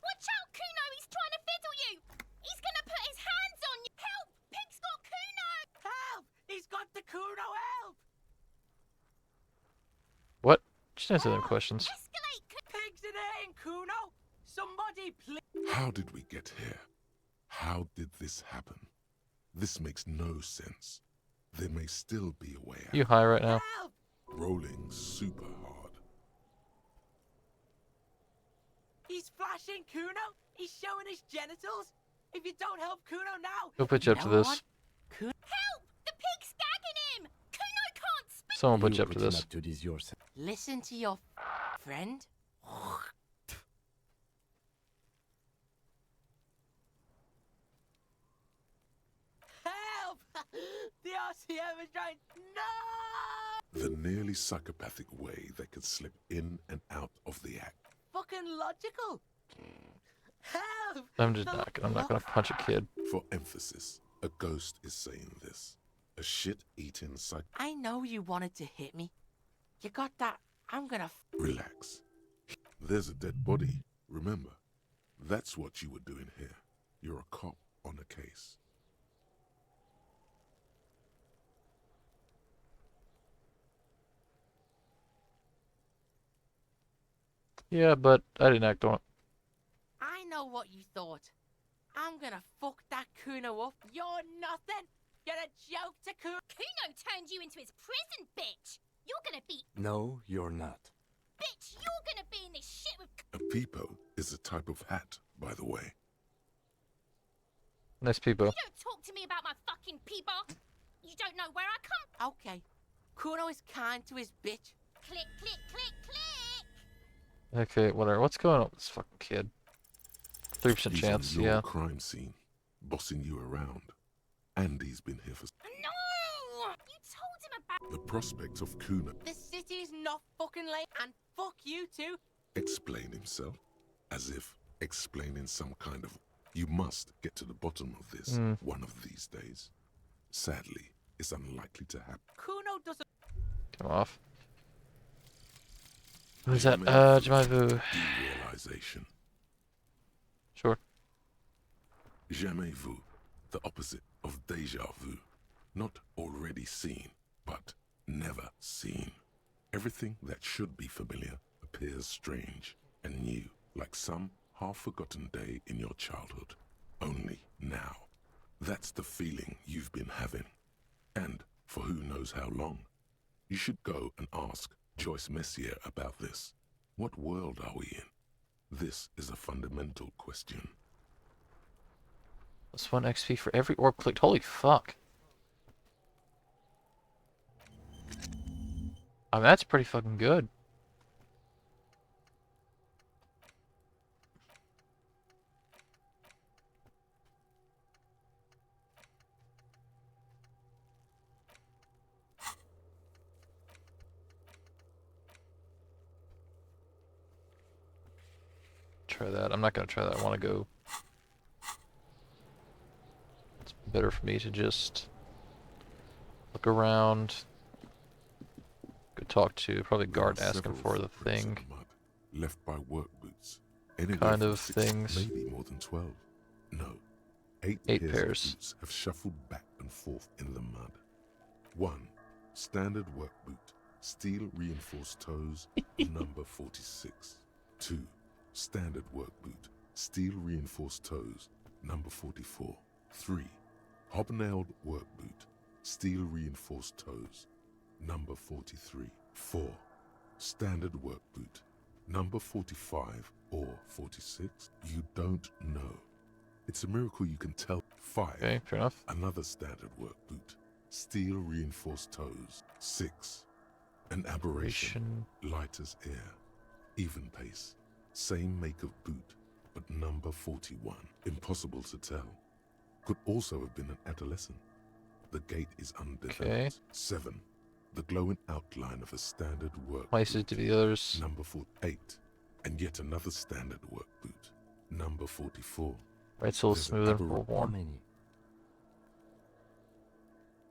Watch out, Kuno. He's trying to fiddle you. He's going to put his hands on you. Help. Pig's got Kuno. Help! He's got the Kuno, help! What? Just answer them questions. Escalate. Pigs in here in Kuno! Somebody please. How did we get here? How did this happen? This makes no sense. There may still be a way out. You high right now? Help! Rolling super hard. He's flashing Kuno! He's showing his genitals! If you don't help Kuno now... Who put you up to this? Help. The pig's gagging him. Kuno can't speak. Someone put you up to put him this. up to this yourself. Listen to your friend. Help! The RCM is trying... No! The nearly psychopathic way they could slip in and out of the act. Fucking logical! Help! I'm not gonna punch a kid. For emphasis, a ghost is saying this. A shit-eating psych... I know you wanted to hit me. You got that. I'm gonna... Relax. There's a dead body, remember. That's what you were doing here. You're a cop on a case. Yeah, but I didn't act on it. I know what you thought. I'm gonna fuck that Kuno up. You're nothing. You're a joke to Kuno. Kuno turned you into his prison, bitch. You're gonna be... No, you're not. Bitch, you're gonna be in this shit with... A peepo is a type of hat, by the way. Nice people. You don't talk to me about my fucking people. You don't know where I come... Okay. Kuno is kind to his bitch. Click, click, click, click. Okay, whatever. What's going on with this fucking kid? 3% He's chance, on your yeah. crime scene, bossing you around. And he's been here for... No! You told him about... The prospect of Kuno The city's not fucking late, and fuck you too. explain himself, as if explaining some kind of... You must get to the bottom of this one of these days. Sadly, it's unlikely to happen. Kuno doesn't... Come off. Who's that? Jemaivu. Derealization. Sure. Jamais vu, the opposite of déjà vu. Not already seen, but never seen. Everything that should be familiar appears strange and new, like some half-forgotten day in your childhood. Only now. That's the feeling you've been having. And for who knows how long. You should go and ask Joyce Messier about this. What world are we in? This is a fundamental question. Plus 1 XP for every orb clicked. Holy fuck. I mean, that's pretty fucking good. Try that. I'm not gonna try that. I want to go. It's better for me to just look around. Go talk to probably guard asking for the thing. Left by work boots. Any Kind day of from 6, things. Maybe more than 12. No. 8 8 pairs. pairs. Of boots have shuffled back and forth in the mud. 1. Standard work boot. Steel reinforced toes. Number 46. 2. Standard work boot. Steel reinforced toes. Number 44. 3. Hobnailed work boot. Steel reinforced toes. Number 43. 4. Standard work boot. Number 45 or 46. You don't know. It's a miracle you can tell. 5. Okay, fair enough. Another standard work boot. Steel reinforced toes. 6. An aberration. Light as air. Even pace. Same make of boot, but number 41. Impossible to tell. Could also have been an adolescent. The gait is undeveloped. Okay. 7. The glowing outline of a standard work Places to be the others. Number 48. And yet another standard work boot. Number 44. Right, so There's smooth an and aberrant- warm. How many?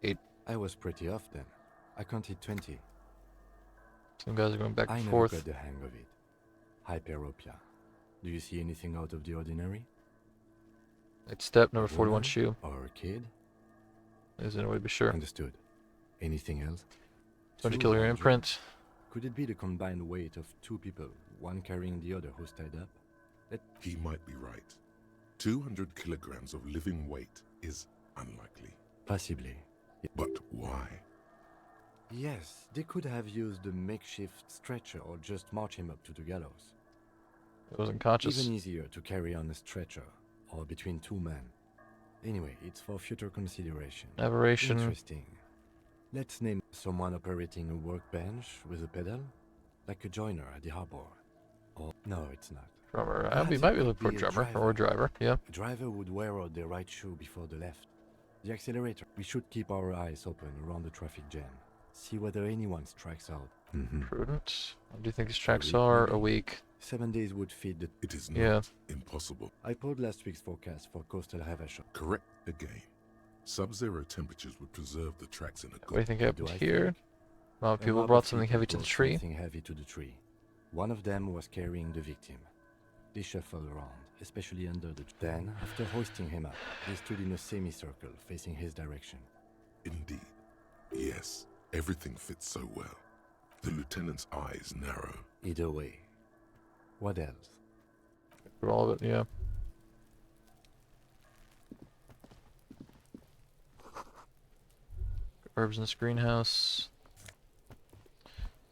8. I was pretty off then. I counted 20. Some guys are going back I and never forth. got the hang of it. Hyperopia. Do you see anything out of the ordinary? It's step number A 41 woman shoe. Or a kid? Is there a way to be sure? Understood. Anything else? 20 killer 200. imprint. Could it be the combined weight of 2 people, one carrying the other who's tied up? He might be right. 200 kilograms of living weight is unlikely. Possibly. But why? Yes, they could have used a makeshift stretcher or just march him up to the gallows. It wasn't conscious. Even easier to carry on a stretcher, or between 2 men. Anyway, it's for future consideration. Aberration. Interesting. Let's name someone operating a workbench with a pedal, like a joiner at the harbor. Or no, it's not. Drummer. Perhaps We it might be could looking for a be drummer or a driver. Yeah. A driver would wear out the right shoe before the left. The accelerator. We should keep our eyes open around the traffic jam. See whether anyone strikes out. Prudent. What do you think these tracks are? A week. 7 days would feed the... It is not Yeah. impossible. I pulled last week's forecast for coastal Havasha. Correct again. Sub-zero temperatures would preserve the tracks in a What do you think happened Do I here? think? A lot of people mob brought of something people heavy to the brought tree. Something heavy to the tree. One of them was carrying the victim. They shuffled around, especially under the... Then, after hoisting him up, they stood in a semicircle facing his direction. Indeed. Yes, everything fits so well. The lieutenant's eyes narrow. Either way. What else? For all of it, yeah. Herbs in this greenhouse.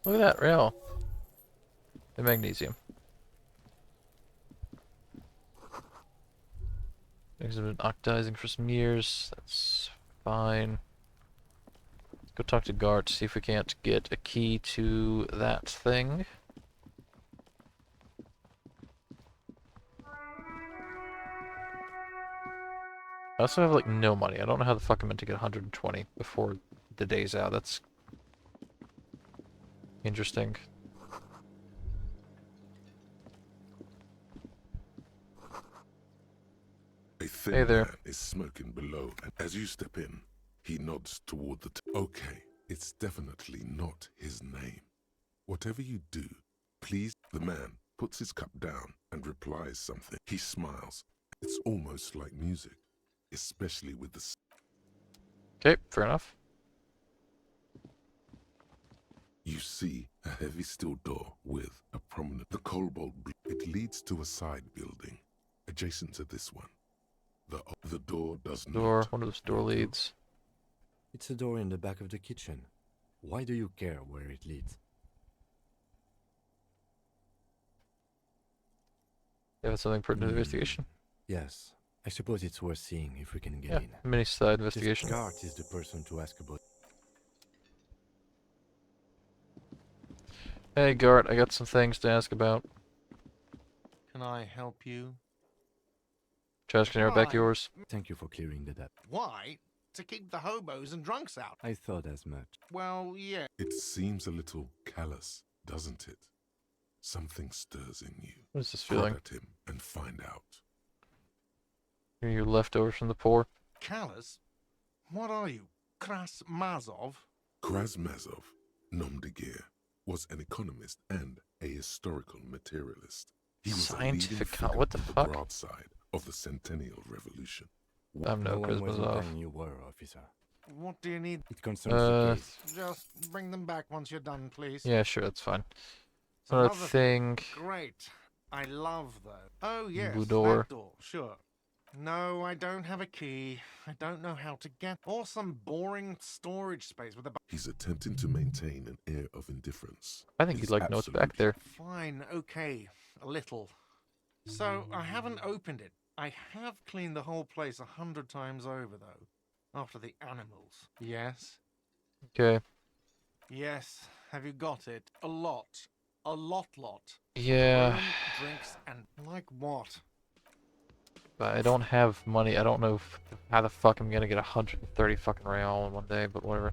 Look at that rail. The magnesium. Things have been oxidizing for some years. That's fine. Let's go talk to Gart, see if we can't get a key to that thing. I also have like no money. I don't know how the fuck I'm meant to get 120 before the day's out. That's interesting. A thin Hey there. man is smoking below, and as you step in, he nods toward the okay, it's definitely not his name. Whatever you do, please. The man puts his cup down and replies something. He smiles. It's almost like music, especially with the... Okay, fair enough. You see a heavy steel door with a prominent... The cobalt... It leads to a side building, adjacent to this one. The door does not... One of those door leads. It's a door in the back of the kitchen. Why do you care where it leads? You have something pertinent to the investigation? Yes. I suppose it's worth seeing if we can get Yeah, in. mini side investigation. Gart is the person to ask about. Hey Gart, I got some things to ask about. Can I help you? Trash can air back yours. Thank you for clearing the debt. Why? To keep the hobos and drunks out. I thought as much. Well, yeah. It seems a little callous, doesn't it? Something stirs in you. What is this feeling? Prod at him and find out. Are you leftovers from the poor? Callous? What are you? Krasmazov? Krasmazov, nom de guerre, was an economist and a historical materialist. He was Scientific a leading what the figure fuck? on the broad side of the Centennial Revolution. I'm no one was Krasmazov. implying you were, officer. What do you need? It concerns the case. Just bring them back once you're done, please. Yeah, sure, that's fine. Some Another other thing. Great. I love those. Oh, yes. Blue door. That door, sure. No, I don't have a key. I don't know how to get... Or some boring storage space with a... He's attempting to maintain an air of indifference. I think he'd like to know what's back there. Fine, okay. A little. So, I haven't opened it. I have cleaned the whole place 100 times over, though. After the animals. Yes? Okay. Yes. Have you got it? A lot. A lot. Yeah. Room, drinks, and... Like what? But I don't have money. I don't know how the fuck I'm gonna get 130 fucking real in one day, but whatever.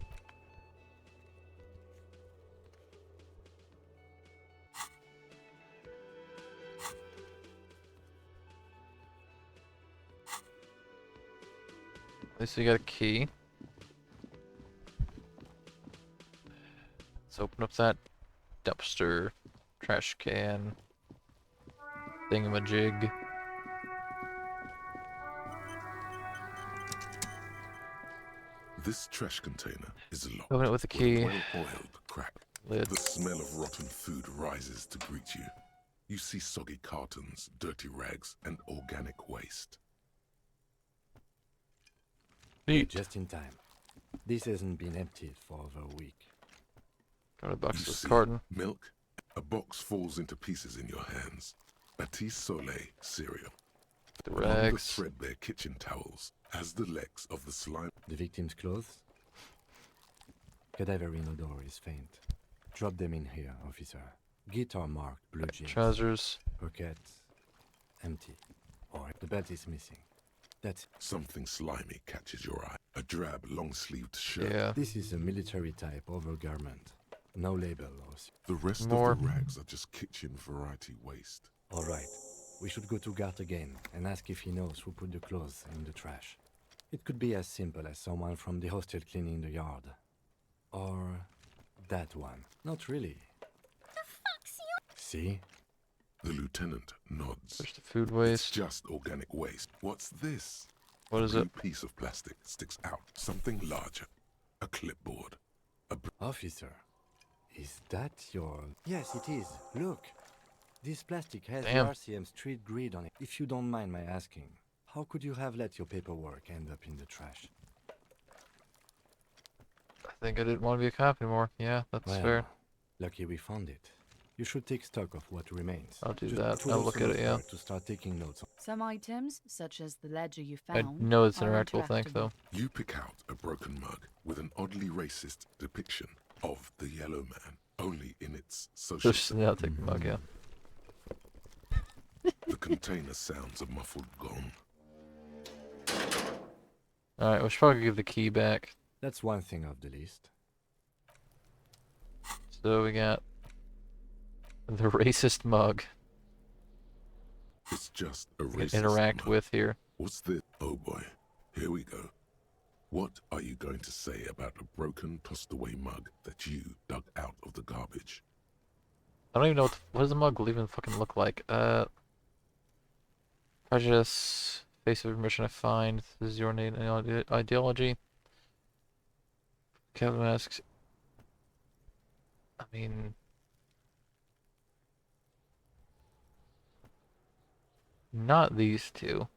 At least we got a key. Let's open up that dumpster, trash can, thingamajig. This trash container is locked. Open it with a key. Well-oiled crack. Lid. The smell of rotten food rises to greet you. You see soggy cartons, dirty rags, and organic waste. Neat. Just in time. This hasn't been emptied for over a week. Got a box You of see carton. milk. A box falls into pieces in your hands. Batiste Soleil cereal. The Among the rags. threadbare kitchen towels, as the legs of the slime. The victim's clothes? Cadaver in odor is faint. Drop them in here, officer. Guitar marked blue jeans. Trousers. Pockets empty. Or the belt is missing. That's Something slimy catches your eye. A drab, long-sleeved shirt. Yeah. This is a military type overgarment. No label or... The rest More. of the rags are just kitchen variety waste. All right. We should go to Gart again and ask if he knows who put the clothes in the trash. It could be as simple as someone from the hostel cleaning the yard. Or that one. Not really. See? The lieutenant nods. There's the food It's waste. just organic waste. What's this? What is A it? blue piece of plastic sticks out. Something larger. A clipboard. Officer, is that your... Yes, it is. Look. This plastic has Damn. the RCM street grid on it. If you don't mind my asking, how could you have let your paperwork end up in the trash? think I didn't want to be a cop anymore. Yeah, that's Well, fair. lucky we found it. You should take stock of what remains. I'll do Just that. to I'll also look at it, yeah. start to start taking notes. Some items, such as the ledger you I found, know it's are interactable, thanks, interactable. though. You pick out a broken mug with an oddly racist depiction of the Yellow Man, only in its social Yeah, I'll take the mug, yeah. The container sounds a muffled gong. Alright, we should probably give the key back. That's one thing off the list. So we got the racist mug. It's just a We racist can interact mug. with here. What's this? Oh boy, here we go. What are you going to say about a broken, tossed-away mug that you dug out of the garbage? I don't even know what does the mug even fucking look like. Prejudice, face of admission I find. This is your ideology. Kevin asks. I mean, not these two.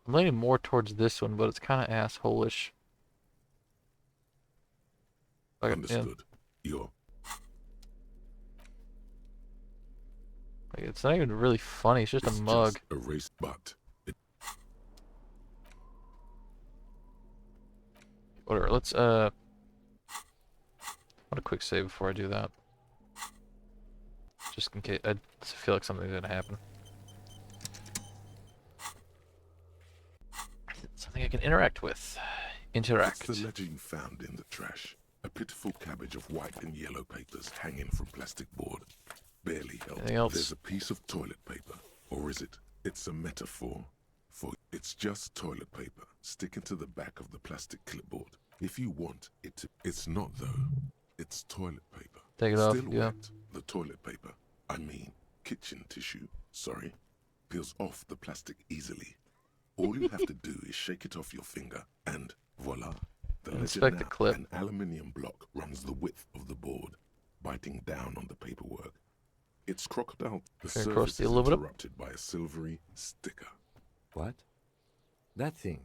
I'm leaning more towards this one, but it's kind of asshole-ish. Okay, Understood. You're like, it's not even really funny. It's just a mug. just a race, but Whatever. Let's want a quick save before I do that. Just in case. I feel like something's gonna happen. Something I can interact with. Interact. It's the ledger you found in the trash. A pitiful cabbage of white and yellow papers hanging from plastic board. Barely help. Anything else? There's a piece of toilet paper. Or is it? It's a metaphor. For it's just toilet paper sticking to the back of the plastic clipboard. If you want it to. It's not though. It's toilet paper. Take it off, Still yeah. wet. The toilet paper. I mean, kitchen tissue. Sorry. Peels off the plastic easily. All you have to do is shake it off your finger, and voila. The Inspect the now, clip. An aluminium block runs the width of the board, biting down on the paperwork. It's crocodile. The Okay, surface cross the is aluminum. interrupted by a silvery sticker. What? That thing.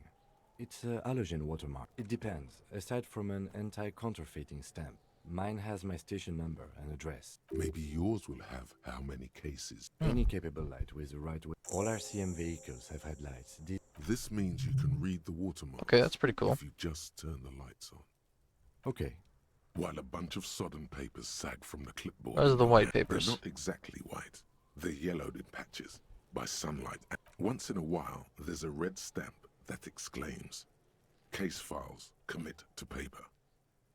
It's a halogen watermark. It depends. Aside from an anti-counterfeiting stamp, mine has my station number and address. Maybe yours will have how many cases? Any capable light with the right way. All RCM vehicles have had lights. This means you can read the watermark. Okay, that's pretty cool. If you just turn the lights on. Okay. While a bunch of sodden papers sag from the clipboard. Those are the in your white hand, papers. They're not exactly white. They're yellowed in patches by sunlight. And once in a while, there's a red stamp that exclaims, "Case files, commit to paper."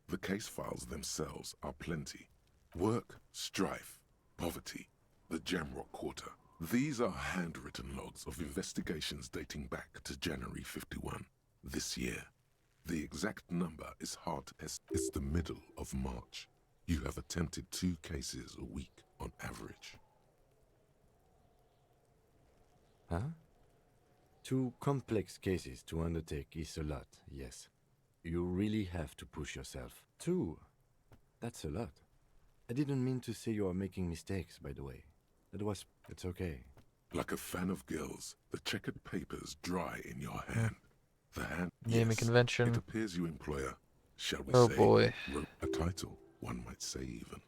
The case files themselves are plenty. Work, strife, poverty, the Jamrock Quarter. These are handwritten logs of investigations dating back to January 51, this year. The exact number is hard to test. It's the middle of March. You have attempted 2 cases a week on average. Huh? 2 complex cases to undertake is a lot, yes. You really have to push yourself. 2? That's a lot. I didn't mean to say you are making mistakes, by the way. It's okay. Like a fan of girls, the checkered papers dry in your hand. The hand. Naming convention. It appears you employ a, shall we Oh say, boy. a title, one might say even.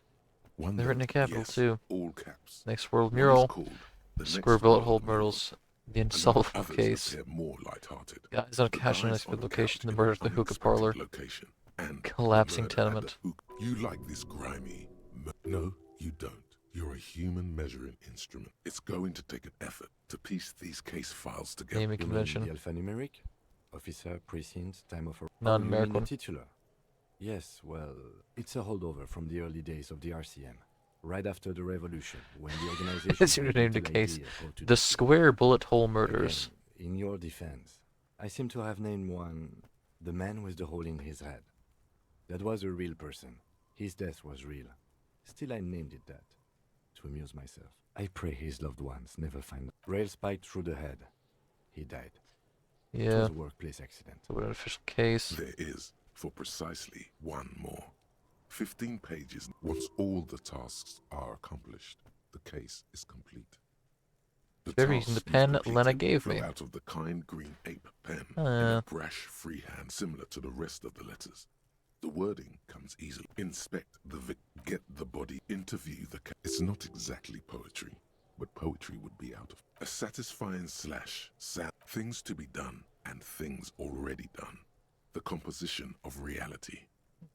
One They're that, written in capital yes, too. all caps. Next world One is mural. called The Square Next bullet World hole Mural, murders. The and unsolvable others case. appear more light-hearted. Guys on a The cash in guys an on the location. couch The in murder an of the hookah unexpected parlor. location, and Collapsing the murder at tenement. the You like this grimy... No, you don't. You're a human measuring instrument. It's going to take an effort to piece these case files together. Naming You mean convention. the alphanumeric? Officer, precinct, time of... Non-numerical. Oh, you mean the titular? Yes, well, it's a holdover from the early days of the RCM. Right after the revolution, when the organization... That's your had name the little case. idea how to The do square bullet hole murders. Again, in your defense, I seem to have named one the man with the hole in his head. That was a real person. His death was real. Still, I named it that, to amuse myself. I pray his loved ones never find... Rail spiked through the head. He died. It Yeah. was a workplace accident. So an official case. There is, for precisely one more. 15 pages. Once all the tasks are accomplished, the case is complete. Better using the pen Lena gave me. flow out of the kind green ape pen in a brash freehand similar to the rest of the letters. The wording comes easily. Inspect the get the body, interview the It's not exactly poetry, but poetry would be out of a satisfying sound. Things to be done and things already done. The composition of reality.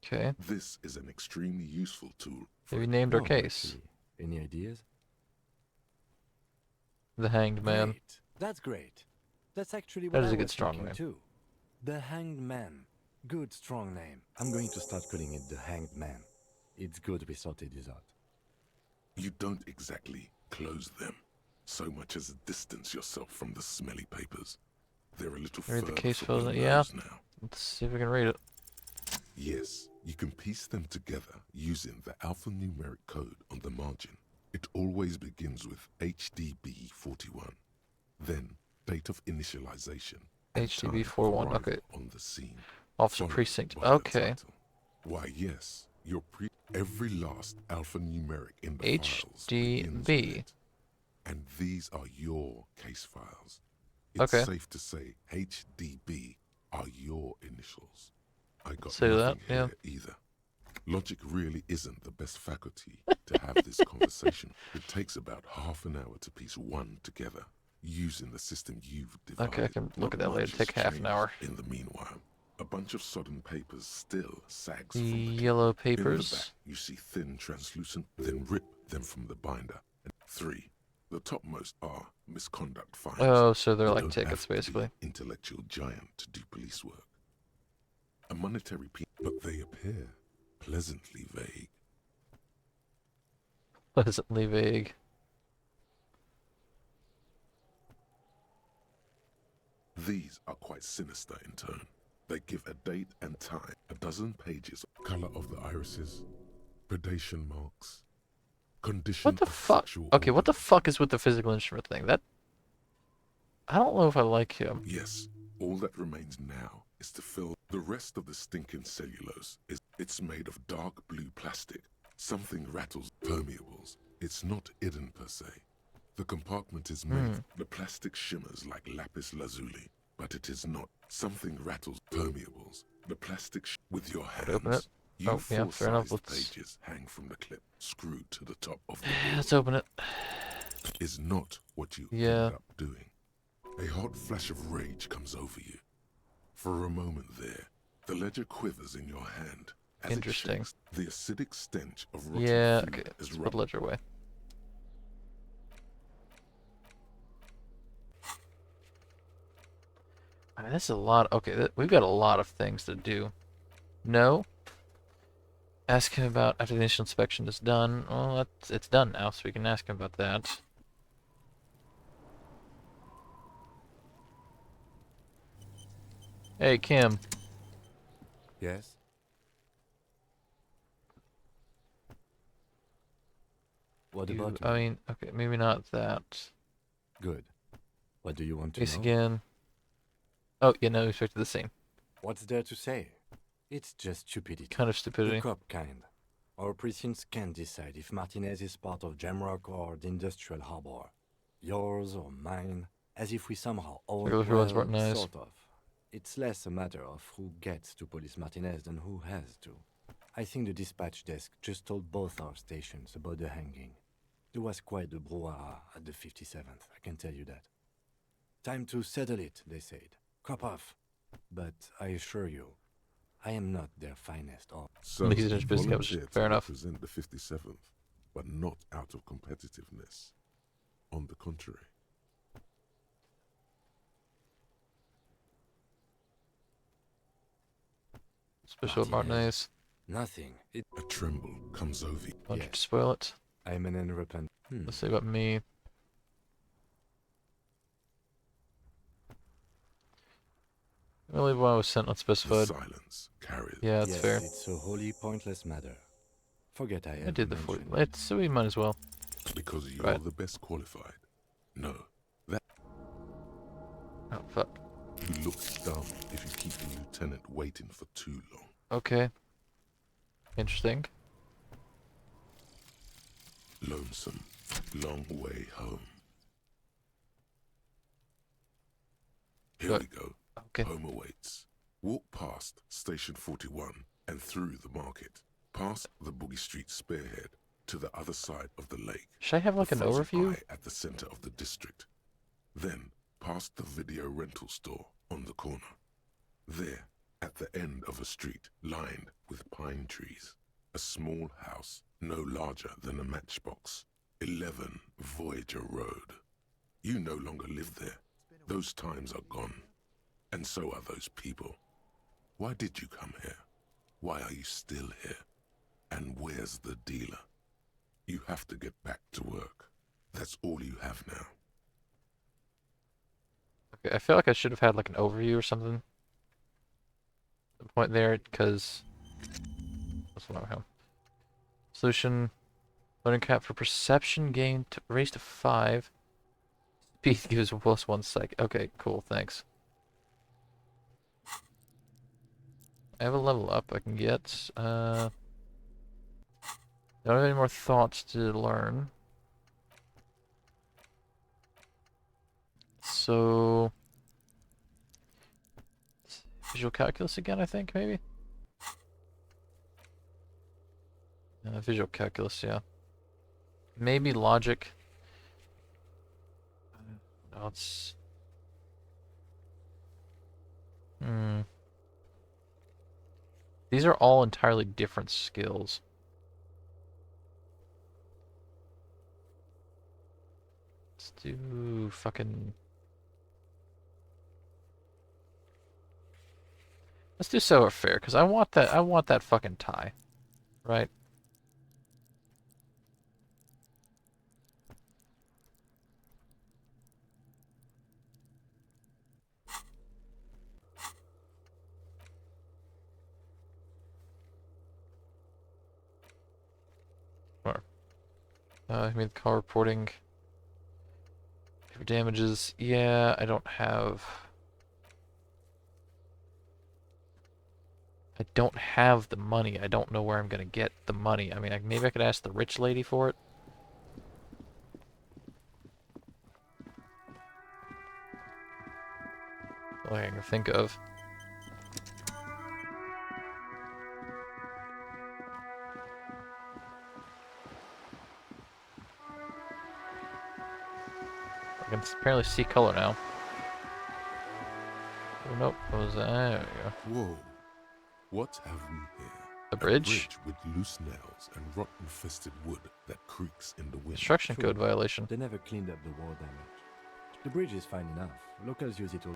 Okay. This is an extremely useful tool. Have you named our case? Any ideas? The Hanged Man. Great. That's great. That's actually That what is I a good was strong thinking name. too. The Hanged Man. Good strong name. I'm going to start calling it the Hanged Man. It's good we sorted this out. You don't exactly close them so much as distance yourself from the smelly papers. They're a little Read the further case for files. the Yeah. nose now. Let's see if we can read it. Yes, you can piece them together using the alphanumeric code on the margin. It always begins with HDB 41. Then, date of initialization. HDB 41. Okay. On the scene. Officer followed Precinct. by the Okay. title. Why, yes, your every last alphanumeric in the files begins with HDB. it. And these are your case files. It's Okay. safe to say HDB are your initials. I got Say nothing that, yeah. here either. Logic really isn't the best faculty to have this conversation. It takes about half an hour to piece one together, using the system you've devised. Okay, I can look at Not that later. much has Take half an changed hour. In the meanwhile, a bunch of sodden papers still sags The from the clip. yellow In the papers. back, you see thin, translucent, then rip them from the binder. And 3. The topmost are misconduct fines. Oh, so they're You like don't tickets, have to be basically. an intellectual giant to do police work. A monetary but they appear pleasantly vague. Pleasantly vague. These are quite sinister in tone. They give a date and time, a dozen pages, color of the irises, predation marks, condition What the of fuck? sexual Okay, what organ. the fuck is with the physical instrument thing? That I don't know if I like him. Yes, all that remains now is to fill the rest of the stinking cellulose. It's made of dark blue plastic. Something rattles permeables. It's not hidden per se. The compartment is made. The plastic shimmers like lapis lazuli, but it is not. Something rattles permeables. The plastic with your Open hands. it. You Oh, yeah, fair enough. four-sized Let's pages hang from the clip, screwed to the top of the let's open it. is not what you Yeah. end up doing. A hot flash of rage comes over you. For a moment there, the ledger quivers in your hand. As Interesting. It shakes, the acidic stench of rotten Yeah, food okay. is Let's put ledger away. I mean, this is a lot. Okay, we've got a lot of things to do. No. Ask him about after the initial inspection is done. Well, it's done now, so we can ask him about that. Hey, Kim. Yes? What You, about I me? mean, okay, maybe not that. Good. What do you want to Case know? again. Oh, yeah, no, expected the same. What's there to say? It's just stupidity. Kind of stupidity. The cop kind. Our precincts can't decide if Martinez is part of Jamrock or the Industrial Harbor. Yours or mine, as if we somehow own Everyone's Martinez. sort of. It's less a matter of who gets to police Martinez than who has to. I think the dispatch desk just told both our stations about the hanging. There was quite the brouhaha at the 57th, I can tell you that. Time to settle it, they said. Cop off. But I assure you, I am not their finest or... So, These are just volunteer fair to enough. represent the 57th, but not out of competitiveness. On the contrary. Special Martinez. Nothing. A tremble comes over you. Don't you spoil it. I'm an unrepentant. Let's see about me. I believe when I was sent unspecified. The silence carries. Yeah, that's yes, fair. It's a wholly pointless matter. Forget I ever I did the 40. mentioned. So we might as well. Because you're Right. the best qualified. No, that Oh, fuck. you look dumb if you keep the lieutenant waiting for too long. Okay. Interesting. Lonesome, long way home. Here Good. we go. Okay. Home awaits. Walk past Station 41 and through the market, past the Boogie Street spearhead to the other side of the lake. Should I have like the an frozen overview? eye at the center of the district. Then past the video rental store on the corner. There, at the end of a street lined with pine trees, a small house no larger than a matchbox. 11 Voyager Road. You no longer live there. Those times are gone. And so are those people. Why did you come here? Why are you still here? And where's the dealer? You have to get back to work. That's all you have now. Okay, I feel like I should have had like an overview or something. The point there, because that's what I have. Solution: learning cap for perception gain to raise to 5. Speed gives +1 psych. Okay, cool. Thanks. I have a level up I can get. Don't have any more thoughts to learn. So visual calculus again, I think, maybe? Visual calculus, yeah. Maybe logic. No, it's... These are all entirely different skills. Let's do fucking... Let's do so fair, because I want that fucking tie. Right? I mean, call reporting for damages. Yeah, I don't have the money. I don't know where I'm gonna get the money. I mean, maybe I could ask the rich lady for it. All I can think of. I can apparently see color now. Oh, nope. What was that? There we go. Whoa. What have we here? A bridge? A bridge with loose nails and rot-infested wood that creaks in the wind. Construction code violation. They never cleaned up the war damage. The bridge is fine enough. Locals use it all.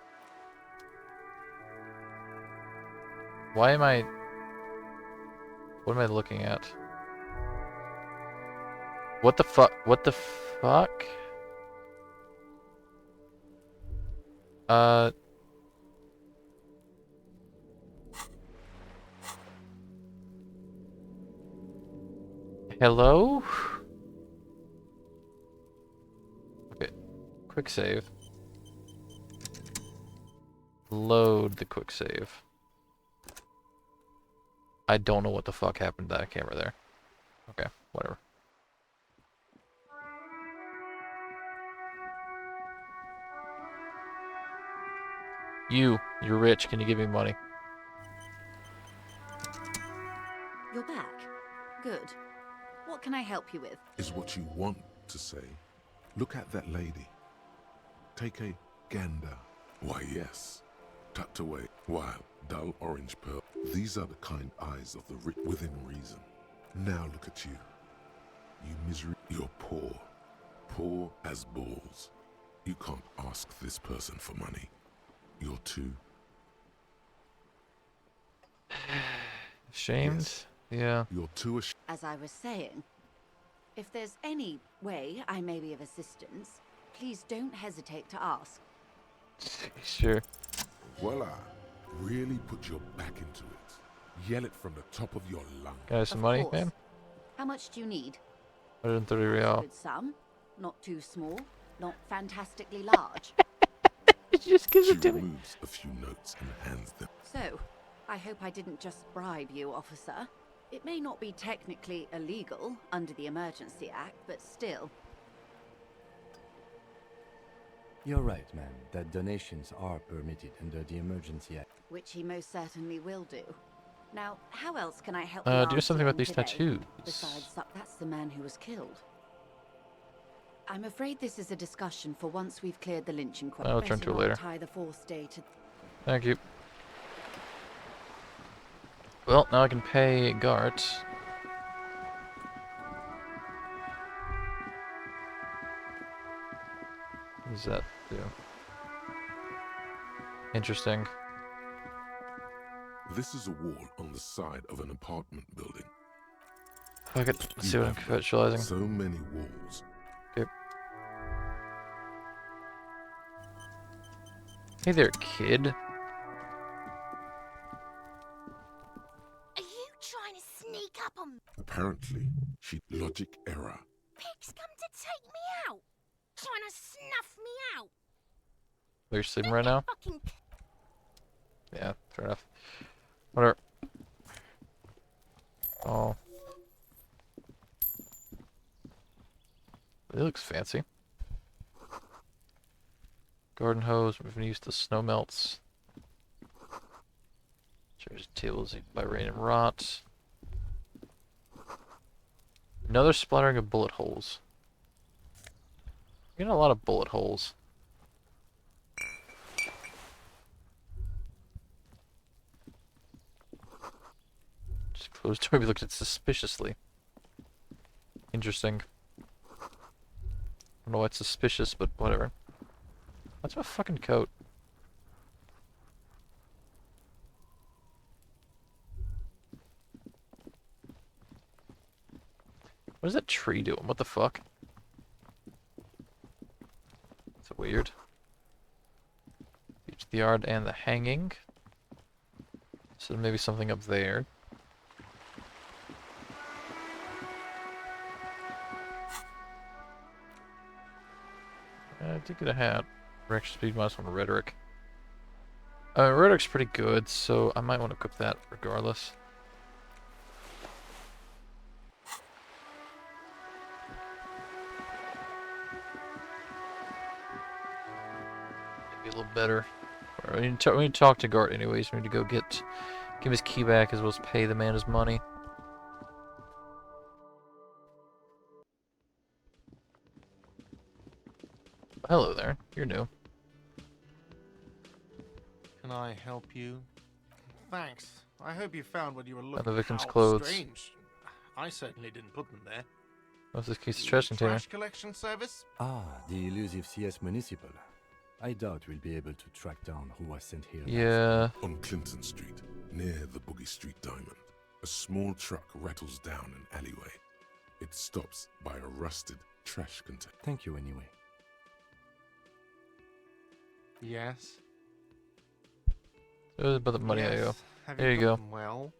Why am I... What am I looking at? What the fuck? What the fuck? Hello? Okay. Quick save. Load the quick save. I don't know what the fuck happened to that camera there. Okay, whatever. You're rich. Can you give me money? You're back. Good. What can I help you with? Is what you want to say. Look at that lady. Take a gander. Why, yes. Tucked away, wild, dull orange pearl. These are the kind eyes of the rich within reason. Now look at you. You misery. You're poor. Poor as balls. You can't ask this person for money. You're too... Ashamed? Yes. Yeah. You're too ashamed. As I was saying, if there's any way I may be of assistance, please don't hesitate to ask. Sure. Voila. Really put your back into it. Yell it from the top of your lungs. Can I have some Of money, course. ma'am? How much do you need? 130 real. Good sum. Not too small. Not fantastically large. Just gives She it to me. removes a few notes and hands them. So, I hope I didn't just bribe you, officer. It may not be technically illegal under the Emergency Act, but still. You're right, ma'am, that donations are permitted under the Emergency Act. Which he most certainly will do. Now, how else can I help the Do something about RCM these today? tattoos. Besides, that's the man who was killed. I'm afraid this is a discussion for once we've cleared the lynching question. I'll turn to it later. Tie the fourth day to... Thank you. Well, now I can pay Gart. What does that do? Interesting. This is a wall on the side of an apartment building. Fuck it. Let's see what I'm conceptualizing. So many walls. Okay. Hey there, kid. Are you trying to sneak up on me? Apparently, logic error. Pig's come to take me out. Trying to snuff me out. Are you sleeping right now? Fucking... Yeah, fair enough. Whatever. Oh. It looks fancy. Garden hose, we've been used to snow melts. Chairs, tables eaten by rain and rot. Another splattering of bullet holes. Getting a lot of bullet holes. Just closed door, we looked at it suspiciously. Interesting. I don't know why it's suspicious, but whatever. What's my fucking coat? What is that tree doing? What the fuck? It's weird. Beach, the yard, and the hanging. So maybe something up there. I did get a hat. Reaction speed minus 1 rhetoric. Rhetoric's pretty good, so I might want to equip that regardless. Maybe a little better. We need to talk to Gart anyways. We need to go give his key back as well as pay the man his money. Hello there. You're new. Can I help you? Thanks. I hope you found what you were looking for. And the victim's How clothes. Strange. I certainly didn't put them there. What's this case of trash container? Trash collection service? Ah, the elusive CS Municipal. I doubt we'll be able to track down who was sent here. Yeah. On Clinton Street, near the Boogie Street Diamond, a small truck rattles down an alleyway. It stops by a rusted trash container. Thank you anyway. Yes. It was about the money I owe. Have There you go. got them well?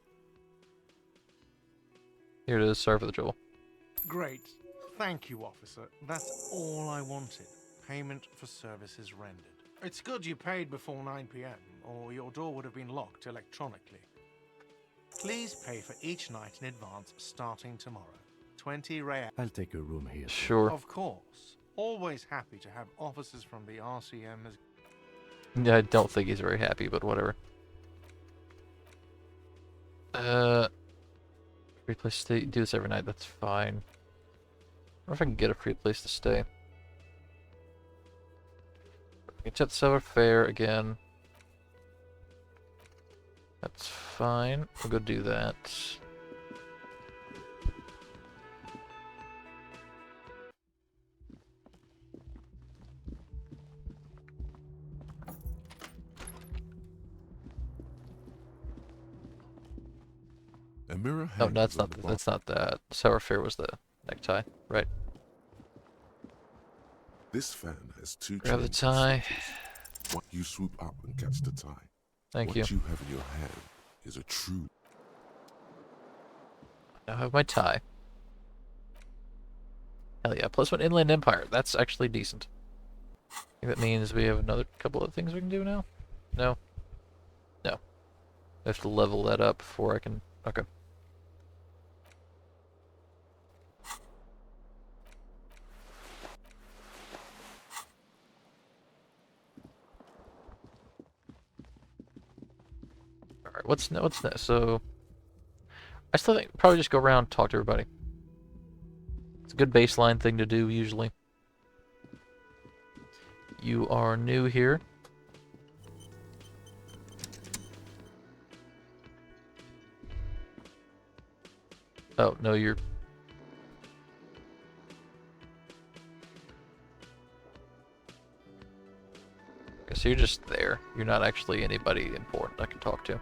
Here it is. Sorry for the trouble. Great. Thank you, officer. That's all I wanted. Payment for services rendered. It's good you paid before 9 p.m., or your door would have been locked electronically. Please pay for each night in advance starting tomorrow. 20 real. I'll take a room here. Sure. Of course. Always happy to have officers from the RCM as... Yeah, I don't think he's very happy, but whatever. Free place to stay. Do this every night. That's fine. I wonder if I can get a free place to stay. I can check the silver fare again. That's fine. We'll go do that. A mirror Oh, hangs no, that's on not. the That's not that. Sour fare was the necktie, right? This fan has two Grab the chains tie. and sensors. What you swoop up and catch the tie. Thank what you. you have in your hand is a true. Now I have my tie. Hell yeah! +1 Inland Empire. That's actually decent. I think that means we have another couple of things we can do now. No. No. I have to level that up before I can. Okay. what's next? So I still think probably just go around, talk to everybody. It's a good baseline thing to do usually. You are new here. Oh, no, you're... Okay, so you're just there. You're not actually anybody important I can talk to.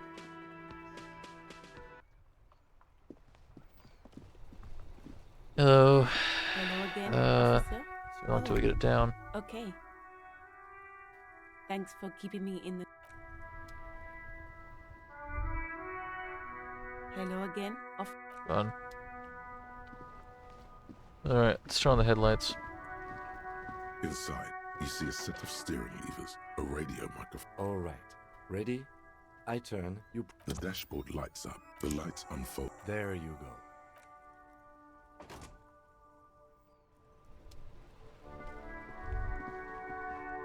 Hello. Hello again, Uh, officer. so until we get it down. Okay. Thanks for keeping me in the... Hello again, Fun. Alright, let's turn on the headlights. Inside, you see a set of steering levers, a radio microphone. All right. Ready? I turn, you... The dashboard lights up. The lights unfold. There you go.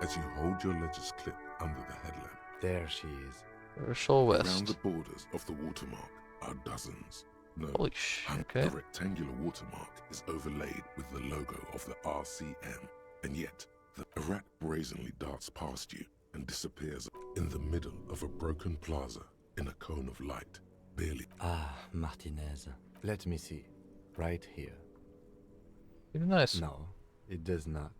As you hold your ledger's clip under the headlamp. There she is. Rochelle West. Around the borders of the watermark are dozens. No, Holy shit, okay. The rectangular watermark is overlaid with the logo of the RCM, and yet the rat brazenly darts past you and disappears in the middle of a broken plaza in a cone of light, barely. Ah, Martinez. Let me see. Right here. Pretty nice. No, it does not.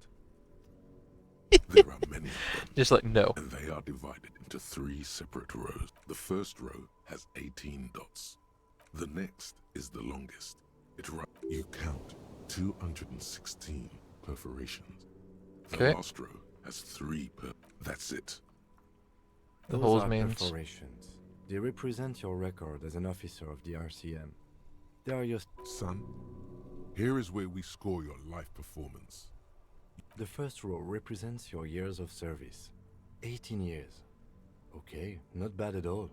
There are many of them. Just like, no. And they are divided into 3 separate rows. The first row has 18 dots. The next is the longest. You count 216 perforations. The last row has 3 per... That's it. The Those holes are means... perforations. They represent your record as an officer of the RCM. They are your... Son, here is where we score your life performance. The first row represents your years of service. 18 years. Okay, not bad at all.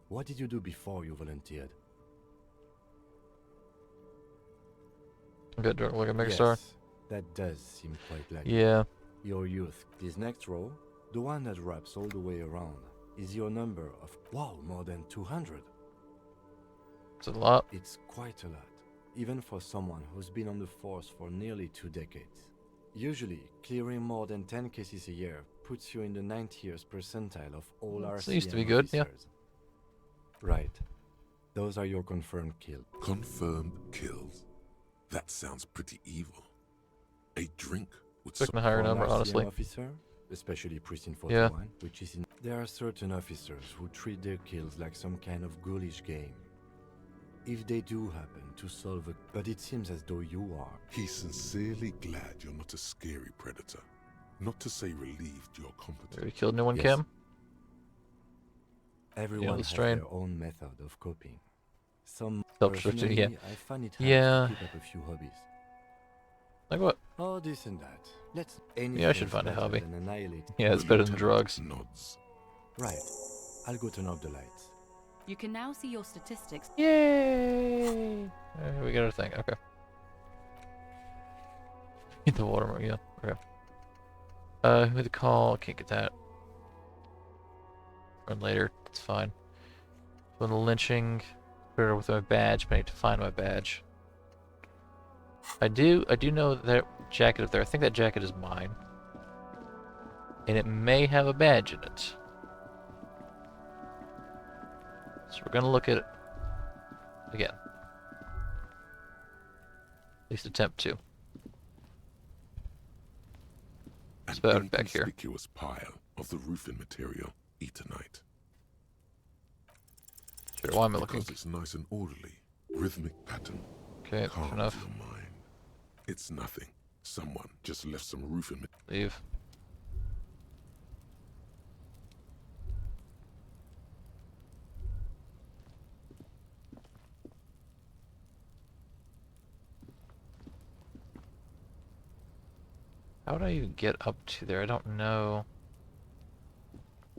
What did you do before you volunteered? Good, look at Yes, Megastar. that does seem quite likely. Yeah. Your youth. This next row, the one that wraps all the way around, is your number of... Wow, more than 200. It's a lot. It's quite a lot, even for someone who's been on the force for nearly 2 decades. Usually, clearing more than 10 cases a year puts you in the 90th percentile of all RCM It used to be good, officers. yeah. Right. Those are your confirmed kills. Confirmed kills. That sounds pretty evil. A drink would... Expecting a higher For an number, RCM honestly. officer, especially Precinct Yeah. 41, which is in... There are certain officers who treat their kills like some kind of ghoulish game. If they do happen to solve a... But it seems as though you are. He's sincerely glad you're not a scary predator. Not to say relieved you're competent. Have you killed anyone, Yes. Kim? Everyone the has strain. their own method of coping. Some Self-destructive, personally, yeah. I find it hard Yeah. to keep up a few hobbies. Like what? Oh, this and that. Let's... Yeah, I should find a better hobby. than annihilate. Yeah, it's better than drugs. Nods. Right. I'll go turn off the lights. You can now see your statistics. Yay! We got our thing, okay. Get the watermark, yeah, okay. Who to call? Can't get that. Run later, it's fine. Doing the lynching. Better with my badge, but I need to find my badge. I do know that jacket up there. I think that jacket is mine. And it may have a badge in it. So we're gonna look at it again. At least attempt to. It's An about back here. inconspicuous pile of the roofing material, Eternite. Sure, why am I looking? Because it's nice and orderly, rhythmic pattern. Okay, Calms enough. your mind. It's nothing. Someone just left some roofing. Leave. How would I even get up to there? I don't know.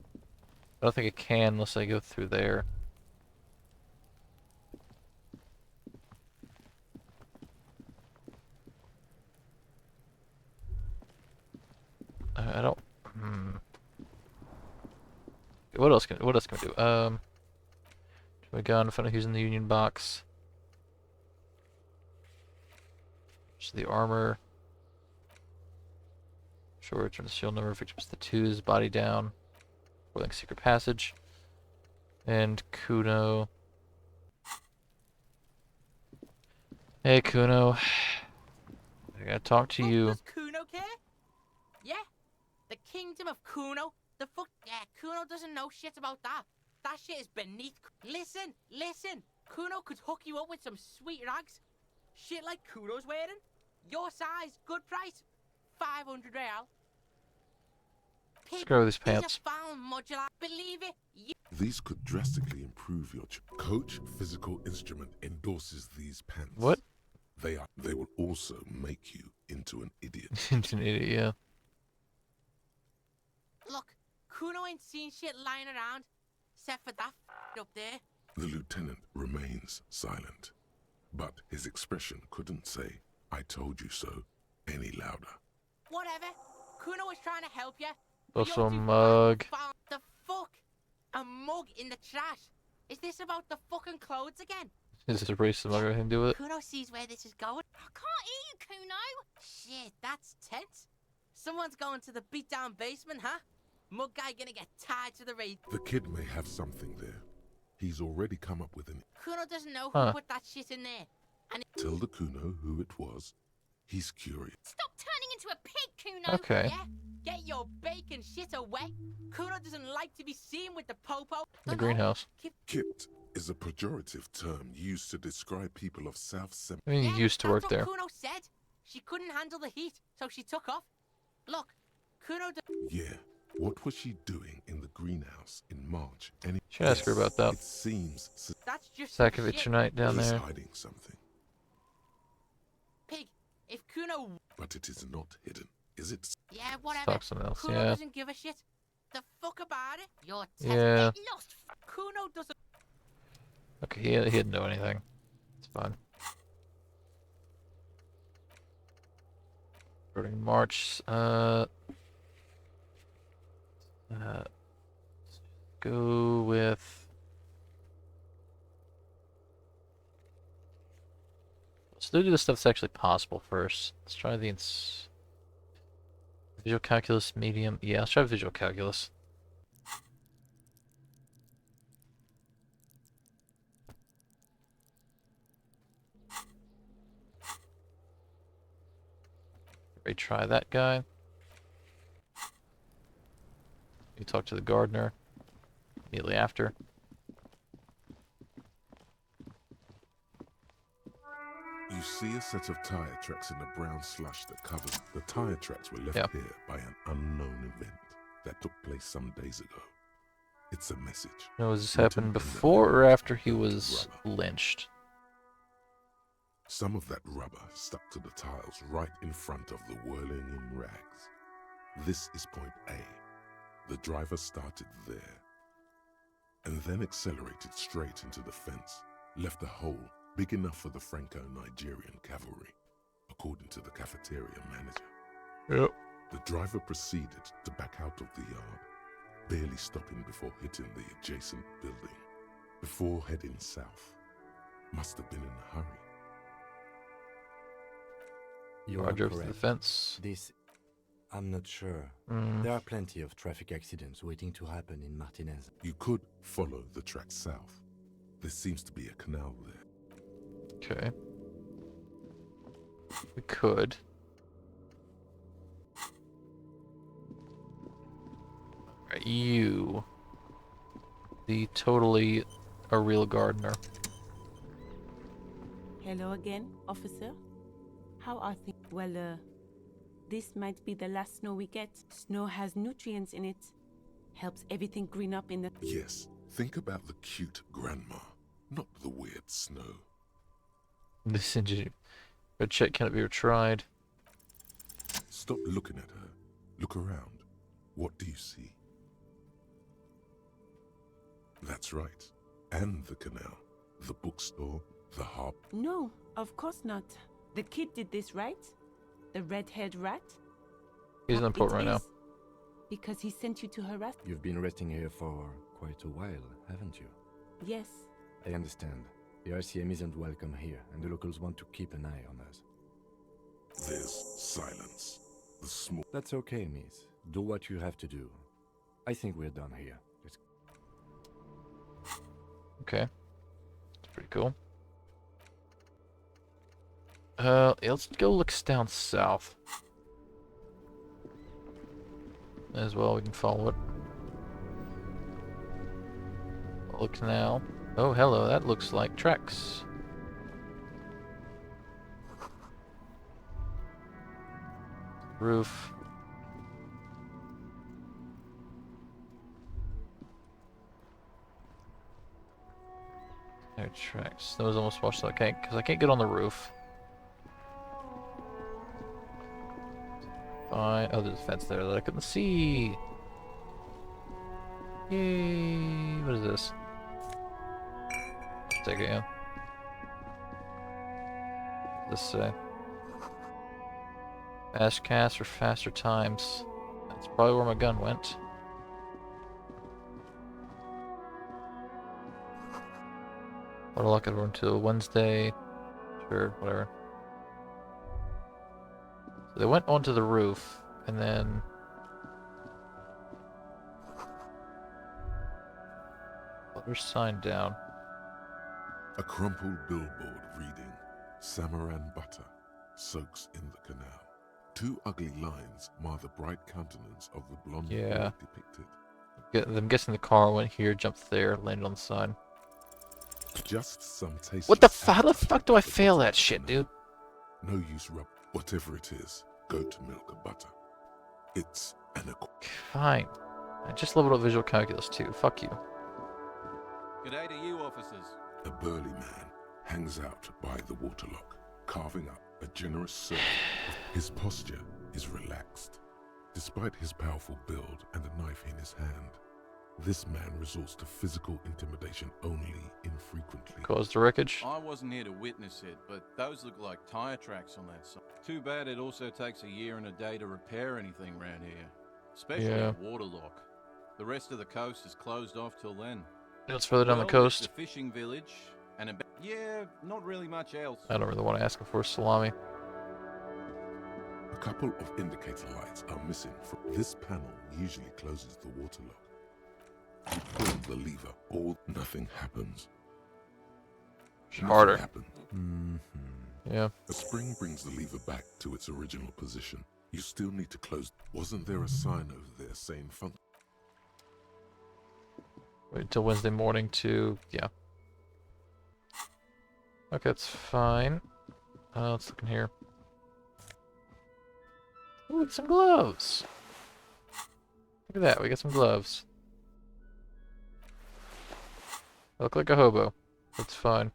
I don't think I can unless I go through there. I don't. What else can we do? a gun. Find out who's in the Union box. Just the armor. Sure, return the serial number. Victims the 2's body down. Boiling secret passage. And Kuno. Hey, Kuno. I gotta talk to you. Does Kuno care? Yeah? The kingdom of Kuno? The fuck? Yeah, Kuno doesn't know shit about that. That shit is beneath. Listen, listen. Kuno could hook you up with some sweet rags. Shit like Kuno's wearing. Your size, good price. 500 real. Let's go with these pants. These are found modular. Believe it. These could drastically improve your Coach Physical Instrument endorses these pants. What? They will also make you into an idiot. Into an idiot, yeah. Look, Kuno ain't seen shit lying around, except for that up there. The lieutenant remains silent, but his expression couldn't say, "I told you so," any louder. Whatever. Kuno was trying to help you. Also a mug. The fuck? A mug in the trash? Is this about the fucking clothes again? Is this a racist mug or anything to do with it? Kuno sees where this is going. I can't hear you, Kuno. Shit, that's tense. Someone's going to the beat-down basement, huh? Mug guy gonna get tied to the rail. The kid may have something there. He's already come up with an... Kuno doesn't know who put that shit in there. And Tell the Kuno who it was. He's curious. Stop turning into a pig, Kuno. Okay. Yeah? Get your bacon shit away. Kuno doesn't like to be seen with the popo. The greenhouse. Kipped is a pejorative term used to describe people of South Sem... I mean, you used to work there. Kuno said. She couldn't handle the heat, so she took off. Look, Kuno... Yeah. What was she doing in the greenhouse in March? Should ask her about that. It seems... That's just Sakovic night down He's there. hiding something. Pig, if Kuno... But it is not hidden, is it? Yeah, whatever. Talk something else, Kuno yeah. doesn't give a shit. The fuck about it? You're Yeah. lost. Kuno doesn't... Okay, he didn't know anything. It's fine. Starting March. Go with. Let's do the stuff that's actually possible first. Let's try the visual calculus medium. Yeah, let's try visual calculus. Retry that guy. You talk to the gardener immediately after. You see a set of tire tracks in the brown slush that covers. The tire tracks were left here by an unknown event that took place some days ago. It's a message. Now, has this happened before or after he was lynched? Some of that rubber stuck to the tiles right in front of the whirling in rags. This is point A. The driver started there, and then accelerated straight into the fence, left a hole big enough for the Franco-Nigerian cavalry, according to the cafeteria manager. Yep. The driver proceeded to back out of the yard, barely stopping before hitting the adjacent building, before heading south. Must have been in a hurry. You Roger are for the correct. fence. This, I'm not sure. Mm. There are plenty of traffic accidents waiting to happen in Martinez. You could follow the track south. There seems to be a canal there. Okay. We could. Alright, you. The totally a real gardener. Hello again, officer. How are things? Well, this might be the last snow we get. Snow has nutrients in it. Helps everything green up in the... Yes, think about the cute grandma, not the weird snow. This engineer. Red check cannot be retried. Stop looking at her. Look around. What do you see? That's right. And the canal, the bookstore, the hub. No, of course not. The kid did this, right? The red-haired rat? He's in the port right now. Is because he sent you to harass... You've been resting here for quite a while, haven't you? Yes, I understand. The RCM isn't welcome here, and the locals want to keep an eye on us. There's silence. The small. That's okay, miss. Do what you have to do. I think we're done here. Let's... Okay. That's pretty cool. Yeah, let's go look down south. As well, we can follow it. Look now. Oh, hello, that looks like tracks. Roof. There are tracks. Those almost washed out. Okay, because I can't get on the roof. Fine. Oh, there's a fence there that I couldn't see. Yay! What is this? Let's take it in. What does this say? Fast cast for faster times. That's probably where my gun went. What a luck over until Wednesday. Sure, whatever. So they went onto the roof, and then... Other sign down. A crumpled billboard reading, Samaran butter soaks in the canal. Two ugly lines mar the bright countenance of the blonde boy depicted. I'm guessing the car went here, jumped there, landed on the side. Just some taste. What the fuck? How the fuck do I fail that shit, dude? No use rub. Whatever it is, goat milk or butter. It's an Fine. I just leveled up visual calculus too. Fuck you. G'day to you, officers. A burly man hangs out by the waterlock, carving up a generous circle. His posture is relaxed. Despite his powerful build and the knife in his hand, this man resorts to physical intimidation only infrequently. Caused the wreckage? I wasn't here to witness it, but those look like tire tracks on that side. Too bad it also takes a year and a day to repair anything around here. Especially a waterlock. The rest of the coast is closed off till then. It's further down the coast. The fishing village, and yeah, not really much else. I don't really want to ask him for salami. A couple of indicator lights are missing from this panel. Usually closes the waterlock. You pull the lever, or nothing happens. Harder. Nothing happens. Yeah. A spring brings the lever back to its original position. You still need to close. Wasn't there a sign over there saying function? Wait until Wednesday morning to... yeah. Okay, that's fine. Let's look in here. Ooh, some gloves! Look at that, we got some gloves. I look like a hobo. That's fine.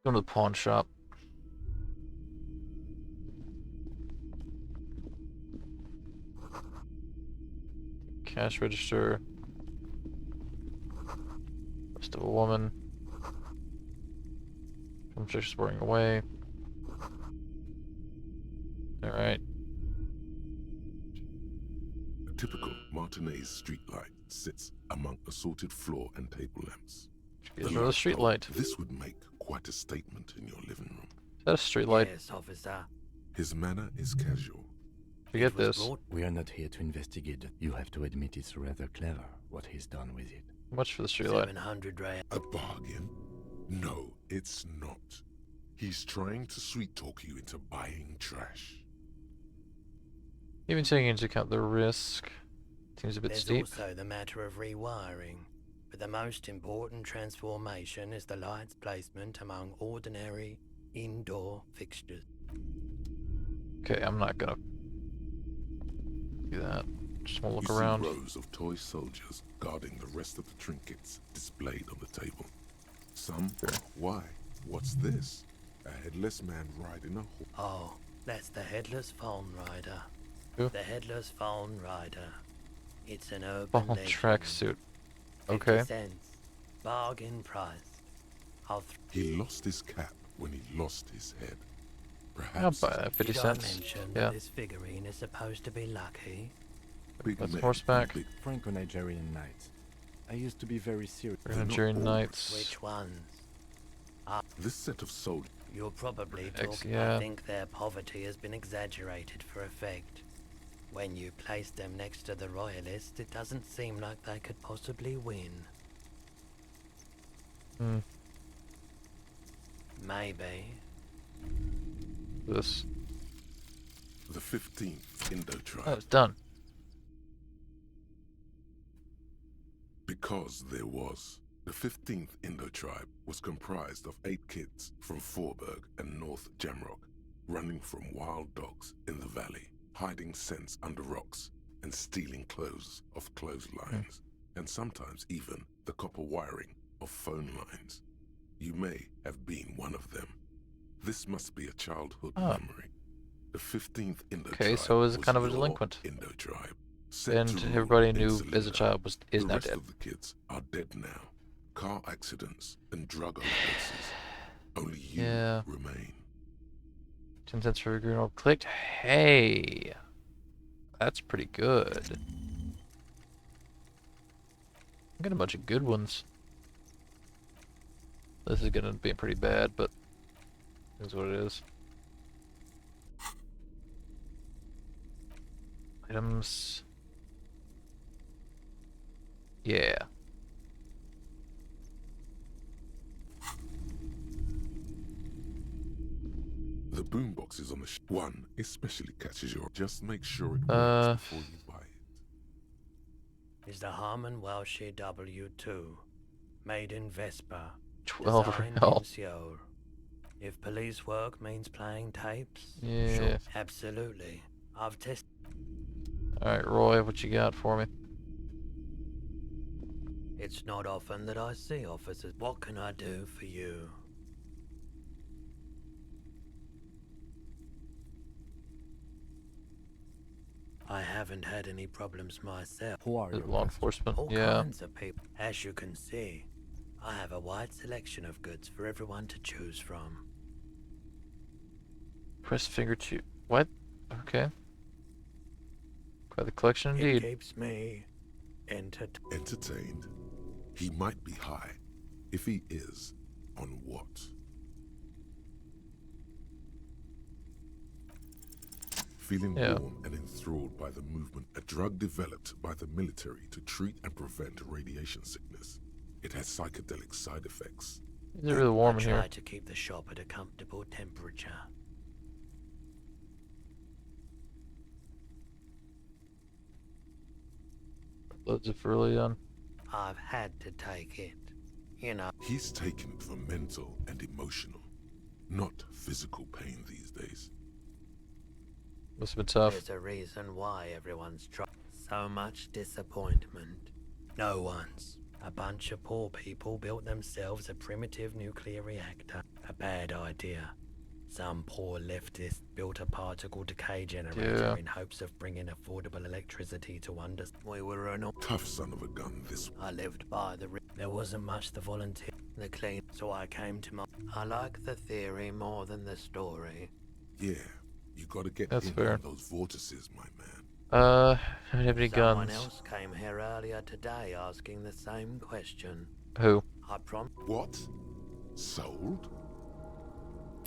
Go to the pawn shop. Cash register. Rest of a woman. I'm just swearing away. Alright. A typical Martinez streetlight sits among assorted floor and table lamps. Is there a street light? This would make quite a statement in your living room. Is that a street light? Yes, officer. His manner is casual. Forget this. We are not here to investigate. You have to admit it's rather clever what he's done with it. How much for the street light? 700 rand. A bargain? No, it's not. He's trying to sweet talk you into buying trash. Even taking into account the risk, seems a bit There's steep. also the matter of rewiring. But the most important transformation is the light's placement among ordinary indoor fixtures. Okay, I'm not gonna do that. Just wanna look you around. See rows of toy soldiers guarding the rest of the trinkets displayed on the table. Some, why? What's this? A headless man riding a horse. Oh, that's the headless phone rider. Who? The headless phone rider. It's an urban Ball legend. tracksuit. Okay. 50 cents. Bargain price. He lost his cap when he lost his head. I'll buy that. 50 Did I cents. mention Yeah. that this figurine is supposed to be lucky? That's horseback. Franco-Nigerian knights. I used to be very serious. Nigerian knights. Which ones? This set of soldiers. You're probably talking. yeah. I think their poverty has been exaggerated for effect. When you place them next to the royalists, it doesn't seem like they could possibly win. Hmm. Maybe. This. The 15th Indo tribe. Oh, it's done. Because there was. The 15th Indo tribe was comprised of 8 kids from Forberg and North Jamrock, running from wild dogs in the valley, hiding scents under rocks, and stealing clothes off clotheslines, and sometimes even the copper wiring of phone lines. You may have been one of them. This must be a childhood memory. The 15th Indo tribe. Okay, so is it kind of a your delinquent? Indo tribe. And everybody knew as a child is the now rest dead. of the kids are dead now. Car accidents and drug overdoses. Only you remain. 10 cents for every green clicked. Hey, that's pretty good. I'm getting a bunch of good ones. This is gonna be pretty bad, but it is what it is. Items. Yeah. The boomboxes on the one especially catches your. Just make sure it works before you buy it. Is the Harman Welsh W2 made in Vespa? 12 designed real. in Seoul. If police work means playing tapes, Yeah. sure, absolutely. I've tested. Alright, Roy, what you got for me? It's not often that I see officers. What can I do for you? I haven't had any problems myself. Who are you? Law enforcement, All yeah. kinds of people. As you can see, I have a wide selection of goods for everyone to choose from. Press finger to. What? Okay. Quite the collection It indeed. keeps me entertained. He might be high. If he is, on what? Feeling warm and enthralled by the movement, a drug developed by the military to treat and prevent radiation sickness. It has psychedelic side effects. Is it really warm I in try here? to keep the shop at a comfortable temperature. Loads of early on. I've had to take it. You know. He's taken it for mental and emotional, not physical pain these days. Must have been tough. There's a reason why everyone's trying. So much disappointment. No one's. A bunch of poor people built themselves a primitive nuclear reactor. A bad idea. Some poor leftist built a particle decay generator in hopes of bringing affordable electricity to under. We were an tough son of a gun. This. I lived by the. There wasn't much to volunteer. The clean. So I came to my. I like the theory more than the story. Yeah, you gotta get That's in fair. on those vortices, my man. I don't have any Someone guns. else came here earlier today asking the same question. Who? I prom. What? Sold?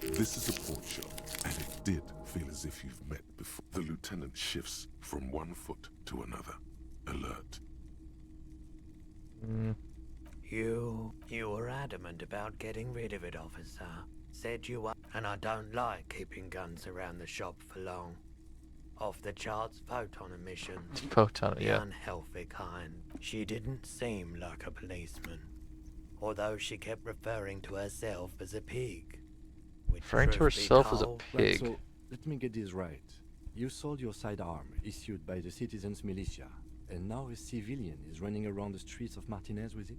This is a pawn shop, and it did feel as if you've met before. The lieutenant shifts from one foot to another. Alert. You were adamant about getting rid of it, officer. Said you were, and I don't like keeping guns around the shop for long. Off the charts photon emissions. Photon, the yeah. unhealthy kind. She didn't seem like a policeman, although she kept referring to herself as a pig. Which, Referring to truth be herself as a told, pig. So, let me get this right. You sold your sidearm, issued by the citizens' militia, and now a civilian is running around the streets of Martinez with it?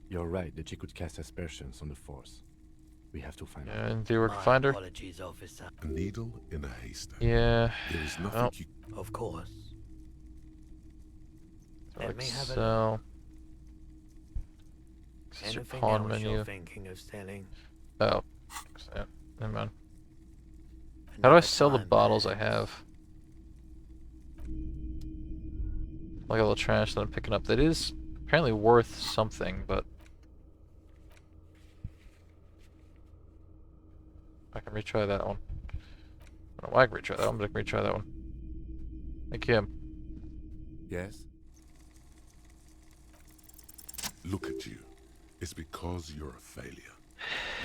You're right that she could cast aspersions on the force. We have to find her. And they were My find her? apologies, officer. A needle in a haystack. Yeah. There is nothing Well. you. Of course. Let Like me have a so. It's your Anything pawn else menu. you're thinking of selling? Oh. Yeah. Never mind. How do I Another sell the time, bottles I perhaps. have? Like all the trash that I'm picking up. That is apparently worth something, but I can retry that one. I don't know why I can retry that one, but I can retry that one. Thank you. Yes? Look at you. It's because you're a failure.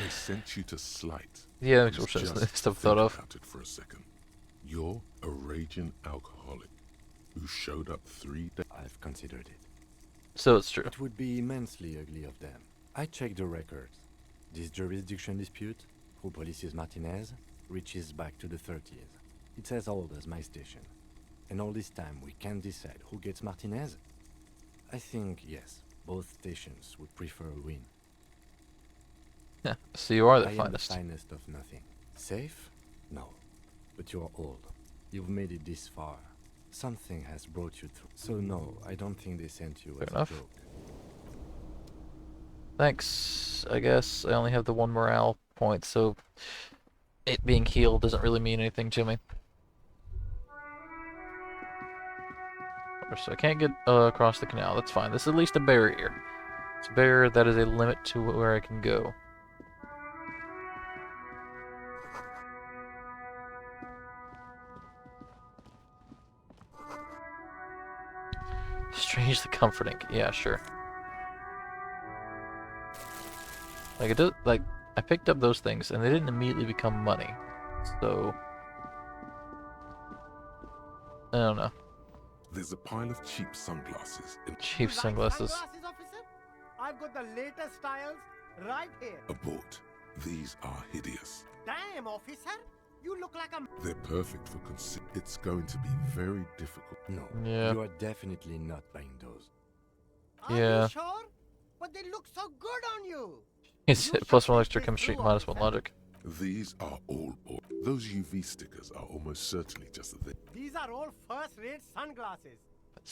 They sent you to Slight. Yeah, that makes Because more sense than the just stuff I thought think of. about it for a second. You're a raging alcoholic who showed up 3 days. I've considered it. So it's true. It would be immensely ugly of them. I checked the records. This jurisdiction dispute, who polices Martinez, reaches back to the 30s. It's as old as my station. And all this time we can't decide who gets Martinez? I think, yes, both stations would prefer a win. Yeah, so you are the I am finest. the finest of nothing. Safe? No. But you're old. You've made it this far. Something has brought you through. So no, I don't think they sent you Fair as enough. a joke. Thanks, I guess. I only have the 1 morale point, so it being healed doesn't really mean anything to me. So I can't get across the canal. That's fine. This is at least a barrier. It's a barrier that is a limit to where I can go. Strangely comforting. Yeah, sure. Like it does. Like I picked up those things, and they didn't immediately become money. So I don't know. There's a pile of cheap sunglasses in Cheap sunglasses. Officer? I've got the latest styles right here. abort. These are hideous. Damn, officer. You look like a... They're perfect for It's going to be very difficult. No, Yeah. you are definitely not buying those. Are Yeah. you sure? But they look so good on you. It's +1 extra chemistry, -1 logic. These are all those UV stickers are almost certainly just a thing. These are all first-rate sunglasses.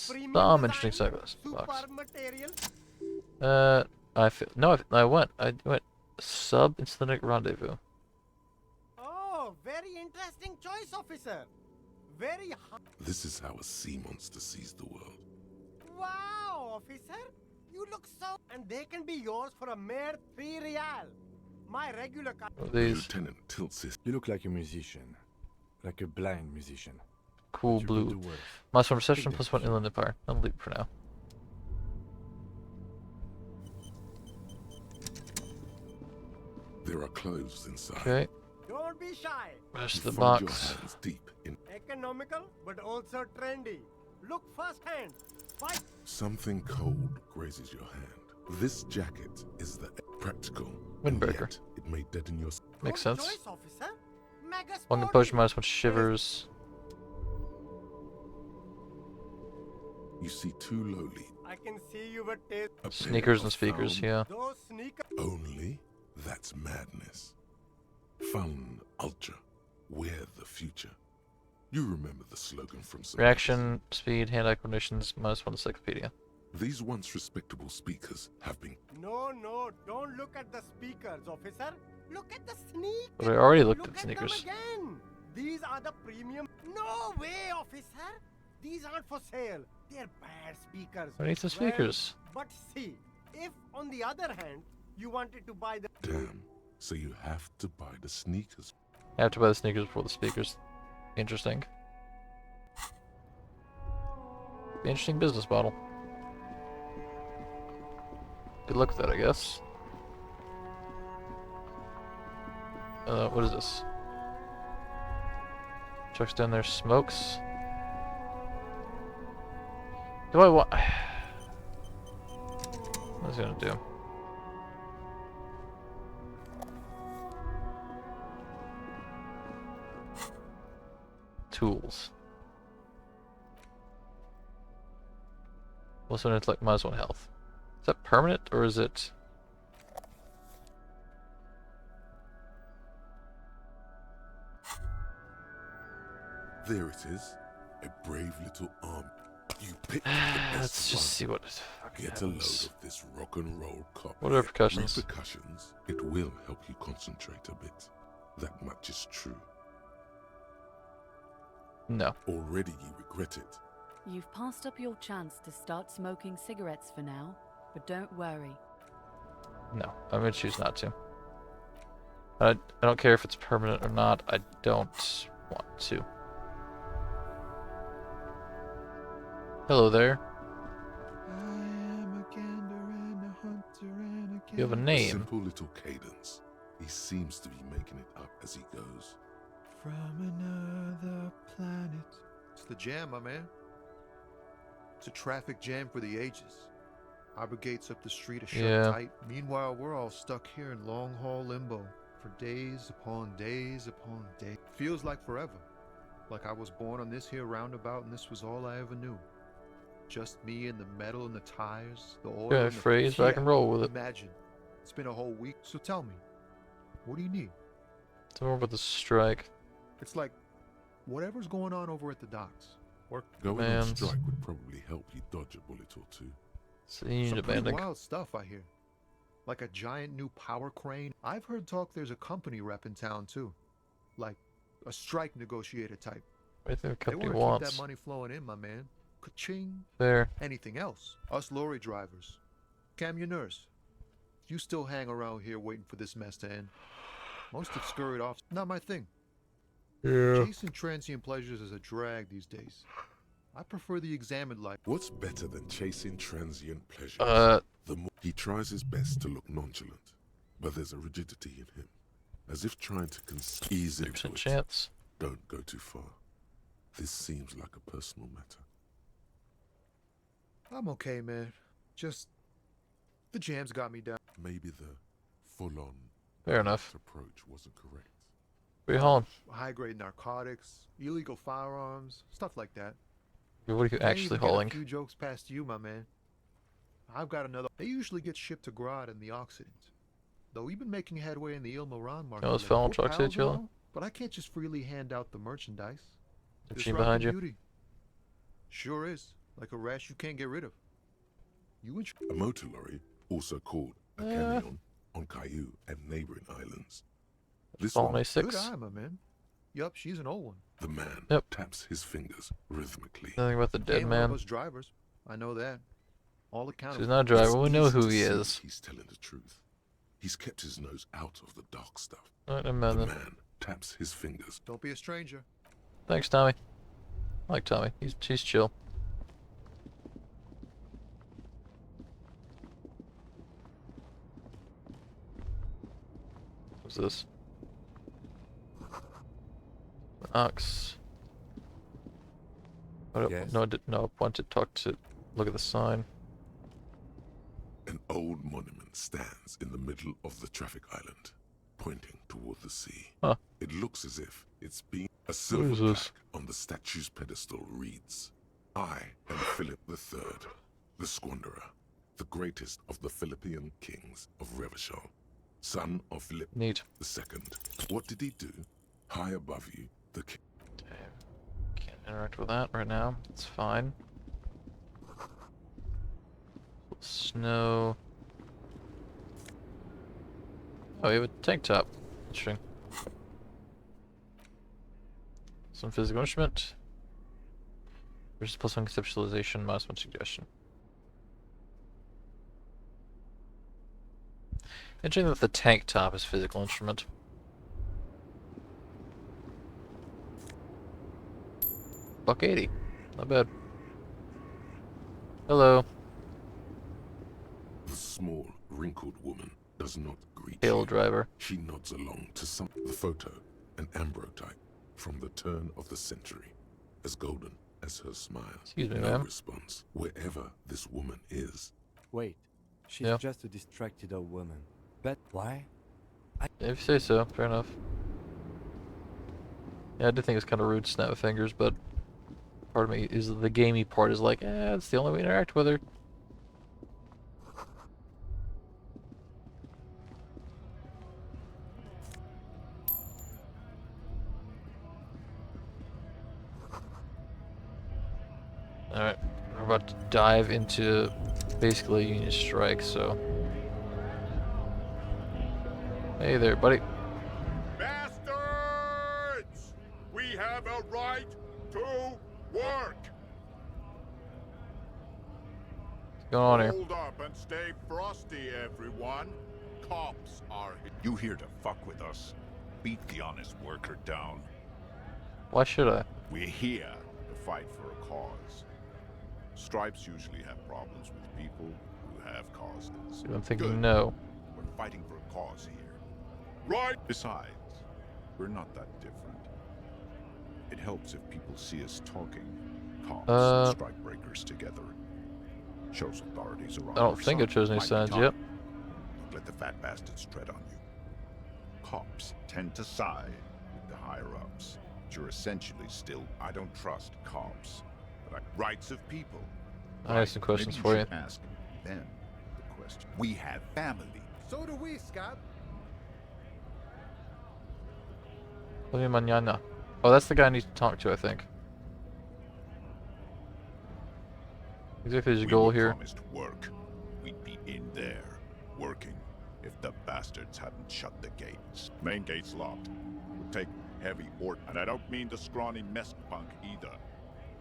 Premium Some design, interesting sunglasses box. super material. I went sub-incident rendezvous. Oh, very interesting choice, officer. Very This is how a sea monster sees the world. Wow, officer. You look so... And they can be yours for a mere 3 real. My regular... These Lieutenant tilts his... You look like a musician. Like a blind musician. cool But you could do blue. worse. -1 perception, Take this. +1 inland empire. I'll leave it for now. There are clothes inside. Okay. Don't be shy. Rest of You the find box. your hands deep in Economical, but also trendy. Look firsthand. Fight. something cold grazes your hand. This jacket is the practical. and Windbreaker. yet It may deaden your... Makes Good sense. choice, officer. Mega One sporty. composure, -1 shivers. You see too lowly. I can see you were taste. A pair Sneakers and of speakers, found yeah. Those sneakers. Only that's madness. Fun Ultra. We're the future. You remember the slogan from some Reaction, speed, hand-eye coordinations, -1 encyclopedia. These once respectable speakers have been... No, don't look at the speakers, officer. Look at the sneakers. But I already looked Look at sneakers. them again. These are the premium. No way, officer. These aren't for sale. They're bad speakers. What are the speakers? But see, if on the other hand, you wanted to buy the... Damn. So you have to buy the sneakers. I have to buy the sneakers before the speakers. Interesting. Interesting business model. Good luck with that, I guess. What is this? Trucks down there, smokes. Do I want... What's it gonna do? Tools. Also, it's like -1 health. Is that permanent or is it? There it is. A brave little arm. You picked the best Let's just see what Get a load happens. of this rock and roll copy. What are repercussions? Repercussions? It will help you concentrate a bit. That much is true. No. Already you regret it. You've passed up your chance to start smoking cigarettes for now, but don't worry. No, I'm gonna choose not to. I don't care if it's permanent or not. I don't want to. Hello there. You have a A name. simple little cadence. He seems to be making it up as he goes. From another planet. It's the jam, my man. It's a traffic jam for the ages. Harbor gates up the street are shut tight. Meanwhile, we're all stuck here in long haul limbo for days upon days upon days. Feels like forever. Like I was born on this here roundabout and this was all I ever knew. Just me and the metal and the tires, the oil. Yeah, and the phrase, but I can roll with it. Imagine. It's been a whole week. So tell me, what do you need? Tell me about the strike. It's like whatever's going on over at the docks. Work. Going on strike would probably help you dodge a bullet or two. So you need Some a pretty banding. wild stuff I hear. Like a giant new power crane. I've heard talk there's a company rep in town too. Like a strike negotiator type. What do you think the company they want to wants? keep that money flowing in, my man. Ka-ching. Fair. Anything else? Us lorry drivers. Camionneurs. You still hang around here waiting for this mess to end. Most have scurried off. Not my thing. Yeah. Chasing transient pleasures is a drag these days. I prefer the examined life. What's better than chasing transient pleasures? The more he tries his best to look nonchalant, but there's a rigidity in him, as if trying to ease into it. Chance. Don't go too far. This seems like a personal matter. I'm okay, man. Just the jams got me down. Maybe the full-on Fair enough. approach wasn't correct. Where you hauling? High-grade narcotics, illegal firearms, stuff like that. What are you Can't actually even get hauling? A few jokes past you, my man. I've got another. They usually get shipped to Grodd in the Occident. Though we've been making headway in the Il Moran market. those lately. felon We're trucks pals hit and you? all, but I can't just freely hand out the merchandise. The This machine rock behind of you? beauty sure is. Like a rash you can't get rid of. You and A motor lorry, also called a camion, on Caillou and neighboring islands. This Fallen one, A6. Good eye, my man. Yup, she's an old one. the man taps his fingers rhythmically. Nothing about the dead Ain't man. love us drivers. I know that. All accountable. She's not a driver. It's We know easy who to he see is. He's telling the truth. He's kept his nose out of the dark stuff. Alright, never The mind then. man taps his fingers. Don't be a stranger. Thanks, Tommy. I like Tommy. He's chill. What's this? Ox. Yes. No, I didn't. No, I wanted to talk to. Look at the sign. An old monument stands in the middle of the traffic island, pointing toward the sea. Huh. It looks as if it's been a is silver this? plaque on the statue's pedestal reads, "I am Philip III, the Squanderer, the greatest of the Philippian kings of Revachol, son of Philip Neat. II. What did he do? High above you, the king." Can't interact with that right now. It's fine. Snow. Oh, we have a tank top. Interesting. Some physical instrument. Versus +1 conceptualization, -1 suggestion. Interesting that the tank top is physical instrument. $1.80. Not bad. Hello. The small, wrinkled woman does not greet Hail you. driver. She nods along to some. The photo, an ambrotype from the turn of the century, as golden as her smile. Excuse me, no ma'am. response, wherever this woman is. Wait, she's Yeah. just a distracted old woman. But why? If you say so, fair enough. Yeah, I did think it was kind of rude to snap my fingers, but part of me is the gamey part is like, it's the only way to interact with her. Alright, We're about to dive into basically a Union strike, so. Hey there, buddy. Bastards! We have a right to work! What's going on here? Hold up and stay frosty, everyone. Cops are here. You here to fuck with us? Beat the honest worker down. Why should I? We're here to fight for a cause. Stripes usually have problems with people who have causes. I'm thinking Good. no. We're fighting for a cause here. Right! Besides, we're not that different. It helps if people see us talking, cops and strike breakers together. Shows authorities are on I don't our think side. it shows any Might be signs time. yet. Don't let the fat bastards tread on you. Cops tend to side with the higher-ups. You're essentially still... I don't trust cops, but rights of people. I have some questions Maybe for you. should ask them the question. We have family. So do we, Scab. Let me mañana. Oh, that's the guy I need to talk to, I think. Exactly the goal here. Promised work. We'd be in there, working, if the bastards hadn't shut the gates. Main gate's locked. We'll take heavy order. And I don't mean the scrawny mess punk either.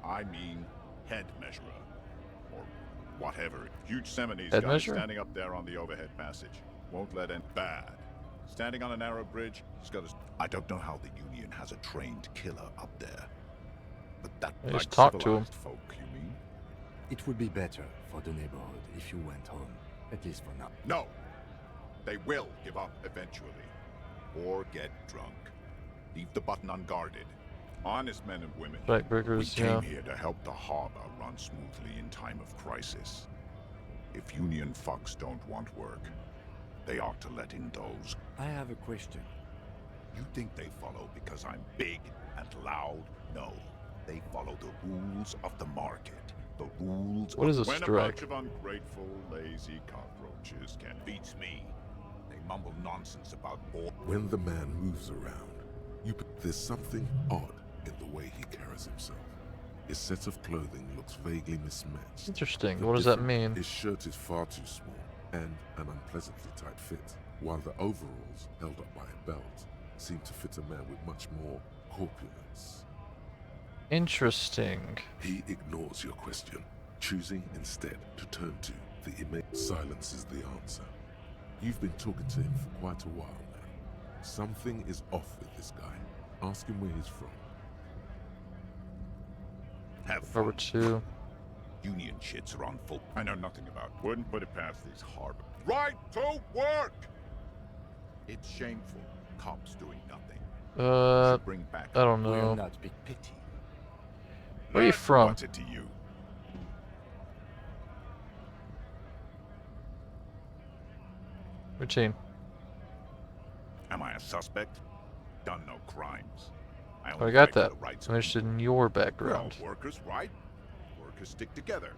I mean head measurer. Or whatever. Huge Seminoles Head guy measurer? standing up there on the overhead passage. Won't let in. Bad. Standing on a narrow bridge, he's got his... I don't know how the Union has a trained killer up there. But that I like just talk to him. civilized folk, you mean? It would be better for the neighborhood if you went home, at least for now. No. They will give up eventually. Or get drunk. Leave the button unguarded. Honest men and women. Strike breakers, we came yeah. here to help the harbor run smoothly in time of crisis. If Union fucks don't want work, they ought to let in those. I have a question. You think they follow because I'm big and loud? No. They follow the rules of the market. The rules What is a when strike? a bunch of ungrateful, lazy cockroaches can beat me. They mumble nonsense about war. When the man moves around, there's something odd in the way he carries himself. His set of clothing looks vaguely mismatched. Interesting. The What does that difference- mean? His shirt is far too small and an unpleasantly tight fit, while the overalls, held up by a belt, seem to fit a man with much more corpulence. Interesting. He ignores your question, choosing instead to turn to the image. Silence is the answer. You've been talking to him for quite a while now. Something is off with this guy. Ask him where he's from. Have fun. Number 2. Union shits are on full. I know nothing about. Wouldn't put it past these harbor. Right to work! It's shameful. Cops doing nothing. Should bring back. I don't We're know. not big pity. Where are you from? What's it to you? Routine. Am I a suspect? Done no crimes. I only got fight for that. the rights I'm of interested people. in your We're all background. workers, right? Workers stick together.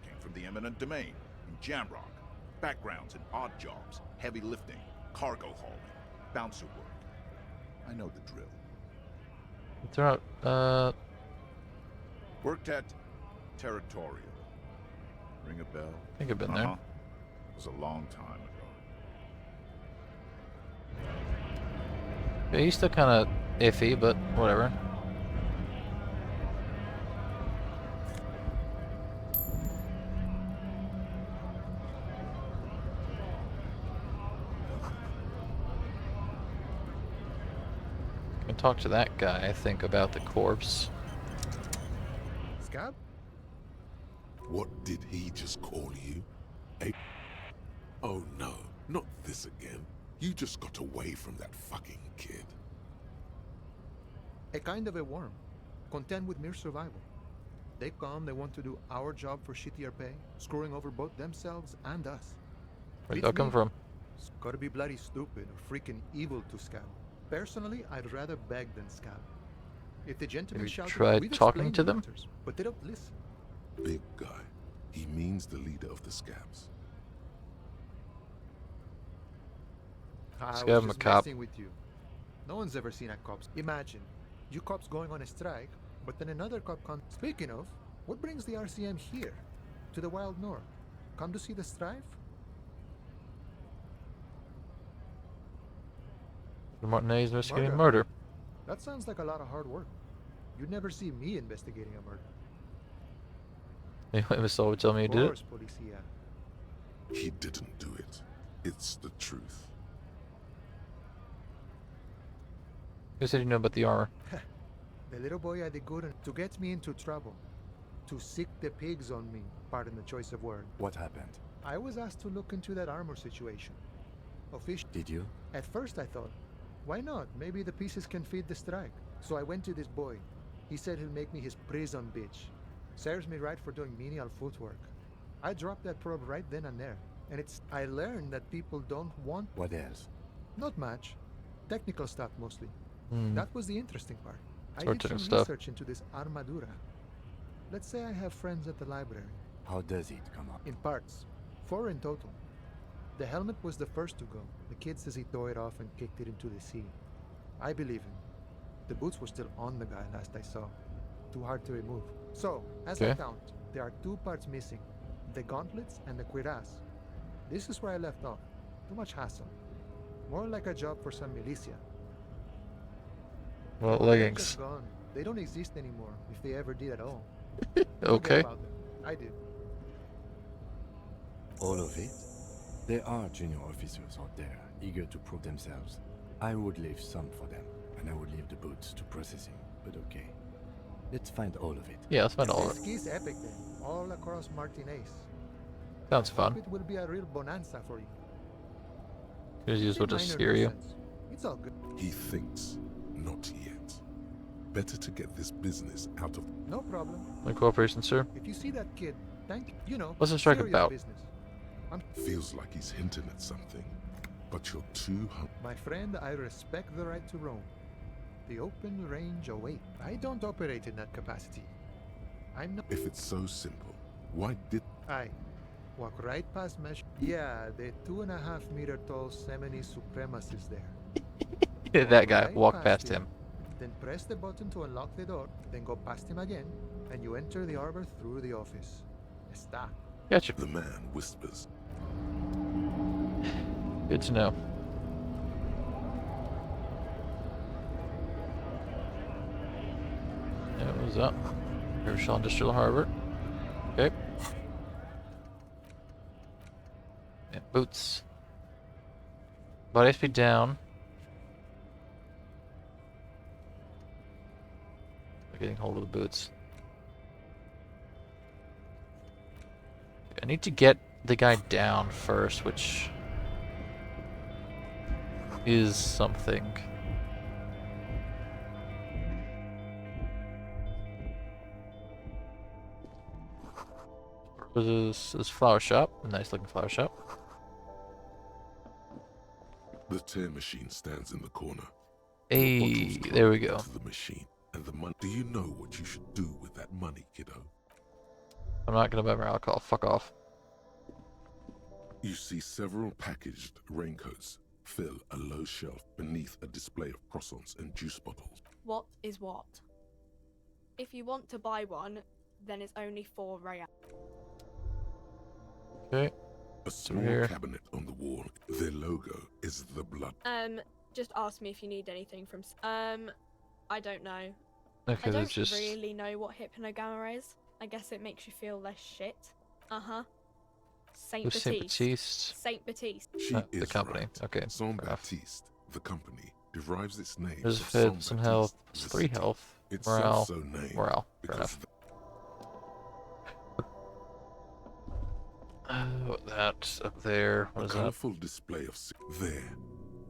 Came from the eminent domain in Jamrock. Backgrounds in odd jobs, heavy lifting, cargo hauling, bouncer work. I know the drill. They're not, Worked at Territorial. Ring a bell? I think I've been there. It was a long time ago. Yeah, he's still kind of iffy, but whatever. Can talk to that guy, I think, about the corpse. Scab? What did he just call you? Oh no, not this again. You just got away from that fucking kid. A kind of a worm, content with mere survival. They come, they want to do our job for shittier pay, screwing over both themselves and us. Where'd Beats that come me. from? It's gotta be bloody stupid or freaking evil to Scab. Personally, I'd rather beg than Scab. If the gentleman Have you shouted, tried we'd talking explain to the them? matters, but they don't listen. Big guy. He means the leader of the scabs. I Scab was him a just cop. messing with you. No one's ever seen a cop. Imagine, you cops going on a strike, but then another cop comes. Speaking of, What brings the RCM here? To the Wild North? Come to see the strife? Martinez investigating murder. That sounds like a lot of hard work. You'd never see me investigating a murder. Anyway, Miss would tell me he did it. Policia. He didn't do it. It's the truth. Who said you know about the armor? The little boy had it good to get me into trouble. To sick the pigs on me, pardon the choice of word. What happened? I was asked to look into that armor situation. Did you? At first I thought, why not? Maybe the pieces can feed the strike. So I went to this boy. He said he'll make me his prison bitch. Serves me right for doing menial footwork. I dropped that probe right then and there. And I learned that people don't want... What else? Not much. Technical stuff mostly. That was the interesting part. I Sort did of some stuff. research into this armadura. Let's say I have friends at the library. How does it come up? In parts. 4 in total. The helmet was the first to go. The kid says he tore it off and kicked it into the sea. I believe him. The boots were still on the guy last I saw. Too hard to remove. So, as I count, there are 2 parts missing. The gauntlets and the cuirass. This is where I left off. Too much hassle. More like a job for some militia. Well, They're leggings. just gone. They don't exist anymore, if they ever did at all. Okay. Forget about them. I did. All of it? There are junior officers out there, eager to prove themselves. I would leave some for them, and I would leave the boots to processing, but okay. Let's find all of it. Yeah, let's find all of This it. ski's epic then, all across Martinez. Sounds I fun. hope it will be a real bonanza for you. Just use what to Minor scare you. nuisance. It's all good. He thinks, not yet. Better to get this business out of... No problem. My cooperation, sir. If you see that kid, you know, What's the strike serious about? business. Feels like he's hinting at something, but you're too My friend, I respect the right to roam. The open range awaits. I don't operate in that capacity. I'm not... If it's so simple, why did... I walk right past mesh. Yeah, the 2.5 meter tall Semini supremacist there. That guy. Right Walk past him. Then press the button to unlock the door, then go past him again, and you enter the arbor through the office. Está. Gotcha. The man whispers. Good to know. That was up. Herschel Industrial Harbor. Okay. And boots. Body speed down. Getting hold of the boots. I need to get the guy down first, which is something. This flower shop, a nice looking flower shop. The tear machine stands in the corner. Hey, there we go. To the machine and the money. Do you know what you should do with that money, kiddo? I'm not gonna buy more alcohol. Fuck off. You see several packaged raincoats fill a low shelf beneath a display of croissants and juice bottles. What is what? If you want to buy one, then it's only 4 real. Okay. A small here. cabinet on the wall. Their logo is the blood. Just ask me if you need anything from... I don't know. Okay, I that's don't just... really know what hypnogamma is. I guess it makes you feel less shit. Uh-huh. Saint Who's Saint Baptiste. Baptiste? Saint Baptiste. She the is company. right. Okay. Saint fair enough. Baptiste, the company, derives its name There's from fit, Saint some Baptiste, health, the 3 city. health, It's morale, so named morale. Fair because enough. That up there. What a is that? colorful display of there,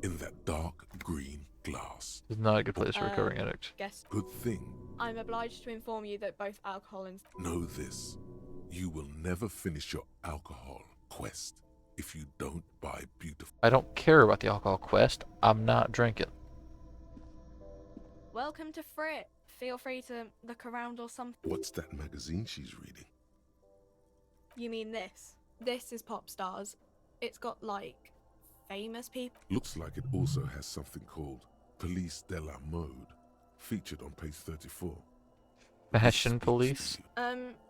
in that dark green glass. It's not a good place for a recovering addict. Guess. Good thing. I'm obliged to inform you that both alcohol and... Know this: you will never finish your alcohol quest if you don't buy beautiful. I don't care about the alcohol quest. I'm not drinking. Welcome to Frit. Feel free to look around or something. What's that magazine she's reading? You mean this? This is Pop Stars. It's got, like, famous people. Looks like it also has something called Police de la Mode, featured on page 34. Fashion police?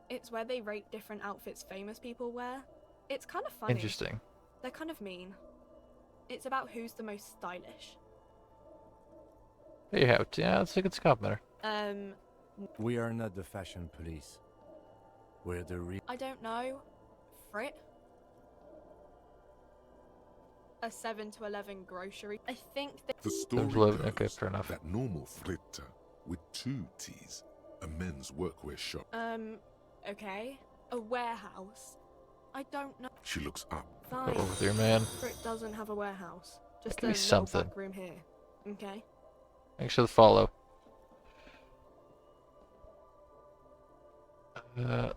It's where they rate different outfits famous people wear. It's kind of funny. Interesting. They're kind of mean. It's about who's the most stylish. There you have it. Yeah, it's a good compliment. We are not the fashion police. We're the real. I don't know. Frit? A 7 to 11 grocery. I think that The story okay, goes fair enough. that normal Fritta with 2 T's, a men's workwear shop. Okay. A warehouse. I don't know. She looks up. Fine. What's wrong with your man? Frit doesn't have a warehouse. Just Give a me little something. back room here. Okay. Thanks for the follow. Yeah,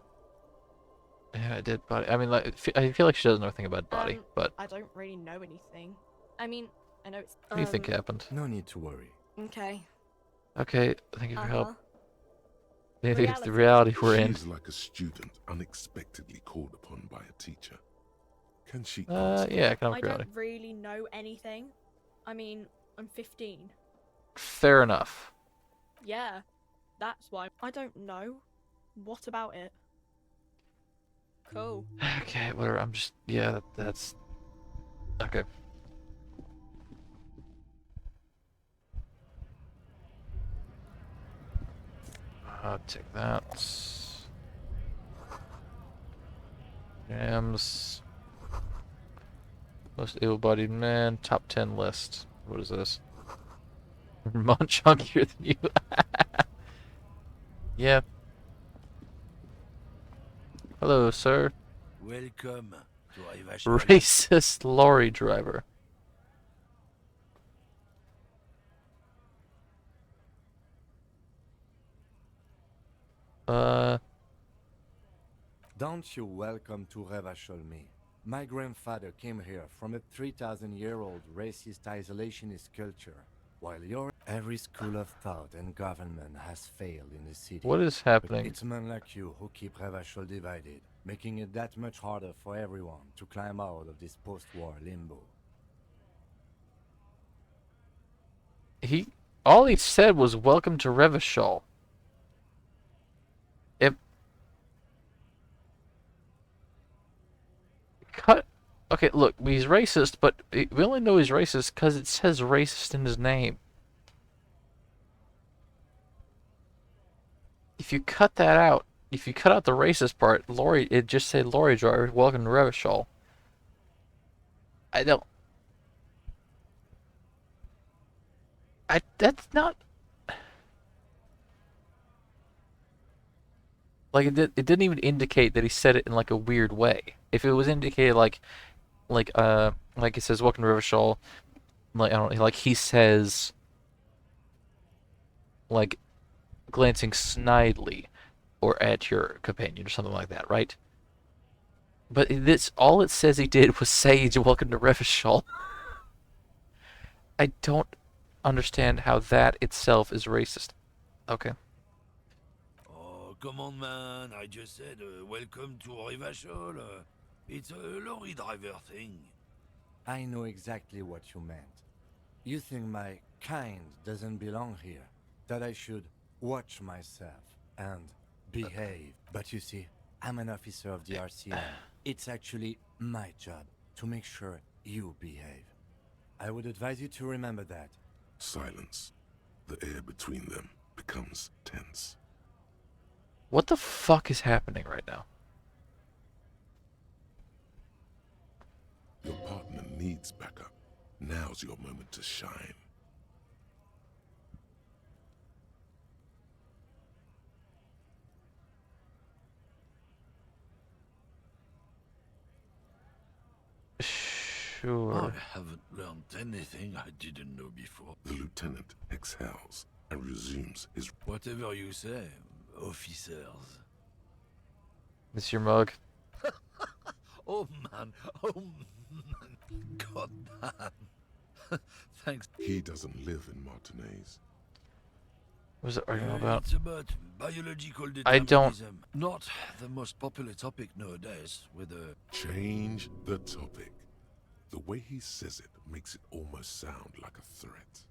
I did body. I mean, like, I feel like she doesn't know anything about body, but I don't really know anything. I mean, I know it's. what do you think happened? No need to worry. Okay. Okay, thank you for your help. Uh-huh. It's the reality we're in. She's like a student unexpectedly called upon by a teacher. Can she ask? Yeah, economic I reality. don't really know anything. I mean, I'm 15. Fair enough. Yeah, that's why. I don't know. What about it? Cool. Okay, whatever. I'm just that's okay. I'll take that. Jams. Most able-bodied man. Top 10 list. What is this? Much chunkier than you. Yeah. Hello, sir. Welcome to Racist lorry driver. Don't you welcome to Revacholmi. My grandfather came here from a 3,000-year-old racist isolationist culture, while every school of thought and government has failed in the city. What is happening? But it's men like you who keep Revachol divided, making it that much harder for everyone to climb out of this post-war limbo. All he said was "Welcome to Revachol." Okay, look, he's racist, but we only know he's racist because it says racist in his name. If you cut that out, if you cut out the racist part, it'd just say lorry driver, welcome to Revachol. That's not... Like, it didn't even indicate that he said it in, like, a weird way. If it was indicated, like it says, welcome to Revachol, like, I don't know, like, he says, like, glancing snidely, or at your companion, or something like that, right? But all it says he did was say, welcome to Revachol. I don't understand how that itself is racist. Okay. Oh, come on, man. I just said, welcome to Revachol. It's a lorry driver thing. I know exactly what you meant. You think my kind doesn't belong here, that I should watch myself and behave. But you see, I'm an officer of the RCM. It's actually my job to make sure you behave. I would advise you to remember that. Silence. The air between them becomes tense. What the fuck is happening right now? Your partner needs backup. Now's your moment to shine. Sure. I haven't learned anything I didn't know before. The lieutenant exhales and resumes his... Whatever you say, officers. This your mug? Oh man, god damn. Thanks. He doesn't live in Martinez. What is it arguing about? It's about biological I don't... determinism. Not the most popular topic nowadays, with a... Change the topic. The way he says it makes it almost sound like a threat.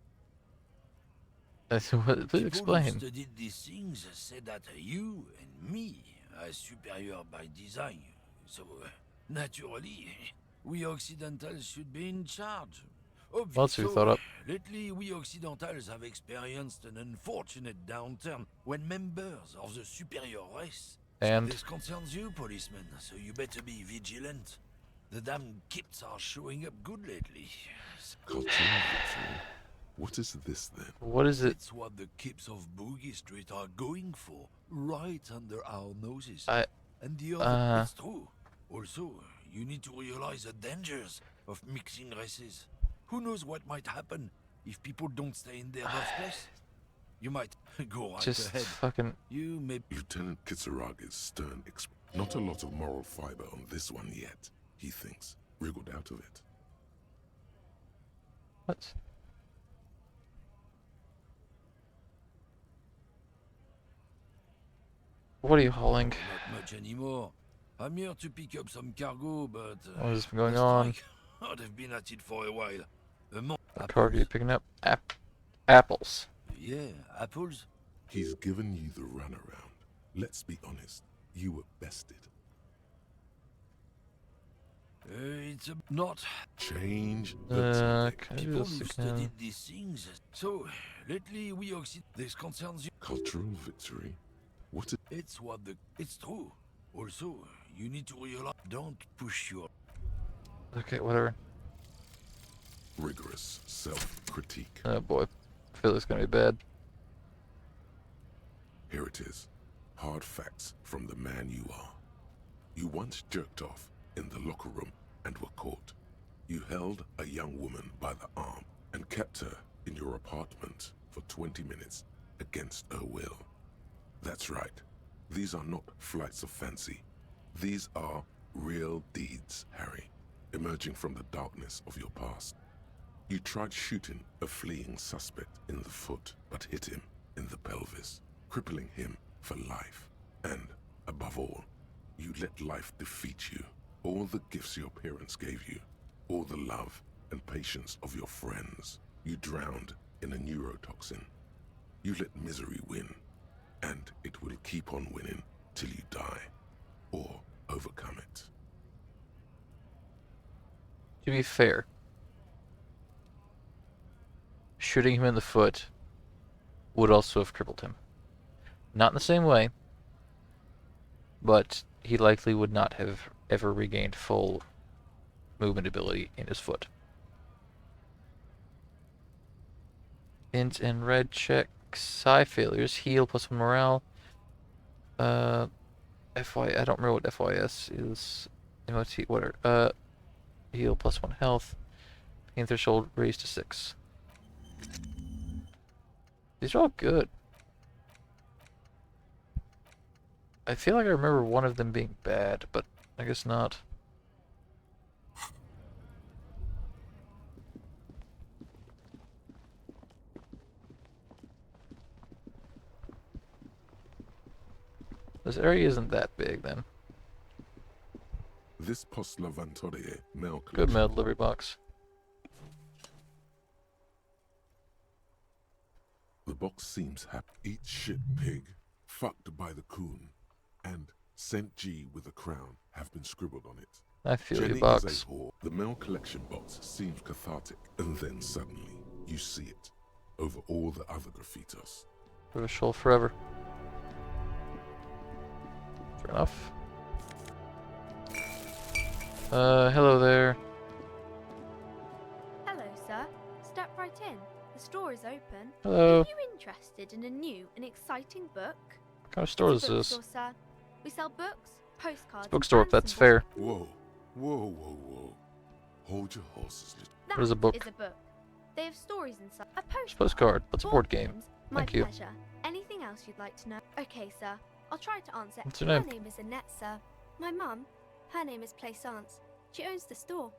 Please People explain. who studied these things said that you and me superior by design. So, naturally, we Occidentals should be in charge. Let's see who thought up. Lately, we Occidentals have experienced an unfortunate downturn when members of the superior race. And This concerns you, policeman, so you better be vigilant. The damn kips are showing up good lately. Cultural victory. What is this then? What is it? It's what the kips of Boogie Street are going for, right under our noses. And the other, it's true. Also, you need to realize the dangers of mixing races. Who knows what might happen if people don't stay in their birthplace? You might go right just ahead. fucking. You may. Lieutenant Kisaragi's stern not a lot of moral fiber on this one yet, he thinks. Wriggled out of it. What? What are you hauling? Not much anymore. I'm here to pick up some cargo, but What has been going on? I've been at it for a while. What cargo are you picking up? Apples. Yeah, apples. He's given you the runaround. Let's be honest. You were bested. It's not. Change the topic. People who studied these things. So, lately we this concerns you. Cultural victory? What? It's what the. It's true. Also, you need to realize. Don't push your. Okay, whatever. Rigorous self-critique. Oh boy. I feel it's gonna be bad. Here it is. Hard facts from the man you are. You once jerked off in the locker room and were caught. You held a young woman by the arm and kept her in your apartment for 20 minutes against her will. That's right. These are not flights of fancy. These are real deeds, Harry, emerging from the darkness of your past. You tried shooting a fleeing suspect in the foot, but hit him in the pelvis, crippling him for life. And, above all, you let life defeat you. All the gifts your parents gave you, all the love and patience of your friends, you drowned in a neurotoxin. You let misery win, and it will keep on winning till you die, or overcome it. To be fair, shooting him in the foot would also have crippled him. Not in the same way, but he likely would not have ever regained full movement ability in his foot. Int and red check. Psi failures. Heal +1 morale. FY. I don't remember what FYS is. MOT. Whatever. Heal +1 health. Pain threshold raised to 6. These are all good. I feel like I remember one of them being bad, but I guess not. This area isn't that big then. This Post Lavatorie mail collection. Good mail delivery box. The box seems happy. Eat shit, pig. Fucked by the coon. And St. G with a crown have been scribbled on it. I feel Jenny you, box. is a whore. The mail collection box seems cathartic. And then suddenly, you see it. Over all the other graffitos. Ritual forever. Fair enough. Hello there. Hello, sir. Step right in. The store is open. Hello. Are you interested in a new and exciting book? What kind of store is It's a this? bookstore, sir. We sell books, postcards. It's a bookstore, and that's symbols. fair. Whoa, whoa, whoa, whoa. Hold your horses. That What is a book? is a book. They have stories inside. A postcard. Postcard. That's a board game. games. My Thank you. pleasure. Anything else you'd like to know? Okay, sir. I'll try to answer. What's your My name? name is Annette, sir. My mum, her name is Plaisance. She owns the store.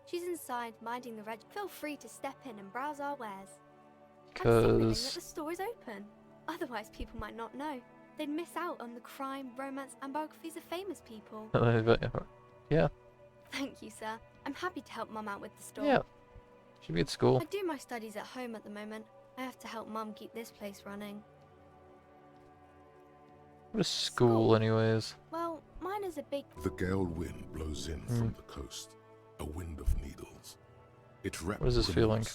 She's inside minding the reg. Feel free to step in and browse our wares. I'm so willing that Because the store is open. Otherwise, people might not know. They'd miss out on the crime, romance, and biographies of famous people. yeah, Thank you, sir. I'm happy to help Mum out with the store. yeah. Should be at school. I do my studies at home at the moment. I have to help Mum keep this place running. What is school, anyways? Well, there's a big... The gale wind blows in from the coast, a wind of needles. It wraps What is this feeling?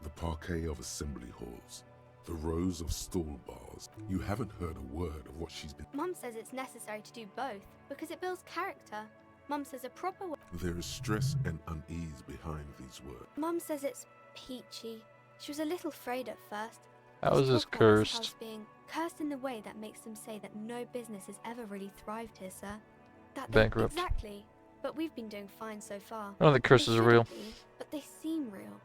The parquet of assembly halls, the rows of stall bars. You haven't heard a word of what she's been... Mum says it's necessary to do both because it builds character. Mum says a proper... There is stress and unease behind these words. Mum says it's peachy. She was a little afraid at first. How is this cursed? Being cursed in the way that makes them say that no business has ever really thrived here, sir. That Bankrupt. Exactly. But we've been doing fine so far. I don't think curses are real. But they seem real.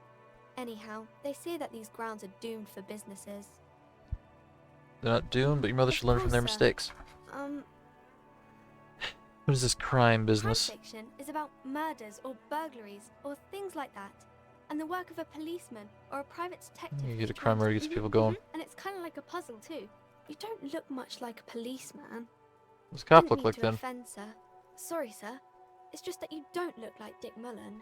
Anyhow, they say that these grounds are doomed for businesses. They're not doomed, but your mother should learn from their mistakes. What is this crime business? Crime fiction is about murders or burglaries or things like that. And the work of a policeman or a private detective. You get a crime where it gets people going. And it's kind of like a puzzle too. You don't look much like a policeman. What's a cop Didn't look mean like to then? offend, sir. Sorry, sir. It's just that you don't look like Dick Mullen.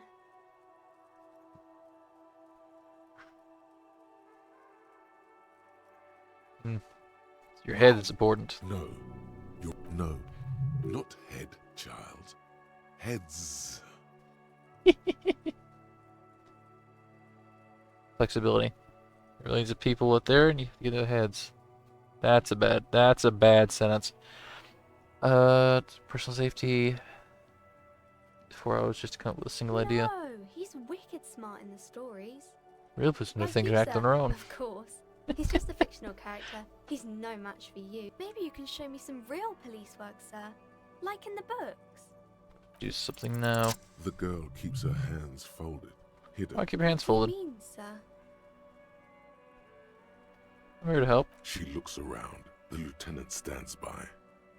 Your head is important. No, no, not head, child. Heads. Flexibility. There needs a people out there, and you get their heads. That's a bad sentence. Personal safety. 4 hours just to come up with a single idea. No, he's wicked smart in the stories. Real person who Like think you, and act sir, on their own. Of course. He's just a fictional character. He's no match for you. Maybe you can show me some real police work, sir. Like in the books. Do something now. The girl keeps her hands folded, hidden. Why keep your hands What do folded? you mean, sir? I'm here to help. She looks around. The lieutenant stands by,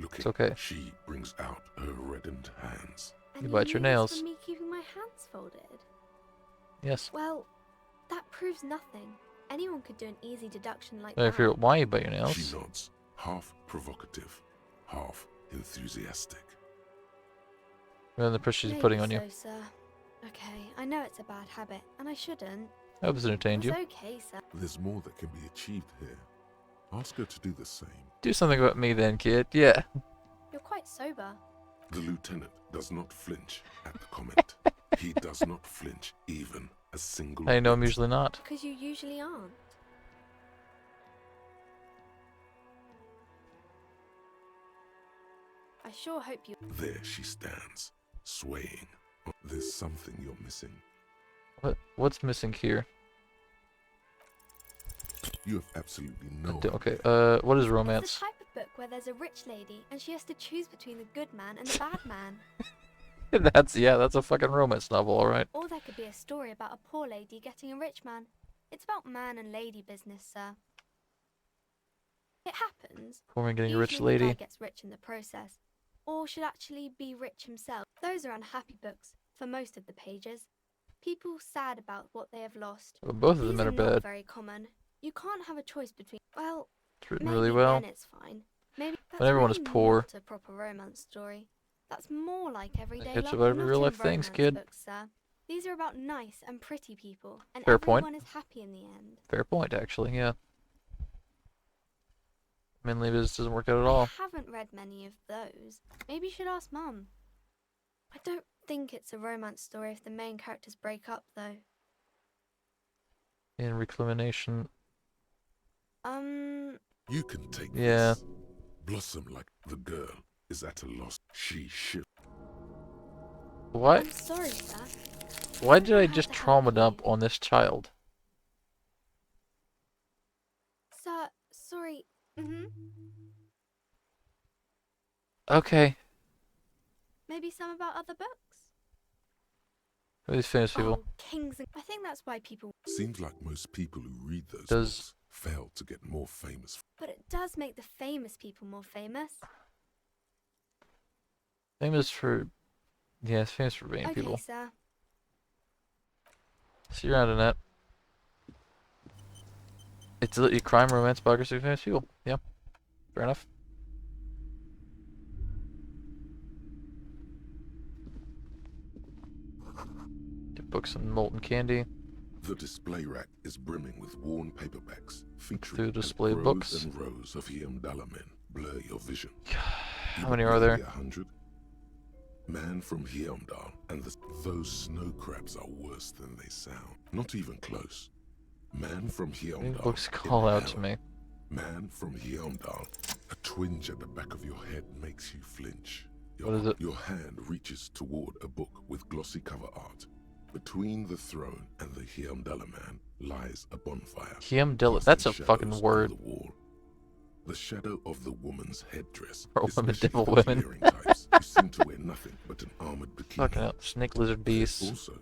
looking. It's okay. She brings out her reddened hands. You bite your knew this nails. from me keeping my hands folded. Yes. Well, that proves nothing. Anyone could do an easy deduction like I that. figure out why you bite your nails. She nods, half provocative, half enthusiastic. Rather than the pressure she's Maybe putting on you. so, sir. Okay, I know it's a bad habit, and I shouldn't. I hope it's entertained you. It's okay, sir. There's more that can be achieved here. Ask her to do the same. Do something about me then, kid. Yeah. You're quite sober. The lieutenant does not flinch at the comment. He does not flinch even a single I know I'm bit. usually not. Because you usually aren't. I sure hope you... There she stands, swaying. There's something you're missing. What's missing here? You have absolutely no Okay, what is It's romance? the type of book where there's a rich lady and she has to choose between the good man and the bad man. That's a fucking romance novel, alright. Or there could be a story about a poor lady getting a rich man. It's about man and lady business, sir. It happens. Poor man getting a rich Usually the guy lady. gets rich in the process. Or should actually be rich himself. Those are unhappy books for most of the pages. People sad about what they have lost. Well, both of them These are not bad. very common. You can't have a choice between... Well, It's written maybe really well. then it's fine. Maybe that's When everyone is really poor. not a proper romance story. That's more like everyday It's life. about not real in life things, romance kid. Books, sir. These are about nice and pretty people, and Fair point. everyone is happy in the end. Fair point, actually, yeah. Mainly this doesn't work out at all. I haven't read many of those. Maybe you should ask Mum. I don't think it's a romance story if the main characters break up, though. In recrimination. You can take Yeah. this. Blossom like the girl is at a loss. She should. What? I'm sorry, sir. Why did I just trauma dump on this child? Sir, sorry. Okay. Maybe some about other books? Who are these famous people? Oh, Kings and... I think that's why people... Seems like most people who read those Does- books fail to get more famous. But it does make the famous people more famous. Famous for... Yeah, it's famous for being Okay, people. sir. See you around in that. It's a crime, romance, biography of famous people. Yeah. Fair enough. Get books and molten candy. The display rack is brimming with worn paperbacks featuring Through display rows books. and rows of Iam Dalamen. Blur your vision. How many are there? 100. Man from Heimdall, and those snow crabs are worse than they sound. Not even close. Man from Heimdall. Books call out to me. Man from Heimdall. A twinge at the back of your head makes you flinch. What is it? Your hand reaches toward a book with glossy cover art. Between the throne and the Heimdall man lies a bonfire. Heimdall, that's a fucking word. The shadow of the woman's headdress, Or women, especially devil those women. wearing types who seem to wear nothing but an armored bikini. Fucking hell, snake lizard beasts. Also,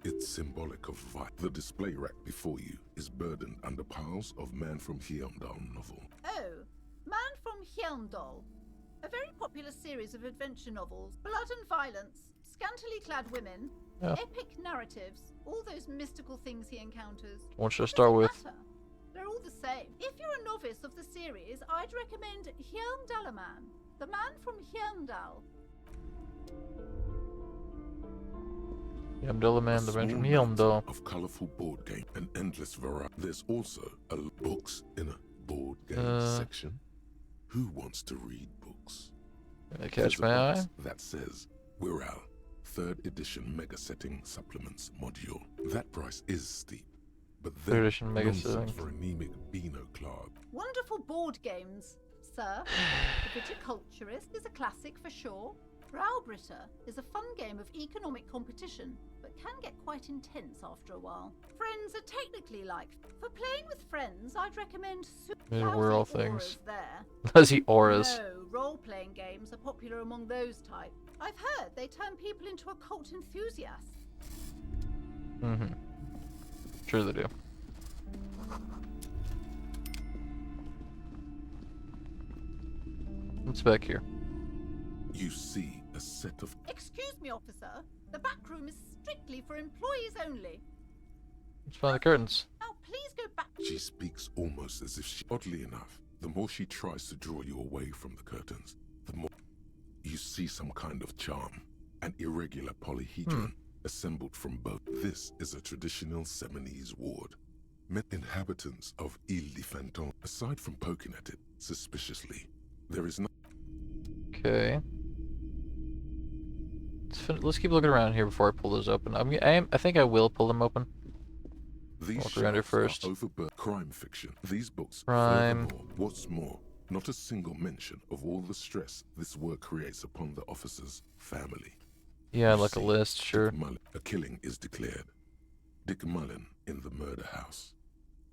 it's symbolic of violence. The display rack before you is burdened under piles of Man from Heimdall novel. Oh, Man from Heimdall. A very popular series of adventure novels. Blood and violence, scantily clad women, epic narratives, all those mystical things he encounters. What should I start with? Matter. They're all the same. If you're a novice of the series, I'd recommend Heimdall Man, the Man from Heimdall. Heimdall man, the man from Heimdall. Of colorful board game and endless variety. There's also books in a board game section. Who wants to read books? Can I catch my eye? That says Woooo, 3rd edition mega setting supplements module. That price is steep, but then 3rd edition mega nonsense setting for anemic Beano Clark. Wonderful board games, sir. The Viticulturist is a classic for sure. Browbritter is a fun game of economic competition, but can get quite intense after a while. Friends are technically like... For playing with friends, I'd recommend... We're all things. There. Lousy auras. No, role-playing games are popular among those type. I've heard they turn people into occult enthusiasts. Mm-hmm. Sure they do. What's back here? You see a set of... Excuse me, officer. The back room is strictly for employees only. Let's find the curtains. Now, please go back. She speaks almost as if she... Oddly enough, the more she tries to draw you away from the curtains, the more you see some kind of charm. An irregular polyhedron assembled from both. This is a traditional Seminese ward. Inhabitants of Ile de Fanton. Aside from poking at it suspiciously, there is no... Okay. Let's keep looking around here before I pull those open. I think I will pull them open. These walk around here first. Crime fiction. These books. Crime. What's more, not a single mention of all the stress this work creates upon the officer's family. Yeah, like a list, sure. A killing is declared. Dick Mullen in the murder house.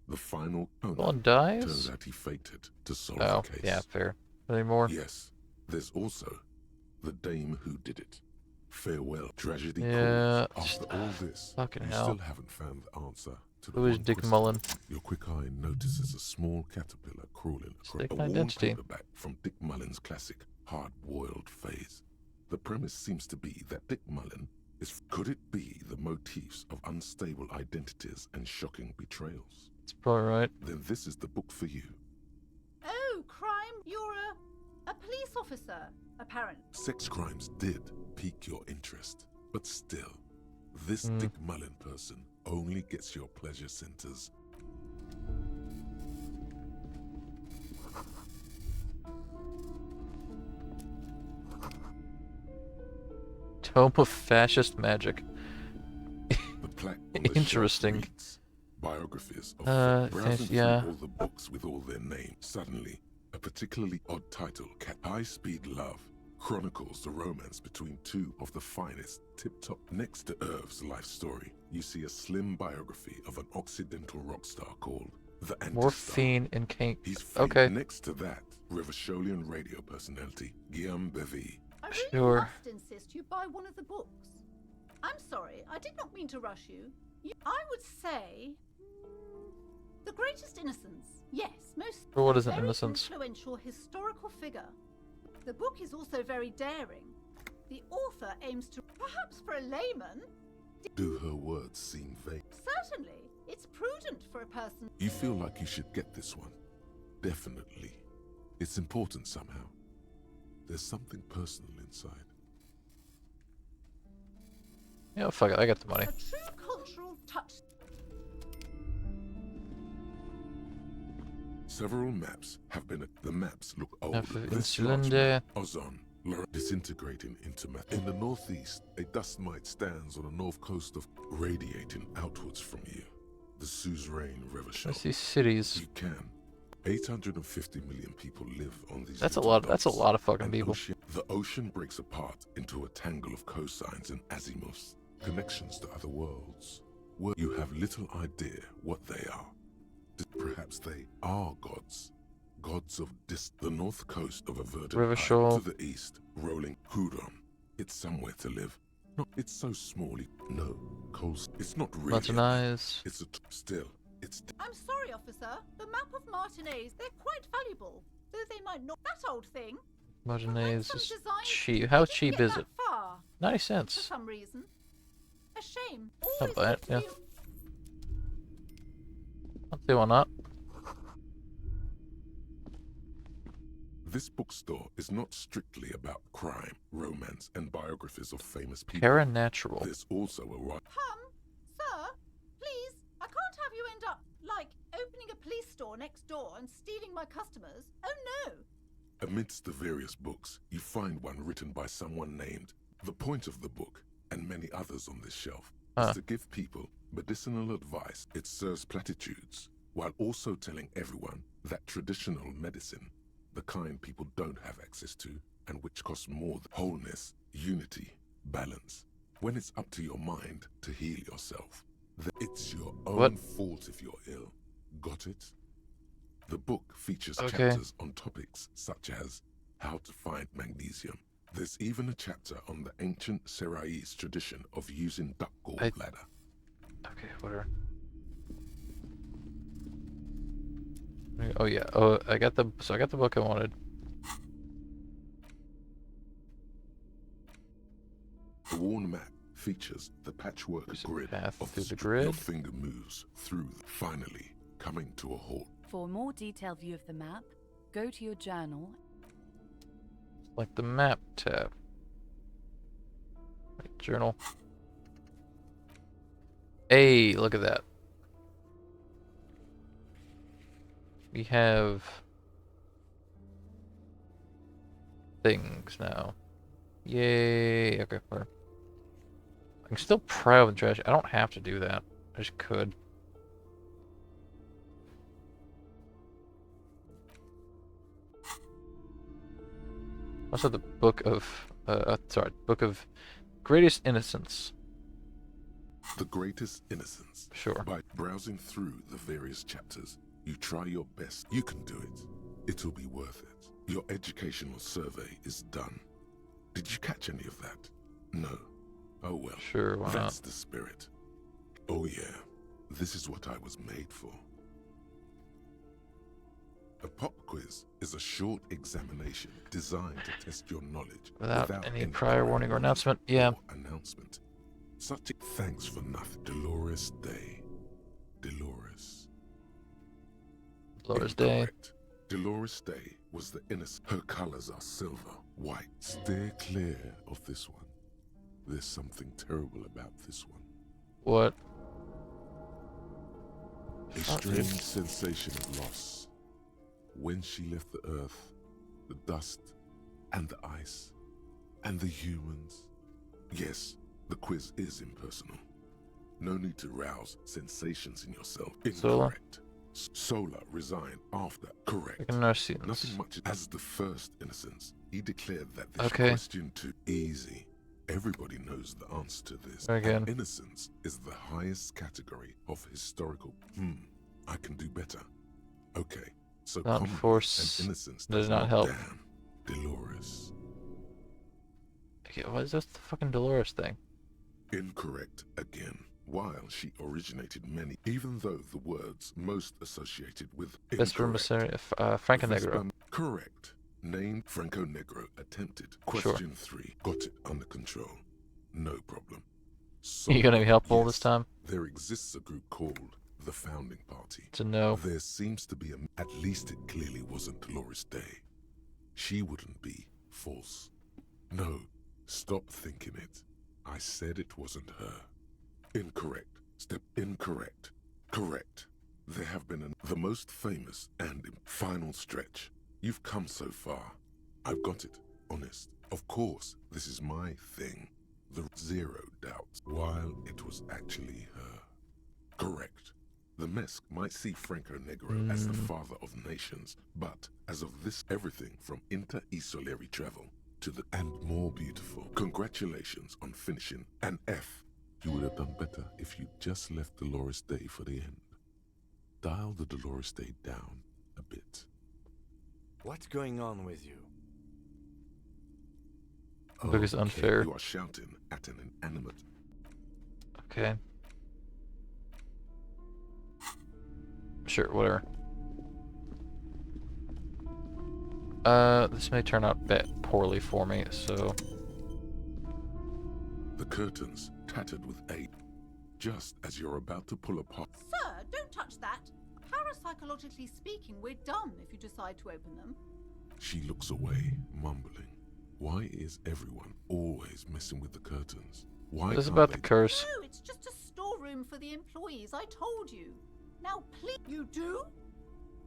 The final owner dies? turns out he faked to solve the case. Yeah, fair. Any more? Yes. There's also the dame who did it. Farewell, tragedy. Yeah. After all this, fucking you hell. still haven't found the answer to the Who is one Dick question. Mullen? Your quick eye notices a small caterpillar crawling across a Mistaken worn identity. paperback from Dick Mullen's classic hard-boiled phase. The premise seems to be that Dick Mullen is... Could it be the motifs of unstable identities and shocking betrayals? That's probably right. Then this is the book for you. Oh, crime! You're a police officer, apparently. Sex crimes did pique your interest, but still, this Dick Mullen person only gets your pleasure centers. Tome of Fascist Magic. The plaque on the Interesting. shelf reads, biographies of browsing yeah. through all the books with all their names. Suddenly, a particularly odd title, High Speed Love, chronicles the romance between two of the finest tip-top. Next to Irv's life story, you see a slim biography of an Occidental rock star called The Anti-Star. Morphine and Kink. He's free. Okay. Next to that, Rivasholian radio personality Guillaume Bevy. I really Sure. must insist you buy one of the books. I'm sorry, I did not mean to rush you. I would say... The Greatest Innocence. Yes, most... Or what is an very innocence? influential historical figure. The book is also very daring. The author aims to... Perhaps for a layman... Do her words seem vague? Certainly. It's prudent for a person... You feel like you should get this one. Definitely. It's important somehow. There's something personal inside. Yeah, fuck it, I got the money. A true cultural touch... Several maps have been... The maps look old. Enough of This insulin large there. map, Ozon, disintegrating into meth. In the northeast, a dust mite stands on the north coast of radiating outwards from you. The suzerain Revachol. I see cities. You can. 850 million people live on these. That's a lot. That's a lot of fucking people. The ocean breaks apart into a tangle of cosines and azimuths, connections to other worlds. Where you have little idea what they are. Perhaps they are gods. Gods of the north coast of a verdant isle to the east, rolling Huron. It's somewhere to live. No, it's so small. No, Coles. It's not really. Martinez. It's still. It's. I'm sorry, officer. The map of Martinez, they're quite valuable, though they might not. That old thing. Martinez is cheap. How cheap is it? 90 For cents. some reason. A shame. Not bad. Yeah. I'll see why not. This bookstore is not strictly about crime, romance, and biographies of famous people. Karen Natural. There's also a right. Sir, please, I can't have you end up, like, opening a police store next door and stealing my customers. Oh no! Amidst the various books, you find one written by someone named. The point of the book, and many others on this shelf, is to give people medicinal advice. It serves platitudes, while also telling everyone that traditional medicine, the kind people don't have access to, and which costs more than wholeness, unity, balance. When it's up to your mind to heal yourself, then it's your own fault if you're ill. Got it? The book features chapters on topics such as how to find magnesium. There's even a chapter on the ancient Seraïs tradition of using duck gallbladder. Okay, whatever. Oh yeah. Oh, I got the book I wanted. The worn map features the patchwork grid of through the grid. Your finger moves through, finally coming to a halt. For a more detailed view of the map, go to your journal. Like the map tab. Right, journal. Hey, look at that. We have things now. Yay. Okay, whatever. I can still pry open trash. I don't have to do that. I just could. Also the book of book of Greatest Innocence. The Greatest Innocence. Sure. By browsing through the various chapters, you try your best. You can do it. It'll be worth it. Your educational survey is done. Did you catch any of that? No. Oh well. Sure, why That's not? the spirit. Oh yeah. This is what I was made for. A pop quiz is a short examination designed to test your knowledge Without any prior warning or announcement. Yeah. Announcement. Such a thanks for nothing. Dolores Day. Dolores. Dolores Day. Dolores Day was the innocent. Her colors are silver, white. Steer clear of this one. There's something terrible about this one. What? A strange sensation of loss. When she left the earth, the dust, and the ice, and the humans. Yes, the quiz is impersonal. No need to rouse sensations in yourself. Incorrect. Sola resigned after. Correct. Nothing much as the first innocence. He declared that this question too easy. Everybody knows the answer to this. Again. And innocence is the highest category of historical. I can do better. Okay. So Not force and innocence does not help. Damn. Dolores. Okay, what is this fucking Dolores thing? Incorrect again. While she originated many, even though the words most associated with Vesper Franco Negro. Correct. Named Franco Negro attempted. Question 3. Got it under control. No problem. So, you gonna be helpful this time? There exists a group called the Founding Party. To know. There seems to be at least it clearly wasn't Dolores Day. She wouldn't be false. No, stop thinking it. I said it wasn't her. Incorrect. Step incorrect. Correct. There have been the most famous and final stretch. You've come so far. I've got it. honest. Of course, this is my thing. The zero doubts. While it was actually her. Correct. The Mesk might see Franco Negro as the father of nations, but as of this, everything from inter-isolary travel to the and more beautiful. Congratulations on finishing an F. You would have done better if you'd just left Dolores Day for the end. Dial the Dolores Day down a bit. What's going on with you? I think it's unfair. You are shouting at an inanimate. Okay. Sure, whatever. This may turn out poorly for me, so... The curtains tattered with age, just as you're about to pull apart. Sir, don't touch that. Parapsychologically speaking, we're done if you decide to open them. She looks away, mumbling. Why is everyone always messing with the curtains? Why This is can't about they... the curse. No, it's just a storeroom for the employees, I told you. Now please... You do?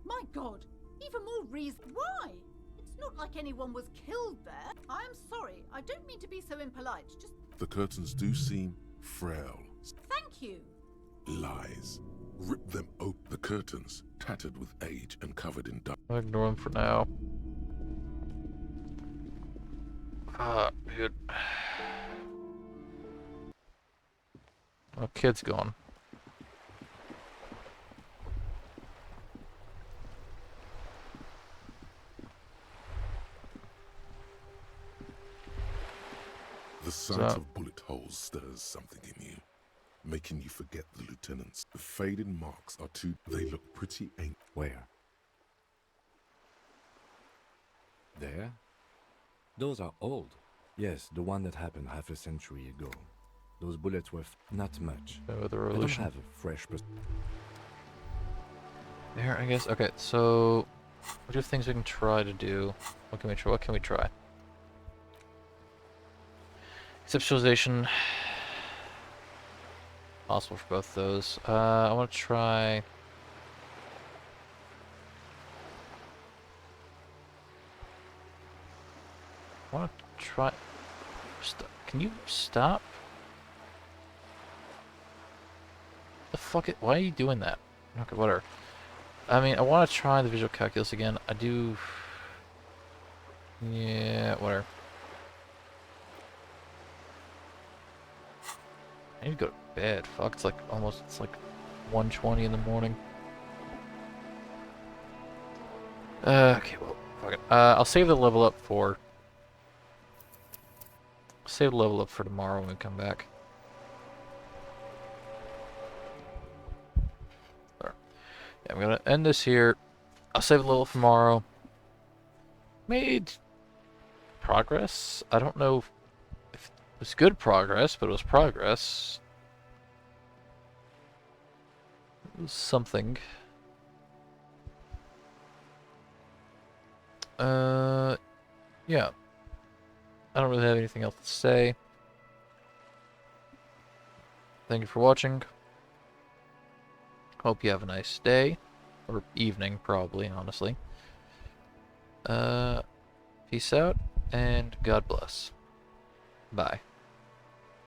My God, even more reason... Why? It's not like anyone was killed there. I am sorry, I don't mean to be so impolite, just... The curtains do seem frail. Thank you. Lies. Rip them open. The curtains, tattered with age and covered in dust. I'll ignore them for now. Ah, dude. Oh, kid's gone. The sight of bullet holes stirs something in you, making you forget the lieutenants. The faded marks are too... They look pretty ancient. Where? There? Those are old. Yes, the one that happened half a century ago. Those bullets were not much. The I don't revolution. have a fresh There, I guess. Okay, so what are things we can try to do? What can we try? What can we try? Conceptualization. Possible for both those. I want to try. I want to try. Can you stop? The fuck it? Why are you doing that? Okay, whatever. I mean, I want to try the visual calculus again. I do. Yeah, whatever. I need to go to bed. Fuck, it's like 1:20 in the morning. Okay, well, fuck it. I'll save the level up for. Save the level up for tomorrow when we come back. There. Yeah, I'm gonna end this here. I'll save the level for tomorrow. Made progress. I don't know if it was good progress, but it was progress. It was something. Yeah. I don't really have anything else to say. Thank you for watching. Hope you have a nice day. Or evening, probably, honestly. Peace out, and God bless. Bye.